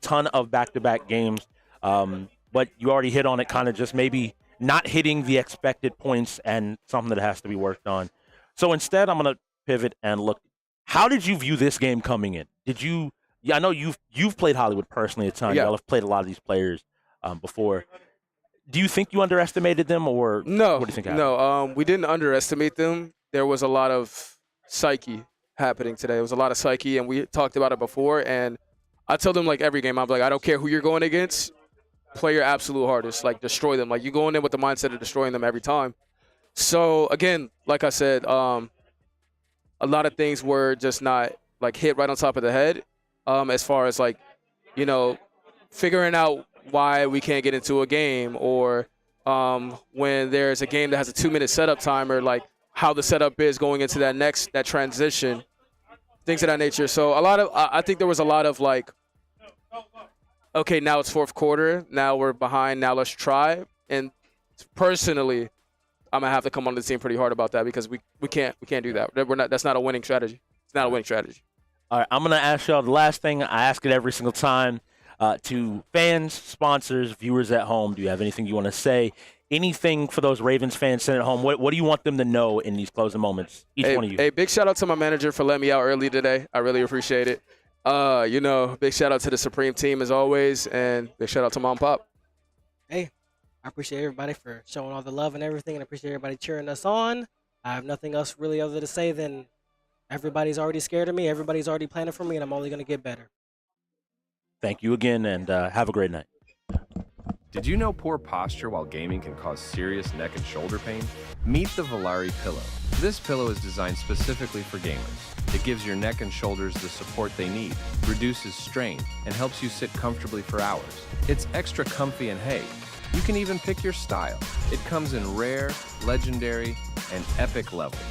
ton of back-to-back games. But you already hit on it, kind of just maybe not hitting the expected points and something that has to be worked on. So instead, I'm going to pivot and look. How did you view this game coming in? Did you – yeah, I know you've played Hollywood personally a ton. Yeah. Y'all have played a lot of these players before. Do you think you underestimated them, or No, what do you think happened? No, we didn't underestimate them. There was a lot of psyche happening today. It was a lot of psyche, and we talked about it before. And I tell them, like, every game, I'm like, I don't care who you're going against. Play your absolute hardest. Like, destroy them. Like, you go in there with the mindset of destroying them every time. So, again, like I said, a lot of things were just not, like, hit right on top of the head as far as, like, you know, figuring out why we can't get into a game or when there's a game that has a 2-minute setup timer, like how the setup is going into that transition, things of that nature. So I think there was a lot of like, okay, now it's fourth quarter, now we're behind, now let's try. And personally, I'm gonna have to come on the team pretty hard about that because we can't do that. That's not a winning strategy. It's not a winning strategy. All right, I'm going to ask y'all the last thing. I ask it every single time to fans, sponsors, viewers at home. Do you have anything you want to say? Anything for those Ravens fans sitting at home? What do you want them to know in these closing moments? Each one of you. Hey, big shout out to my manager for letting me out early today. I really appreciate it. Big shout out to the Supreme team as always, and big shout out to Mom and Pop. Hey, I appreciate everybody for showing all the love and everything, and I appreciate everybody cheering us on. I have nothing else really other to say than everybody's already scared of me. Everybody's already planning for me, and I'm only going to get better. Thank you again, and have a great night. Did you know poor posture while gaming can cause serious neck and shoulder pain? Meet the Volare Pillow. This pillow is designed specifically for gamers. It gives your neck and shoulders the support they need, reduces strain, and helps you sit comfortably for hours. It's extra comfy and hey, you can even pick your style. It comes in rare, legendary, and epic levels.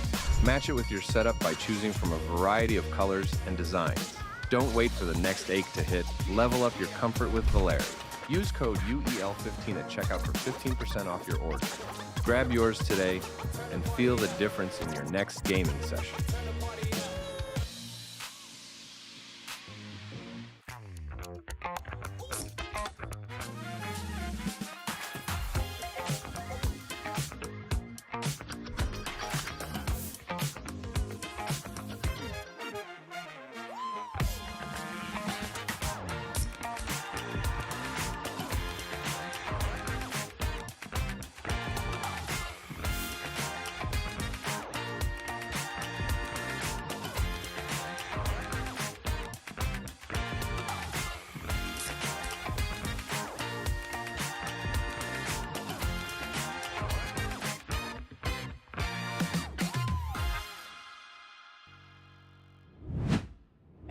Match it with your setup by choosing from a variety of colors and designs. Don't wait for the next ache to hit. Level up your comfort with Volare. Use code UEL15 at checkout for 15% off your order. Grab yours today and feel the difference in your next gaming session.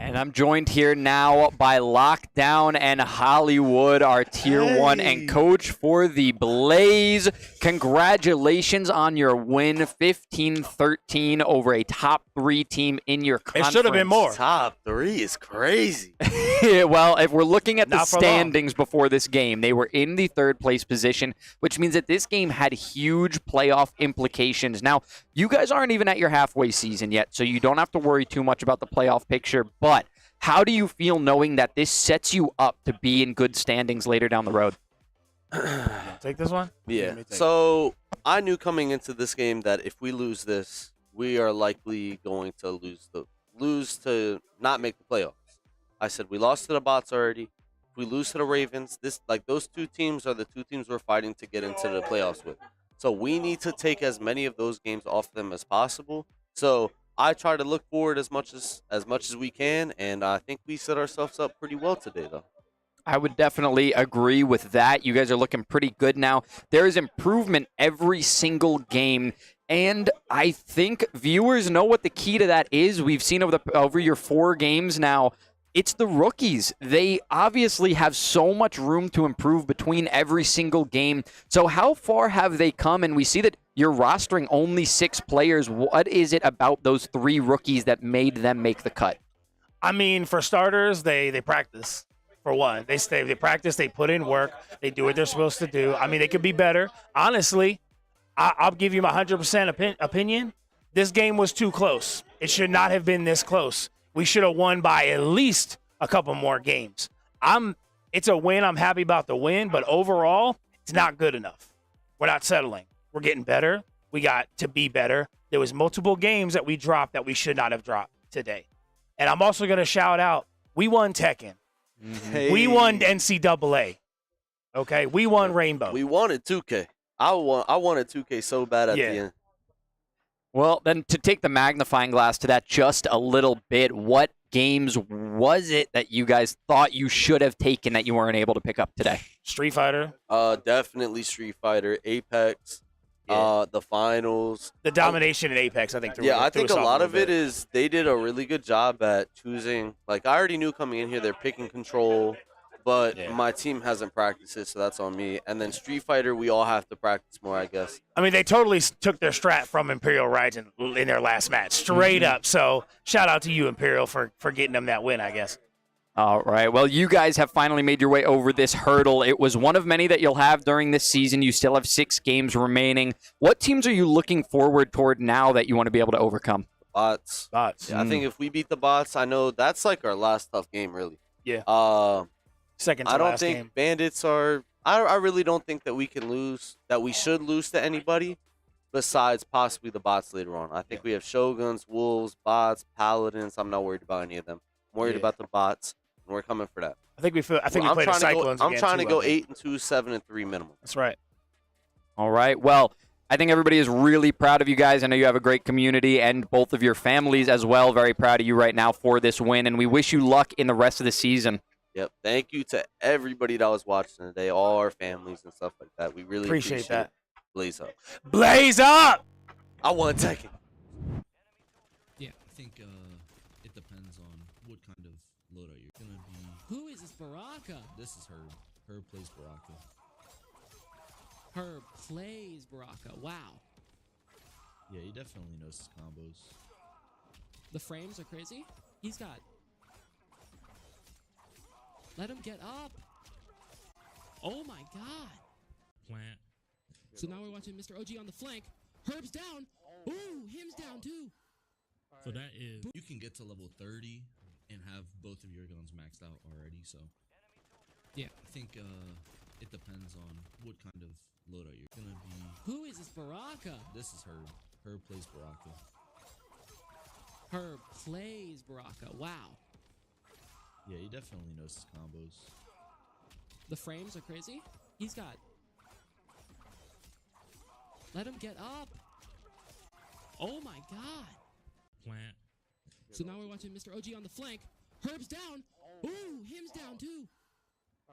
And I'm joined here now by Lockdown and Hollywood, our Tier 1 and coach for the Blaze. Congratulations on your win, 15-13 over a top 3 team in your conference. It should have been more. Top 3 is crazy. Well, if we're looking at the standings before this game, they were in the 3rd place position, which means that this game had huge playoff implications. Now, you guys aren't even at your halfway season yet, so you don't have to worry too much about the playoff picture, but how do you feel knowing that this sets you up to be in good standings later down the road? Take this one? Yeah. So I knew coming into this game that if we lose this, we are likely going to lose to not make the playoffs. I said we lost to the bots already. If we lose to the Ravens, those 2 teams are the 2 teams we're fighting to get into the playoffs with. So we need to take as many of those games off them as possible. So I try to look forward as much as we can, and I think we set ourselves up pretty well today, though. I would definitely agree with that. You guys are looking pretty good now. There is improvement every single game, and I think viewers know what the key to that is. We've seen over your 4 games now, it's the rookies. They obviously have so much room to improve between every single game. So how far have they come? And we see that you're rostering only 6 players. What is it about those 3 rookies that made them make the cut? I mean, for starters, they practice. For one, they practice, they put in work, they do what they're supposed to do. I mean, they could be better. Honestly, I'll give you my 100% opinion. This game was too close. It should not have been this close. We should have won by at least a couple more games. It's a win. I'm happy about the win, but overall, it's not good enough. We're not settling. We're getting better. We got to be better. There was multiple games that we dropped that we should not have dropped today. And I'm also going to shout out, we won Tekken. Hey. We won NCAA. Okay, we won Rainbow. We wanted 2K. I wanted 2K so bad at the end. Well, then to take the magnifying glass to that just a little bit, what games was it that you guys thought you should have taken that you weren't able to pick up today? Street Fighter. Definitely Street Fighter. Apex. The finals. The domination in Apex, I think. I think a lot of it is they did a really good job at choosing. Like, I already knew coming in here, they're picking control. but my team hasn't practiced it, so that's on me. And then Street Fighter, we all have to practice more, I guess. I mean, they totally took their strat from Imperial Rising in their last match, straight up. So shout out to you, Imperial, for getting them that win, I guess. All right. Well, you guys have finally made your way over this hurdle. It was one of many that you'll have during this season. You still have 6 games remaining. What teams are you looking forward toward now that you want to be able to overcome? Bots. Yeah, I think if we beat the bots, I know that's like our last tough game, really. Yeah. Second to I don't last think game. Bandits are. I really don't think that we can lose. That we should lose to anybody, besides possibly the bots later on. I think we have Shoguns, Wolves, bots, Paladins. I'm not worried about any of them. I'm worried about the bots, and we're coming for that. I think we play the Cyclones I'm again, trying too, to go I think. 8-2, 7-3 minimum. That's right. All right. Well, I think everybody is really proud of you guys. I know you have a great community and both of your families as well. Very proud of you right now for this win, and we wish you luck in the rest of the season. Yep. Thank you to everybody that was watching today, all our families and stuff like that. We really Appreciate that. it. Blaze up. Blaze up! I want Tekken. Yeah, I think it depends on what kind of loadout you're gonna be. Who is this Baraka? This is Herb. Herb plays Baraka. Herb plays Baraka. Wow. Yeah, he definitely knows his combos. The frames are crazy. He's got. Let him get up. Oh my god. Plant. So now we're watching Mr. OG on the flank. Herb's down. Ooh, him's down too. So that is, you can get to level 30 and have both of your guns maxed out already. So yeah, I think it depends on what kind of loadout you're gonna be. Who is this Baraka? This is Herb. Herb plays Baraka. Herb plays Baraka. Wow. Yeah, he definitely knows his combos. The frames are crazy. He's got. Let him get up. Oh my god. Plant. So now we're watching Mr. OG on the flank. Herb's down. Ooh, him's down too.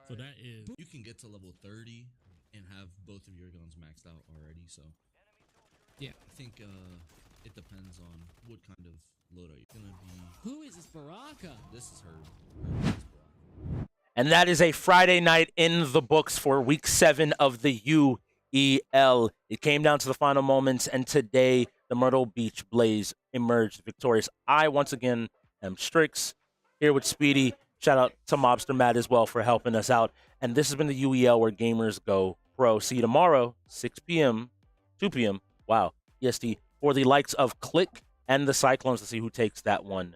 So that is, you can get to level 30 and have both of your guns maxed out already. So yeah, I think it depends on what kind of loadout you're gonna be. Who is this Baraka? This is Herb. And that is a Friday night in the books for Week 7 of the UEL. It came down to the final moments, and today the Myrtle Beach Blaze emerged victorious. I, once again, am Strix, here with Speedy. Shout out to Mobster Matt as well for helping us out. And this has been the UEL, where gamers go pro. See you tomorrow, 6 p.m., 2 p.m., wow, EST, for the likes of Click and the Cyclones to see who takes that one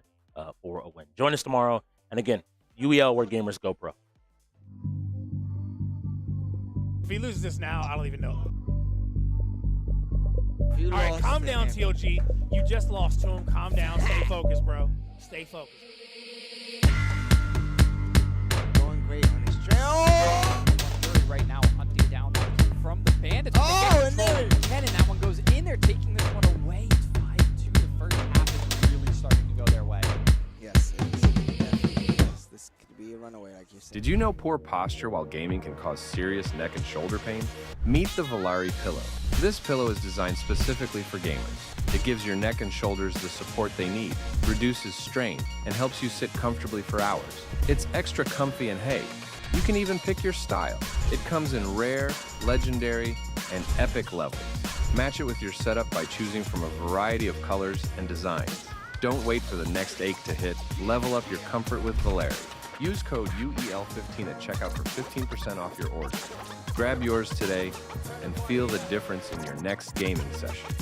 for a win. Join us tomorrow. And again, UEL, where gamers go pro. If he loses this now, I don't even know. All right, calm down, TOG. You just lost to him. Calm down. Stay focused, bro. Stay focused. Going great on his trail. Fury right now hunting down that two from the Bandits. Oh, and there. And that one goes in there, taking this one away. It's 5-2. The first half is really starting to go their way. Yes, it is. Definitely. Yes, this could be a runaway, like you said. Did you know poor posture while gaming can cause serious neck and shoulder pain? Meet the Volare Pillow. This pillow is designed specifically for gamers. It gives your neck and shoulders the support they need, reduces strain, and helps you sit comfortably for hours. It's extra comfy and hey, you can even pick your style. It comes in rare, legendary, and epic levels. Match it with your setup by choosing from a variety of colors and designs. Don't wait for the next ache to hit. Level up your comfort with Volare. Use code UEL15 at checkout for 15% off your order. Grab yours today and feel the difference in your next gaming session.